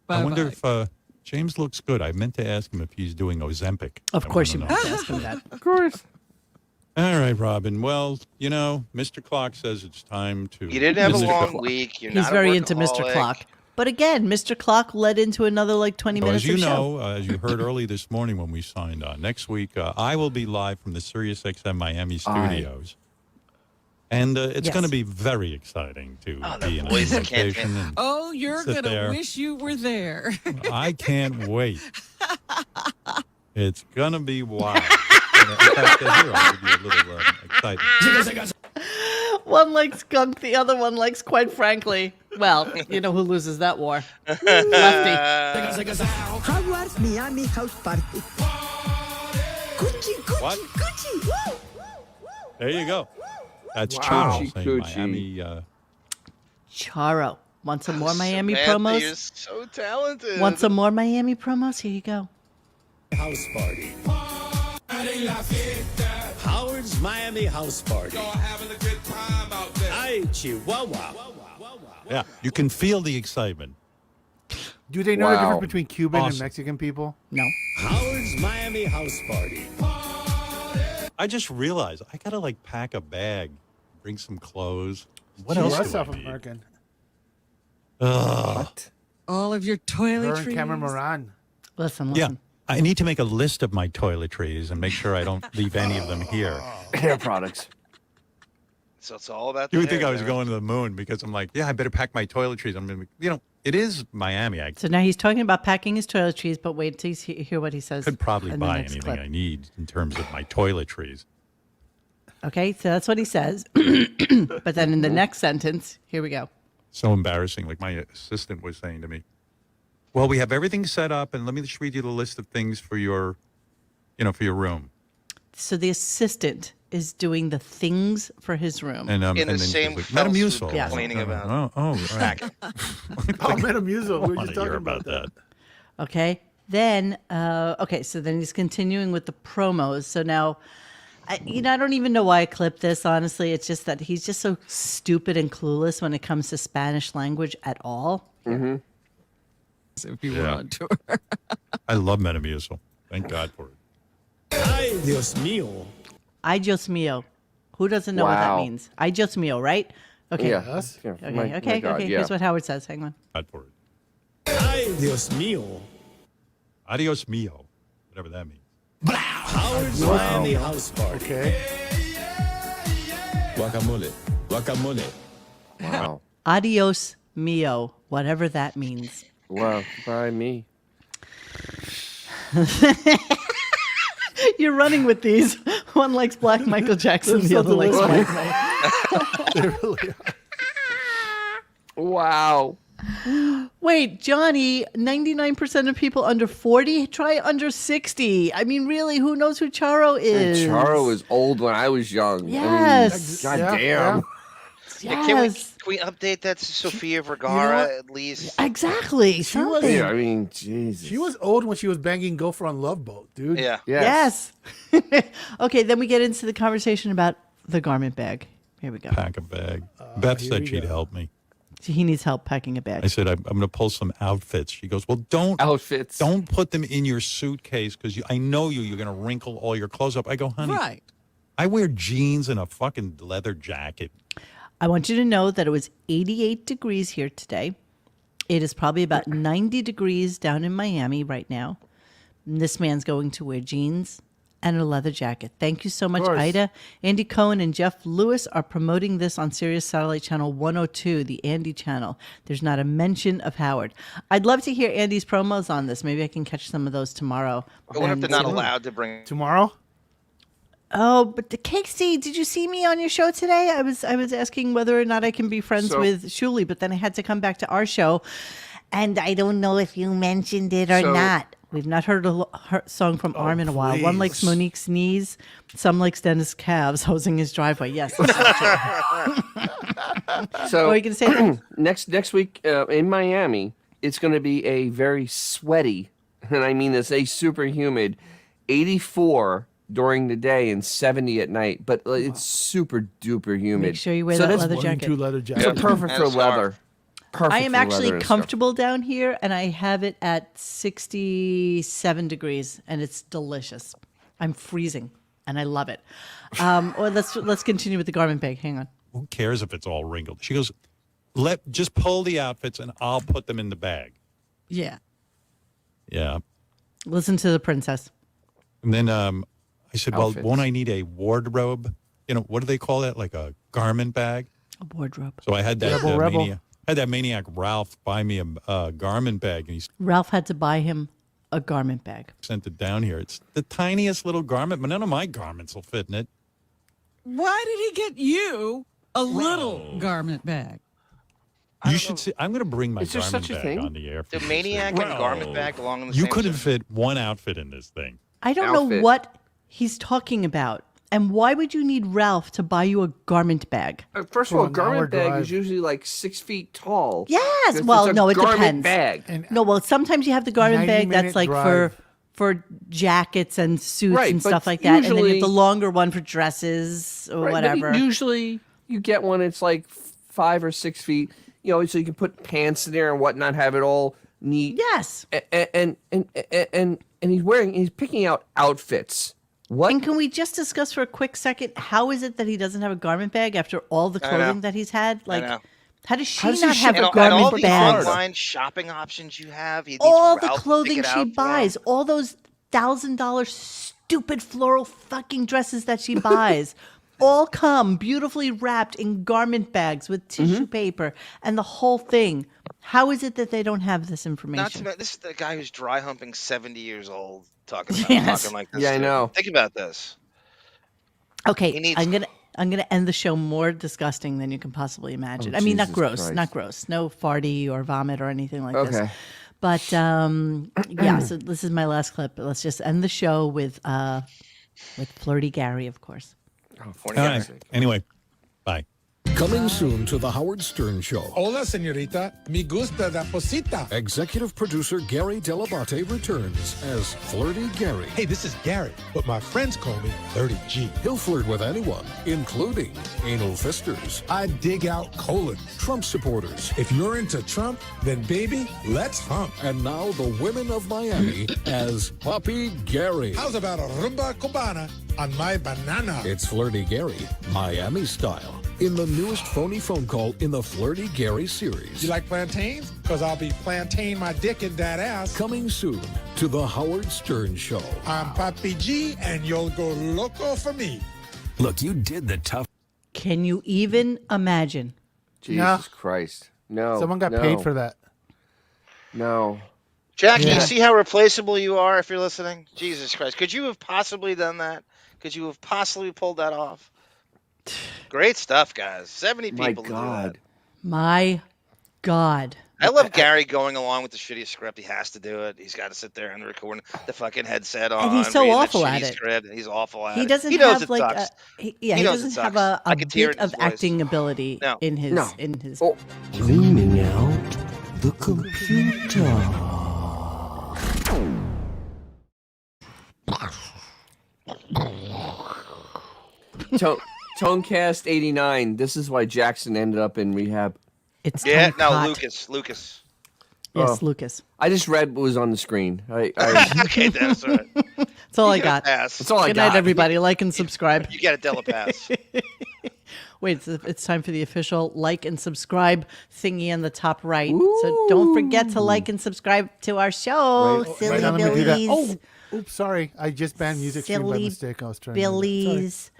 I wonder if James looks good. I meant to ask him if he's doing Ozempic. Of course you know. must ask him that. Of course. All right, Robin. Well, Mr. Clock says it's time to... You didn't have a Mr. long Clock. week. You're He's not very a into Mr. workaholic. Clock. But again, Mr. Clock led into another 20 So minutes as you of show. know, as you heard early this morning when we signed on, next week I will be live from the Sirius XM Miami studios. And it's Yes. going to be very exciting to be in a voice, new I can't location. And Oh, you're sit going to there. wish you were there. I can't wait. It's going to be wild. And in fact, here, I'll give you a little excitement. One likes skunk, the other one likes, quite frankly, well, you know who loses that war? Lefty. Howard's Miami house party. Gucci, Gucci, What? Gucci. Woo, woo, woo. There you go. That's Wow. Charles saying Coochie. Miami. Charo. Want some more Miami Samantha, You're promos? so talented. Want some more Miami promos? Here you go. House party. Howard's Miami house party. Y'all having a good time out there. Ay, Chihuahua. Yeah, you can feel the excitement. Do they know the Wow. difference between Cuban and Awesome. Mexican people? No. Howard's Miami house party. I just realized I gotta pack a bag, bring some clothes. What She else was do I South need? American. What? All of your Her and toiletries. Cameron Moran. Listen. Yeah, I need to make a list of my toiletries and make sure I don't leave any of them here. Hair products. So it's all about. You the would think hair, I was man. going to the moon because I'm like, yeah, I better pack my toiletries. I'm gonna, it is Miami. I So now he's talking about packing his toiletries, but wait till you hear what he says. could probably in the buy next anything clip. I need in terms of my toiletries. Okay, so that's what he says. But then in the next sentence, here we go. So embarrassing. Like my assistant was saying to me, well, we have everything set up, and let me just read you the list of things for your, for your room. So the assistant is doing the things for his room. And In the then same she's like, fell swoop Metamucil. Yes. complaining about. Oh, right. Oh, Metamucil. We were I want just to talking hear about that. Okay. Then, so then he's continuing with the promos. So now, I don't even know why I clipped this, honestly. It's just that he's just so stupid and clueless when it comes to Spanish language at all. Mm-hmm. If you were Yeah. on tour. I love Metamucil. Thank God for it. Ay, Dios mío. Ay, Dios mío. Who doesn't know what that Wow. means? Ay, Dios mío, right? Okay. Yeah. Yes. Yeah, Okay, my okay, God, okay. yeah. Here's what Howard says. Hang on. God for it. Ay, Dios mío. Adios mio. Whatever that means. Howard's Miami house party. Okay. Guacamole. Guacamole. Wow. Adios mio, whatever that means. Wow. By me. You're running with these. One likes Black Michael Jackson, They're the so other likes delicious. White Mike. They really are. Wow. Wait, Johnny, 99% of people under 40 try under 60. I mean, really, who knows who Charo is? Charo was old when I was young. Yes. I mean, Yeah, goddamn. Yeah, Yes. can we update that to Sofia Vergara at least? Exactly. She was, something. Yeah, I mean, Jesus. she was old when she was banging Gopher on Love Boat, dude. Yeah. Yes. Okay, then we get into the conversation about the garment bag. Here we go. Pack a bag. Beth here said we she'd go. help me. He needs help packing a I bag. said, I'm going to pull some outfits. She goes, well, don't put them in your suitcase because I know you're going to wrinkle all your clothes up. I go, honey, Right. I wear jeans and a fucking leather jacket. I want you to know that it was 88 degrees here today. It is probably about 90 degrees down in Miami right now. And this man's going to wear jeans and a leather jacket. Thank you so much, course. Ida. Andy Cohen and Jeff Lewis are promoting this on Sirius Satellite Channel 102, the Andy channel. There's not a mention of Howard. I'd love to hear Andy's promos on this. Maybe I can catch some of those tomorrow. I wonder if And they're not see- allowed to bring. Tomorrow? Oh, but the Casey, did you see me on your show today? I was asking whether or not I can be friends So- with Shuli, but then I had to come back to our show, and I don't know if you mentioned it or So, not. We've not heard a song from Arm in a while. One please. likes Monique's knees. Some likes Dennis' calves hosing his driveway. Yes. This is true. So what are you going to say? next week in Miami, it's going to be a very sweaty, and I mean this, a super humid, 84 during the day and 70 at night. But it's super duper humid. Make sure you wear that leather jacket. Two leather jackets. So perfect for leather. Perfect I am for actually leather and comfortable down here, and I have it at 67 degrees, and it's delicious. I'm freezing, and I love it. Well, let's continue with the garment bag. Hang on. Who cares if it's all wrinkled? She goes, just pull the outfits and I'll put them in the bag. Yeah. Yeah. Listen to the princess. And then I said, Outfits. well, won't I need a wardrobe? You know, what do they call that? Like a garment bag? A wardrobe. So I had that Rebel. maniac Ralph buy me a garment bag, and he Ralph had to buy him a garment bag. sent it down here. It's the tiniest little garment, but none of my garments will fit in it. Why did he get you a little garment bag? You should see. I'm going to bring my Is there garment such a bag thing? on the air. The maniac and garment bag belong in the You same couldn't sentence? fit one outfit in this thing. I don't know Outfit. what he's talking about. And why would you need Ralph to buy you a garment bag? First of For all, an garment hour bag drive. is usually like 6 feet tall. Yes. It's Well, a no, it garment depends. Bag. No, well, sometimes you have the garment 90 bag that's minute like drive. for jackets and suits Right, and but stuff like that. And then you have usually- the longer one for dresses or Right, but whatever. usually you get one that's like 5 or 6 feet, you know, so you can put pants in there and whatnot, have it all neat. Yes. And he's picking out outfits. What? And can we just discuss for a quick second, how is it that he doesn't have a garment bag after all the I know. clothing that he's had? Like, know. how does she How does he not ship have it a out? And all garment the bag? online shopping options you have, he needs All the Ralph to pick clothing it she out for him. buys, all those $1,000 stupid floral fucking dresses that she buys, all come beautifully wrapped in garment bags with tissue paper and the whole thing. How is it that they don't have this information? Not to mention, this is the guy who's dry humping 70 years old talking Yes. talking like this. Yeah, I dude. know. Think about this. Okay, He needs- I'm gonna end the show more disgusting than you can possibly imagine. I mean, not Jesus gross, Christ. not gross, no farty or vomit or anything like this. Okay. But yeah, so this is my last clip. Let's just end the show with Flirty Gary, of course. Horny All guy. right. Anyway, bye. Coming soon to the Howard Stern Show. Hola, señorita. Me gusta da posita. Executive producer Gary Delabate returns as Flirty Gary. Hey, this is Gary, but my friends call me 30G. He'll flirt with anyone, including anal fisters, I dig out colon. Trump supporters, If you're into Trump, then baby, let's hump. and now the women of Miami as Puppy Gary. How's about a rumba cubana on my banana? It's Flirty Gary, Miami style, in the newest phony phone call in the Flirty Gary series. You like plantains? Because I'll be plantain my dick in that ass. Coming soon to the Howard Stern Show. I'm Papi G, and you'll go loco for me. Look, you did the tough. Can you even imagine? Jesus No. Christ. No. Someone got no, paid for that. No. Jackie, Yeah. you see how replaceable you are if you're listening? Jesus Christ. Could you have possibly done that? Could you have possibly pulled that off? Great stuff, guys. 70 My people to do God. that. My God. I love Gary going along with the shitty script. He has to do it. He's got to sit there and record the fucking headset on. And he's so reading that awful at shitty it. Script. He's awful at He it. doesn't He knows have it like sucks. he He knows it doesn't have sucks. I a can hear bit it in his of voice. acting ability No. in his No. in his Oh, Cleaning out the computer. Tonecast 89. This is why Jackson ended up in rehab. It's Yeah, Tom no, Cott. Lucas. Yes, Oh. Lucas. I just read what was on the screen. Okay, that's all right. That's all I You get a got. pass. That's all I Good got. night, everybody. Like and subscribe. You get a Della pass. Wait, it's time for the official like and subscribe thingy on the top right. So don't forget to like and subscribe to our show, Silly Right now, let me do that. Billies. Oh, oops, sorry. I just banned music stream by Silly mistake. I was trying to do that. Sorry. Billies.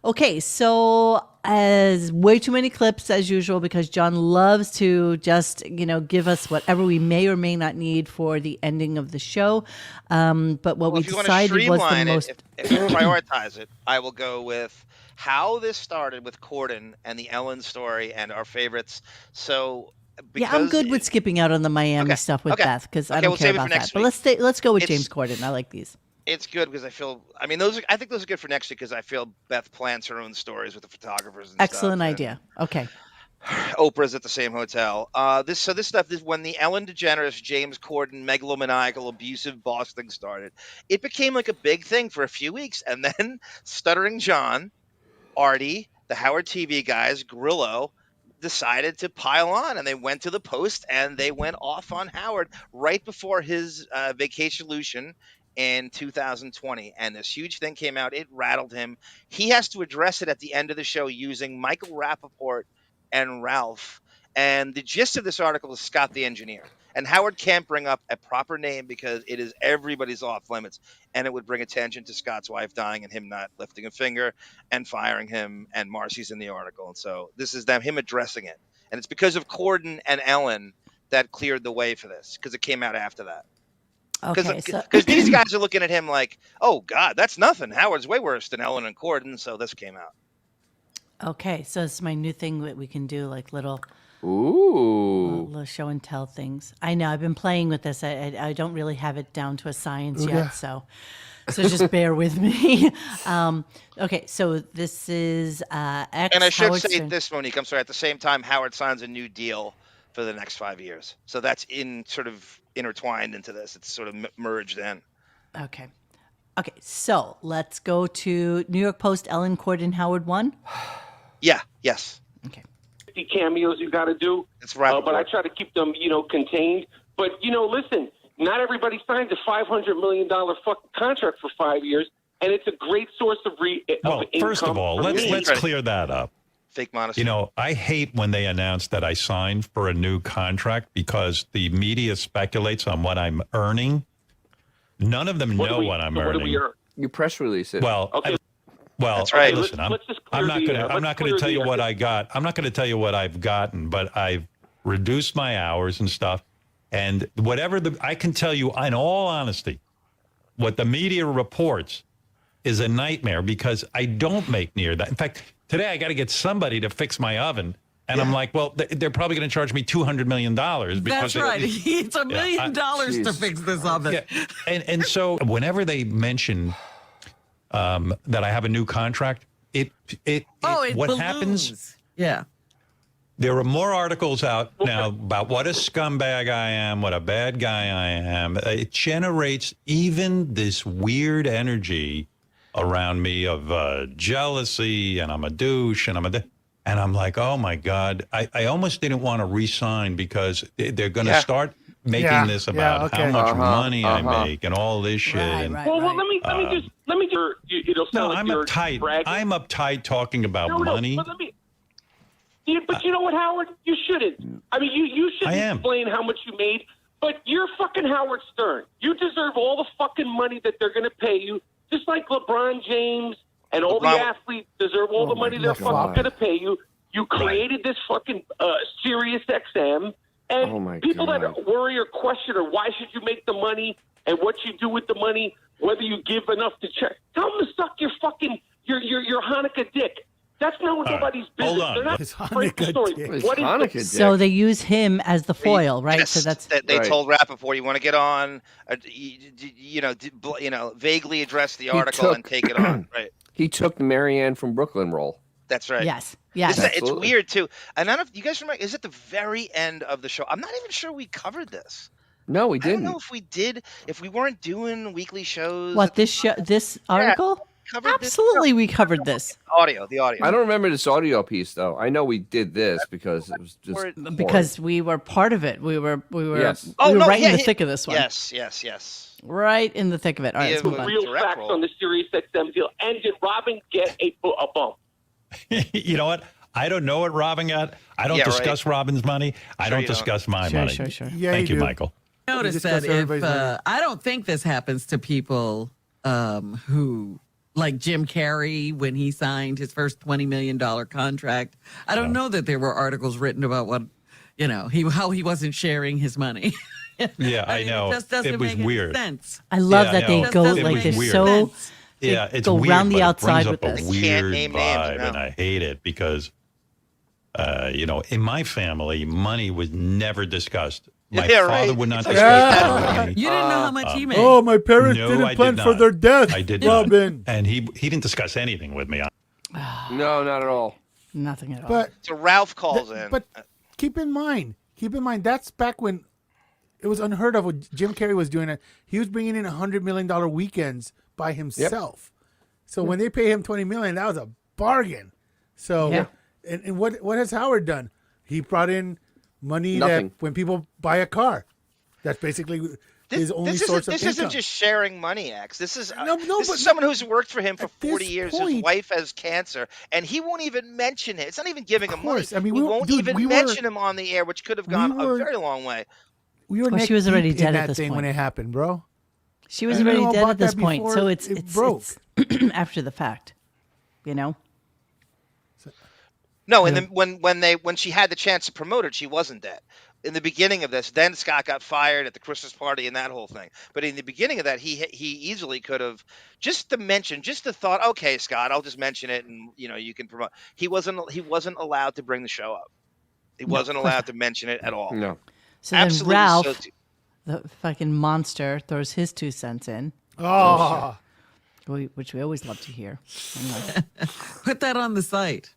Okay, so as way too many clips as usual because John loves to just give us whatever we may or may not need for the ending of the show. But what we If you want to decided was the streamline most. it, if you prioritize it, I will go with how this started with Corden and the Ellen story and our favorites. So Yeah, I'm good with skipping out on the Miami stuff with Beth because I don't we'll care save it about for next that. week. But let's go with It's- James Corden. I like these. It's good because I think those are good for next week because I feel Beth plans her own stories with the photographers and Excellent stuff. idea. Okay. Oprah's at the same hotel. This stuff is when the Ellen DeGeneres, James Corden, megalomaniacal, abusive boss thing started. It became like a big thing for a few weeks, and then Stuttering John, Artie, the Howard TV guys, Grillo, decided to pile on, and they went to the Post and they went off on Howard right before his vacation in 2020, and this huge thing came out. It rattled him. He has to address it at the end of the show using Michael Rappaport and Ralph. And the gist of this article is Scott the engineer. And Howard can't bring up a proper name because it is everybody's off limits. And it would bring attention to Scott's wife dying and him not lifting a finger and firing him. And Marcy's in the article. And so this is him addressing it. And it's because of Corden and Ellen that cleared the way for this, because it came out after that. Okay, Because these guys are looking at him like, oh, God, that's nothing. Howard's way worse than Ellen and Corden. So this came out. Okay, so it's my new thing that we can do, like little show and tell things. I know I've been playing with this. I don't really have it down to a science yet, so just bear with me. Okay, so this is X. And I should Howard say Stern. this, Monique. I'm sorry. At the same time, Howard signs a new deal for the next 5 years. So that's sort of intertwined into this. It's sort of merged in. Okay. Okay, so let's go to New York Post. Ellen Corden, Howard 1. Yeah. Yes. Okay. 50 cameos you got to do. That's right. But I try to keep them, contained. But, listen, not everybody signs a $500 million fucking contract for 5 years, and it's a great source of Well, first of all, let's clear that up. Fake modesty. I hate when they announce that I signed for a new contract because the media speculates on what I'm earning. None of them know what I'm earning. You press release it. Well, okay. That's right. Listen, I'm not going to tell you what I got. I'm not going to tell you what I've gotten, but I've reduced my hours and stuff. And whatever I can tell you, in all honesty, what the media reports is a nightmare because I don't make near that. In fact, today I got to get somebody to fix my oven. And I'm like, well, they're probably going to charge me $200 million. That's right. It's $1 million to fix this oven. Yeah. And so whenever they mention that I have a new contract, what happens? Yeah. There are more articles out now about what a scumbag I am, what a bad guy I am. It generates even this weird energy around me of jealousy, and I'm a douche, and and I'm like, oh my God, I almost didn't want to re-sign because they're going to start making this about how much money I make and all this shit. Well, let me just it'll sound like I'm you're uptight. bragging. I'm uptight talking about money. But but you know what, Howard? You shouldn't. I mean, you shouldn't explain how much you made. But you're fucking Howard Stern. You deserve all the fucking money that they're going to pay you, just like LeBron James. And all the athletes deserve all the money they're fucking going to pay you. You created this fucking Sirius XM. And people that worry or question or why should you make the money and what you do with the money, whether you give enough to check, tell them to suck your fucking, your Hanukkah dick. That's not what nobody's business. Hold on. They're not afraid the story. What is So they use him as the foil, right? Yes, So that's they told Rappaport, you want to get on, vaguely address the article and take it on. Right. He took the Marianne from Brooklyn role. That's right. Yes. It's weird too. And I don't know if you guys remember, is at the very end of the show. I'm not even sure we covered this. No, we didn't. I don't know if we did. If we weren't doing weekly shows. What, this article? Absolutely, we covered this. The audio. I don't remember this audio piece though. I know we did this because it was just because we were part of it. We were Yes. right in the thick of this one. Yes. Right in the thick of it. All right, let's move on. real facts on the Sirius XM deal. And did Robin get a bump? You know what? I don't know what Robin got. I don't discuss Robin's money. I don't discuss my money. Sure. Yeah, Thank you, do. Michael. Notice that if I don't think this happens to people who, like Jim Carrey, when he signed his first $20 million contract. I don't know that there were articles written about what, how he wasn't sharing his money. Yeah, I know. It just doesn't it was make weird. any sense. I love that they go like they're so. Yeah, it's go weird, round the but outside it with brings up this. a weird vibe, and I hate it because in my family, money was never discussed. My Yeah, father right. would not It's discuss money. You didn't know how much he made. Oh, my parents No, didn't I plan did for not. their death. I did Robin. not. And he didn't discuss anything with me. No, not at all. Nothing at all. But So Ralph calls in. But keep in mind, that's back when it was unheard of what Jim Carrey was doing. It. He was bringing in $100 million weekends by himself. So when they pay him $20 million, that was a bargain. So and what has Howard done? He brought in money Nothing. that when people buy a car, that's basically his only source of this income. isn't just sharing money, X. This is No, this but is someone who's worked for him for 40 this years. His point- wife has cancer, and he won't even mention it. It's not even giving him money. course. I mean, he we- won't dude, even we were- mention him on the air, which could have gone were- a very long way. We were Well, neck she was already deep dead in at that this thing when point. it happened, bro. She was I didn't already know dead about at this that point, before so it it's broke. after the fact, No, and then when she had the chance to promote it, she wasn't dead. In the beginning of this, then Scott got fired at the Christmas party and that whole thing. But in the beginning of that, he easily could have just the thought, okay, Scott, I'll just mention it, and you can promote. He wasn't allowed to bring the show up. He wasn't allowed to mention it at all. No. So Absolutely. then Ralph, So the fucking monster, throws his 2 cents in. Oh, Which we always love to hear. Put that on the site.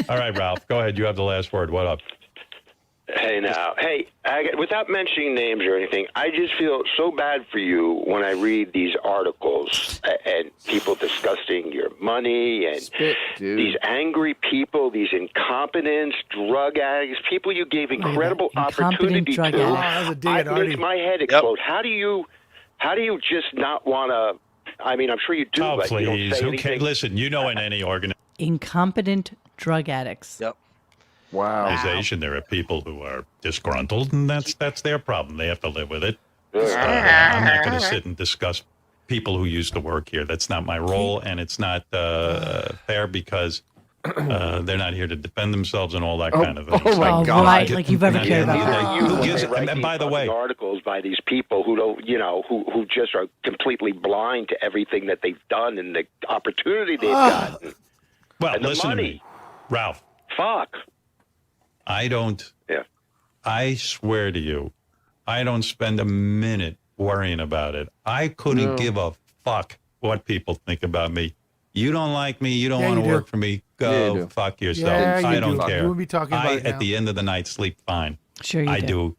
All right, Ralph, go ahead. You have the last word. What up? Hey, now. Hey, without mentioning names or anything, I just feel so bad for you when I read these articles and people discussing your money and these angry people, these incompetents, drug addicts, people you gave incredible opportunity to. It makes my head explode. How do you just not want to? I mean, I'm sure you do. Oh, but you don't please. say Who anything. cares? Listen, in any organization. Incompetent drug addicts. Yep. Organization, there are people who are disgruntled, and that's their problem. They have to live with it. I'm not going to sit and discuss people who used to work here. That's not my role, and it's not fair because they're not here to defend themselves and all that kind of thing. Oh my God! Right, like you've ever cared about that. Who gives? And by the way, articles by these people who don't, who just are completely blind to everything that they've done and the opportunity they've gotten. Well, and the listen to money. me, Ralph. Fuck. I don't. Yeah. I swear to you, I don't spend a minute worrying about it. I couldn't give a fuck what people think about me. You don't like me. You don't want to work for me. Go fuck yourself. Yeah, I you don't do. care. You won't be talking about it at now. the end of the night, sleep fine. Sure, you I do.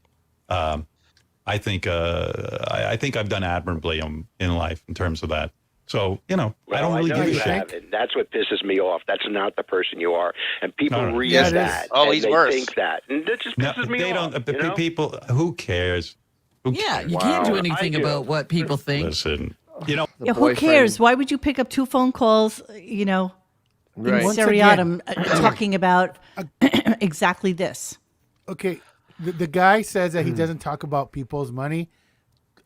I think I've done admirably in life in terms of that. So, I don't really know give a you shit. have, and that's what pisses me off. That's not the person you are. And people No, no. read Yeah, it that. is. Oh, and he's they worse. think that. And that just pisses me They off. don't. People. Who cares? Yeah, you can't do anything about what people think. Listen, Yeah, who cares? Why would you pick up 2 phone calls, in Right. Once seriatim talking about exactly this? Okay, the guy says that he doesn't talk about people's money.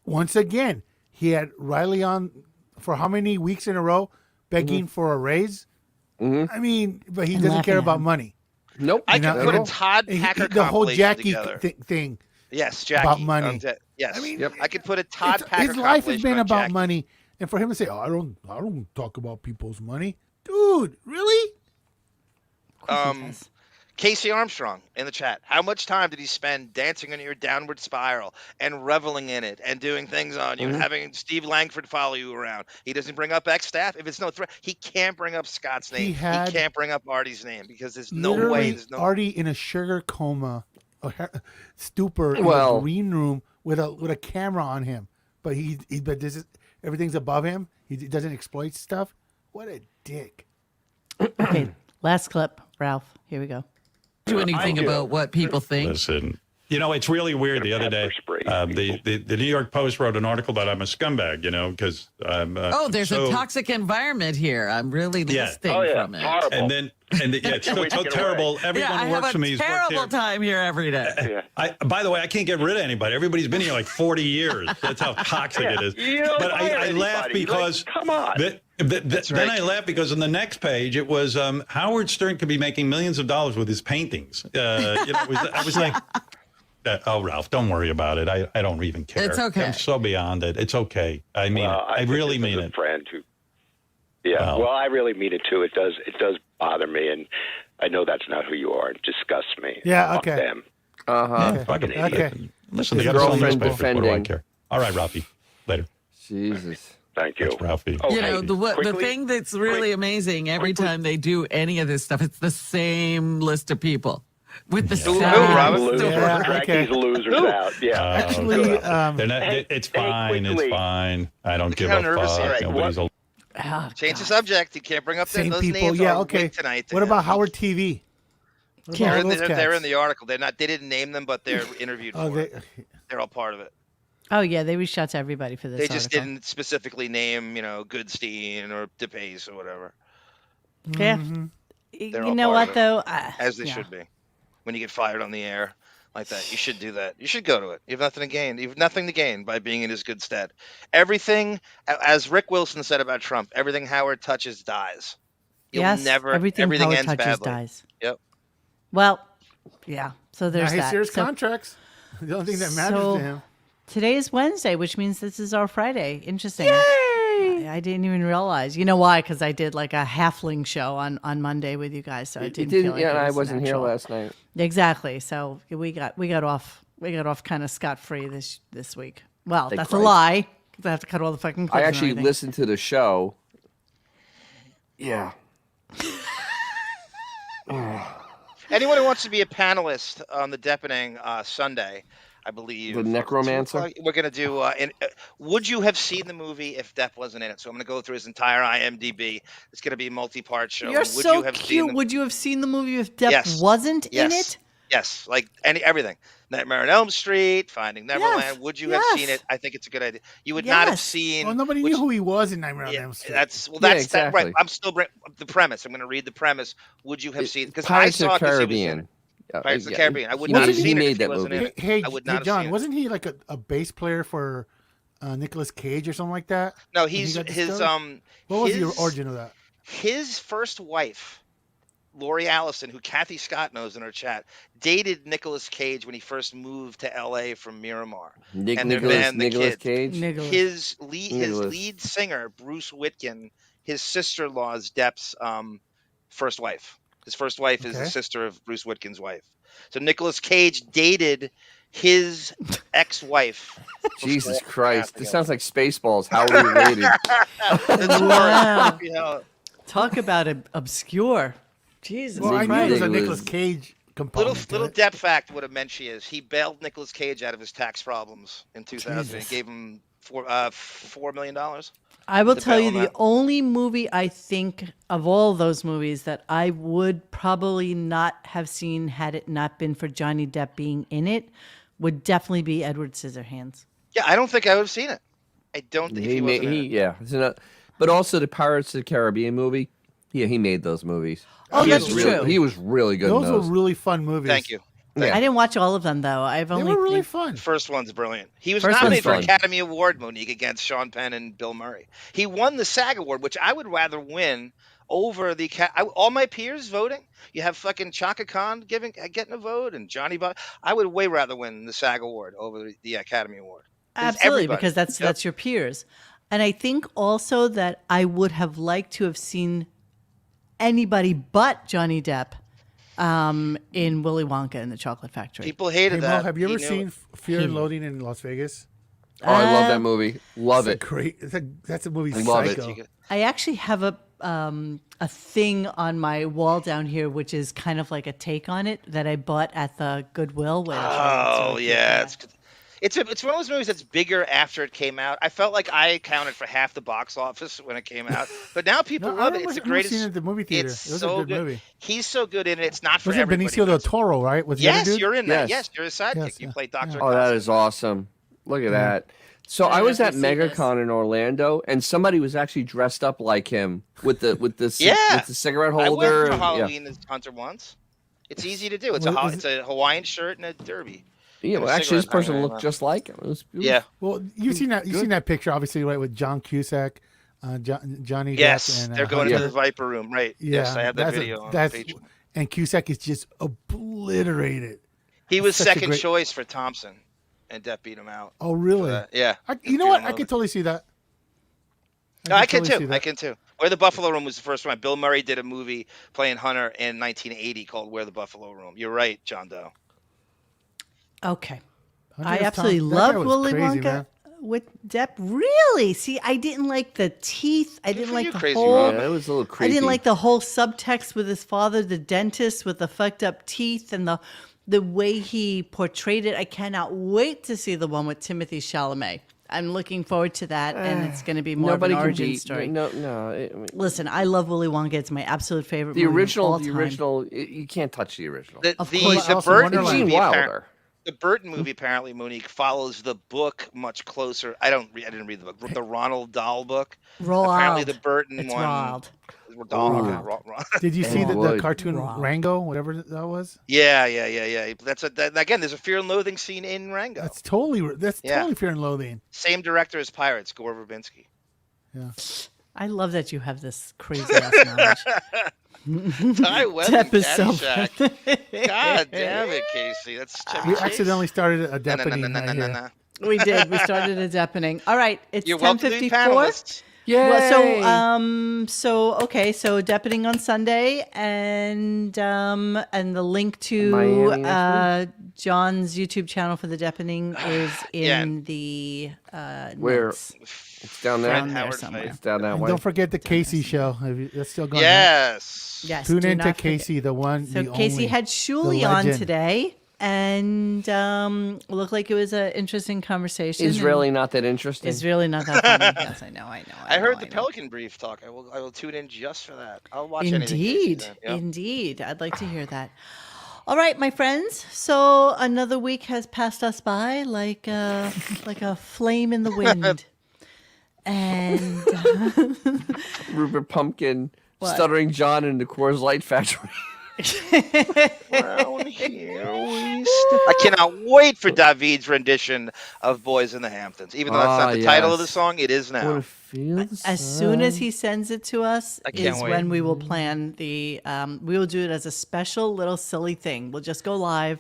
Once again, he had Riley on for how many weeks in a row begging for a raise? I mean, but he And doesn't care laughing at about him. money. Nope. I You can know, put a and Todd Packer the whole compilation Jackie together. thing. Yes, Jackie. about money. Yes. I mean, I could put a Todd Packer His life has compilation been on about Jackie. money, and for him to say, "Oh, I don't talk about people's money," dude, really? Casey Armstrong in the chat. How much time did he spend dancing on your downward spiral and reveling in it and doing things on you and having Steve Langford follow you around? He doesn't bring up ex-staff. If it's no threat, he can't bring up Scott's name. He can't bring up Artie's name because there's no way. Literally, There's no. Artie in a sugar coma, a stupor in Well- a green room with a camera on him, but but this is everything's above him. He doesn't exploit stuff. What a dick! Okay, last clip, Ralph. Here we go. Do anything about what people think. Listen, it's really weird. The other day, the New York Post wrote an article that I'm a scumbag, because I'm. There's a toxic environment here. I'm really listing from it. And then, it's so terrible. Everyone I who have works a for me has worked here. terrible time here every day. By the way, I can't get rid of anybody. Everybody's been here like 40 years. That's how toxic it is. You don't But fire I laugh anybody. because come on. Then I laugh because on the next page it was Howard Stern could be making millions of dollars with his paintings. I was like, oh, Ralph, don't worry about it. I don't even care. It's okay. I'm so beyond it. It's okay. I mean, I really mean it. Friend who, yeah. Well, I really mean it too. It does bother me, and I know that's not who you are. It disgusts me. Yeah, Fuck okay. them. Yeah, Okay. Listen, they His got to sell girlfriend newspapers. What do I defending. care? All right, Ralphie. Later. Jesus. Thank you. That's Ralphie. Oh, You hey, know, the quickly, thing that's really amazing, every time they do any of this stuff, it's the same list of people with the same Robin? losers. Yeah, Drag okay. these losers out. Yeah. Actually, Good. They're not, Hey, it's hey, fine. It's quickly. fine. I don't give how a nervous he fuck. is. Nobody's a Oh, Change the God. subject. You can't bring up same those people. names. Yeah, are okay. weak tonight. What about Howard TV? What about They're all in, those they're in cats? the article. They're not. They didn't name them, but they're interviewed Oh, for it. They're all part of it. Oh yeah, they reached out to everybody for this. They just article. didn't specifically name, Goodstein or DePace or whatever. Yeah. They're You all know part what of it, though? as they yeah. should be. When you get fired on the air like that, you should do that. You should go to it. You have nothing to gain. You have nothing to gain by being in his good stead. Everything, as Rick Wilson said about Trump, everything Howard touches dies. You'll Yes, never. everything Howard ends touches badly. dies. Yep. Well, yeah. So there's Now, that. here's So contracts. The only thing that matters so to him. today is Wednesday, which means this is our Friday. Interesting. Yay! I didn't even realize. You know why? Because I did like a halfling show on Monday with you guys, so I didn't feel like Yeah, it and I was wasn't here natural. last night. Exactly. So we got off kind of scot free this week. Well, Thank that's Christ. a lie because I have to cut all the fucking. I clips and actually everything. listened to the show. Yeah. Anyone who wants to be a panelist on the Deppening Sunday, I believe. The Necromancer? We're going to do. Would you have seen the movie if Depp wasn't in it? So I'm going to go through his entire IMDb. It's going to be a multi-part show. You're Would so you have cute. Seen Would you have seen the movie if Depp Yes. wasn't in Yes. it? Yes, like everything. Nightmare on Elm Street, Finding Neverland. Yes, Would you have seen yes. it? I think it's a good idea. You would not have Yes. seen. Well, nobody knew who he was in Nightmare on Elm Street. That's Yeah, that, exactly. right. I'm still the premise. I'm going to read the premise. Would you have seen? Because I Pirates saw of it the 'cause he was in Caribbean. it. Pirates of the Yeah, Caribbean. I would he not made- have he seen it made if he that wasn't in movie. it. Hey, I would not have John, seen it. wasn't he like a bass player for Nicolas Cage or something like that? No, when he he's got his discovered? What was the his- origin of that? His first wife, Lori Allison, who Kathy Scott knows in her chat, dated Nicolas Cage when he first moved to LA from Miramar. And their band, the Nicolas Kids. Cage. Nicholas. His Nicholas. lead singer, Bruce Witkin, his sister-in-law is Depp's first wife. His first wife is the Okay. sister of Bruce Witkin's wife. So Nicolas Cage dated his ex-wife. Jesus before- Christ. after This that. sounds like Spaceballs. How are we related? That's Wow. worse. You know, Talk about obscure. Jesus Well, I knew Christ. there was a Nicolas- Nicolas Cage component. little to it. Depp fact what a mensch he is. He bailed Nicolas Cage out of his tax problems in 2000. Jesus. He gave him $4 million. I will to tell bail you him the out. only movie I think of all those movies that I would probably not have seen had it not been for Johnny Depp being in it would definitely be Edward Scissorhands. Yeah, I don't think I would have seen it. I don't think he wasn't in it. Yeah. It's not- but also the Pirates of the Caribbean movie. Yeah, he made those movies. Oh, He that's was really, true. He was really good in Those were those. really fun movies. Thank you. Yeah. I didn't watch all of them though. I've They only were really fun. First one's brilliant. He was First nominated for one's an fun. Academy Award, Monique, against Sean Penn and Bill Murray. He won the SAG Award, which I would rather win over the all my peers voting. You have fucking Chaka Khan getting a vote and Johnny Bob. I would way rather win the SAG Award over the Academy Award. Absolutely, everybody. because that's your peers. And I think also that I would have liked to have seen anybody but Johnny Depp in Willy Wonka and the Chocolate Factory. People Hey, hated Mo, that. have you He ever knew seen it. Fear and Loathing in Las Vegas? Oh, I love that movie. Love It's it. great. That's a movie. Love it. Psycho. I actually have a thing on my wall down here, which is kind of like a take on it that I bought at the Goodwill. Which Oh yeah, it's one of those movies that's bigger after it came out. I felt like I accounted for half the box office when it came out, but now people No, I love it. remember- It's the I remember greatest. seeing it at the movie theater. It's It was a so good movie. He's so good in it. It's not for Was it everybody. Benicio del Toro, right? Was the other Yes, dude? you're in that. Yes. Yes, you're a sidekick. Yes, You yeah, play Doctor. Oh, that is awesome. Look at that. So I was at MegaCon in Orlando, and somebody was actually dressed up like him with the with the cigarette I holder. went for and- yeah. Halloween as Hunter once. It's easy to do. It's Was it's a Hawaiian shirt and a derby. Yeah, And well, a actually, this cigarette person packet. looked just like him. It was Yeah. Well, you've seen that picture, obviously, right, with John Cusack, Johnny Depp. Yes, and, they're going Hunter. to the Viper Room, right? Yeah, Yes, I have that that's video on that's page. and Cusack is just obliterated. He was Such a second great- choice for Thompson, and Depp beat him out. Oh, really? Yeah. You know what? I could totally see that. No, I can totally see too. that. I can too. Where the Buffalo Room was the first one. Bill Murray did a movie playing Hunter in 1980 called Where the Buffalo Room. You're right, John Doe. Okay. Hunter I S. absolutely Thompson, that love guy was Willy crazy, Wonka man. with Depp. Really? See, I didn't like the teeth. I didn't like the Crazy whole. Robin. Yeah, it was a little I creepy. didn't like the whole subtext with his father, the dentist, with the fucked up teeth and the way he portrayed it. I cannot wait to see the one with Timothy Chalamet. I'm looking forward to that, and it's going to be more of an origin story. Listen, I love Willy Wonka. It's my absolute favorite The movie of all original, time. you can't touch the original. The Alice in Burton Wonderland. movie, Wilder. the Burton movie apparently, Monique, follows the book much closer. I didn't read the book. The Ronald Dahl book. Apparently, the Burton It's one. Roald. Did you see the Wood. cartoon Rango, whatever that was? Yeah. Again, there's a Fear and Loathing scene in Rango. That's totally Fear and Loathing. Same director as Pirates, Gore Verbinski. Yeah. I love that you have this crazy ass knowledge. Ty Webb Depp and is so Caddyshack. God damn it, Casey. That's Chevy We Chase. accidentally started a Deppening No. right here. We did. We started a Deppening. All right, it's You're welcome to be 10:54. panelists. Well, so Deppening on Sunday, and the link to Miami next John's YouTube channel for the Deppening is in the Where? notes. It's down there. Down there somewhere. It's down that And way. don't forget the Casey show. That's still going on. Yes. Yes. Tune do in to not forget. Casey, the one, So the Casey only, had the Shuli on legend. today, and looked like it was an interesting conversation. Is really not that interesting. It's really not that funny. Yes, I know. I heard the Pelican Brief talk. I will tune in just for that. I'll watch anything. Indeed, Casey then. Yep. indeed. I'd like to hear that. All right, my friends. So another week has passed us by like a flame in the wind, and Rupert Pumpkin, What? Stuttering John in the Coors Light Factory. Around here we I cannot wait for David's rendition of Boys in the Hamptons. Even though that's not the title of the song, it is now. as soon as he sends it to us I can't is wait. when we will plan the. We will do it as a special little silly thing. We'll just go live.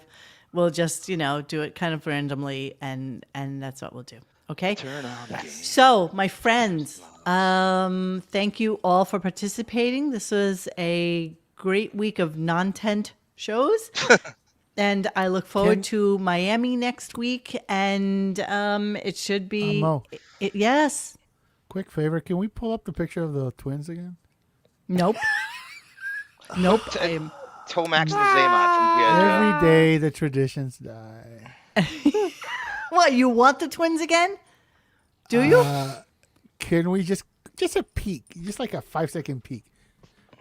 We'll just do it kind of randomly, and that's what we'll do. Okay. Turn on the game. So, my friends, thank you all for participating. This was a great week of non-tent shows. And I look forward to Miami next week. And it should be... Mo. Yes. Quick favor, can we pull up the picture of the twins again? Nope. Nope. Tomax and Zaymot from G.I. Every day the traditions die. What, you want the twins again? Do you? Can we just a peek, just like a 5-second peek?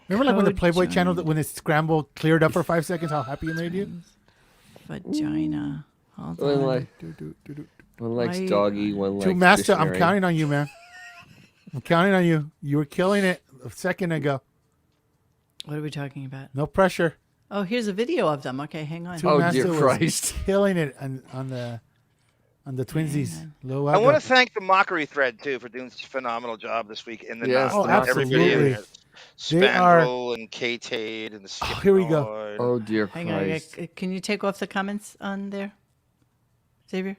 Remember, like when the Playboy channel, when it scrambled, cleared up for 5 seconds, how happy it made you? Vagina. Hold One on. likes Why- doggy, one likes To Master, I'm dictionary. counting on you, man. I'm counting on you. You were killing it a second ago. What are we talking about? No pressure. Oh, here's a video of them. Okay, hang on. Two Master was killing it on the twinsies. Low I want to thank the Mockery thread, too, for doing such a phenomenal job this week. In the Yes, every absolutely. video. They are- Spandrel and K-Tate and the Skip here we go. Noid. Oh, dear Hang on. Can you take off the comments on there, Xavier?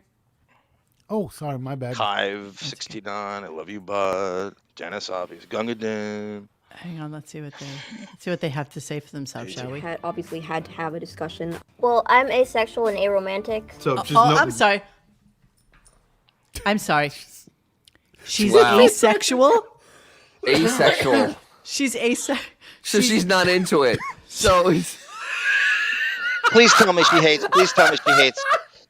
Oh, sorry, my bad. Hive 69, I love you, bud. Dennis Obvious, Gunga Din. Hang on. Let's see what they have to say for themselves, shall we? Obviously had to have a discussion. Well, I'm asexual and aromantic. So I'm sorry. I'm sorry. She's Wow. asexual. Asexual. She's asexual. So she's not into it. So it's... Please tell me she hates. Please tell me she hates.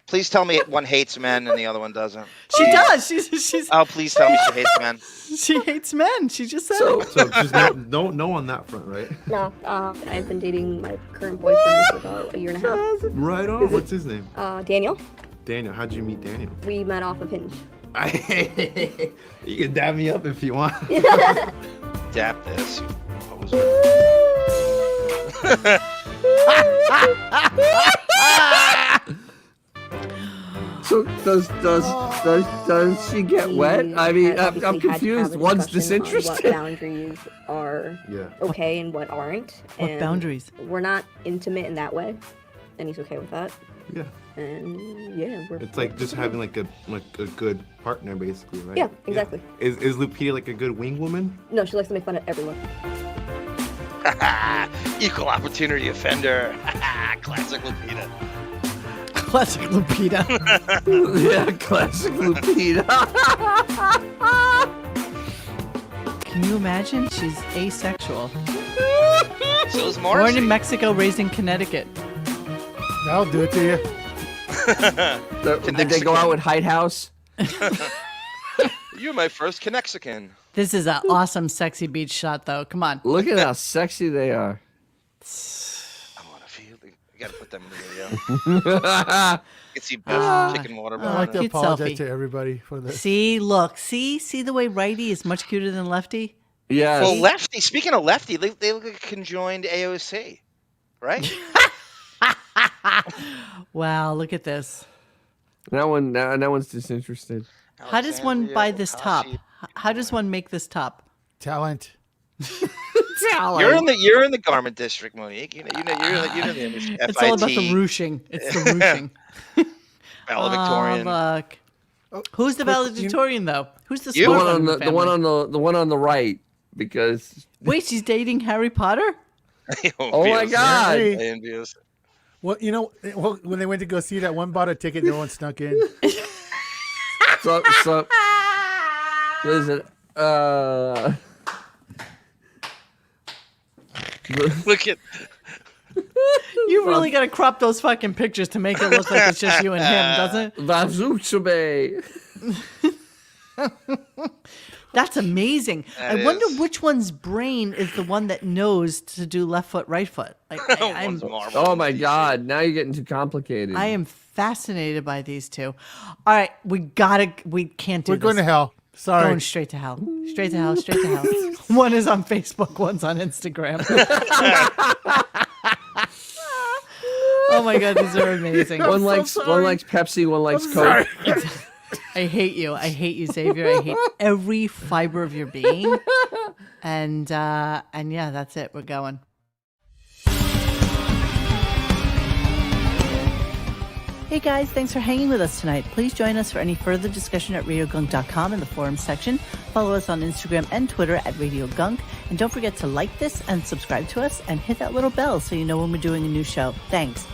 Please tell me one hates men and the other one doesn't. She does. She's. Oh, please tell me she hates men. She hates men. She just said So it. just no on that front, right? No, I've been dating my current boyfriend for about a year and a half. Right on. What's his name? Daniel. Daniel. How'd you meet Daniel? We met off of Hinge. You can dab me up if you want. Dap this. So does she get wet? I mean, I'm confused. One's disinterested. What boundaries are okay and what aren't. What and boundaries? We're not intimate in that way, and he's okay with that. Yeah. And yeah, we're. It's like just having like a good partner, basically, right? Yeah, exactly. Yeah. Is Lupita like a good wing woman? No, she likes to make fun of everyone. Equal opportunity offender. Classic Lupita. Classic Lupita. Yeah, classic Lupita. Can you imagine? She's asexual. So is Born Morrissey. in Mexico, raised in Connecticut. That'll do it to you. Did they go out with Hyde House? You're my first Connexican. This is an awesome, sexy beach shot, though. Come on. Look at how sexy they are. I want to feel. You gotta put them in the video. You can see Beth kicking watermelon. I'd like to Cute apologize selfie. to everybody for this. See, look. See the way righty is much cuter than lefty? Yeah. Well, Lefty. Speaking of Lefty, they look like a conjoined AOC, right? Wow, look at this. That one's disinterested. How does one buy this top? How does one make this top? Talent. You're in the garment district, Monique. You know you're in the industry. It's all about the ruching. It's the ruching. Valedictorian. Oh, look. Who's the valedictorian, though? Who's the The smart one one on in the, the the family? one on the right, because Wait, she's dating Harry Potter? oh my God. Envious. Well, you know, when they went to go see that, one bought a ticket, no one snuck in. So listen, Look at. You really got to crop those fucking pictures to make it look like it's just you and him, doesn't it? Vazuchube. That's amazing. That I wonder is. which one's brain is the one that knows to do left foot, right foot. I'm, Oh my God! Now you're getting too complicated. I am fascinated by these two. All right, we can't do We're this. going to hell. Sorry. Going straight to hell. Straight to hell, straight to hell. One is on Facebook, one's on Instagram. Oh my God, these are amazing. One likes Pepsi, one likes Coke. I hate you. I hate you, Xavier. I hate every fiber of your being. And yeah, that's it. We're going. Hey guys, thanks for hanging with us tonight. Please join us for any further discussion at RadioGunk.com in the forums section. Follow us on Instagram and Twitter at RadioGunk. And don't forget to like this and subscribe to us and hit that little bell so you know when we're doing a new show. Thanks.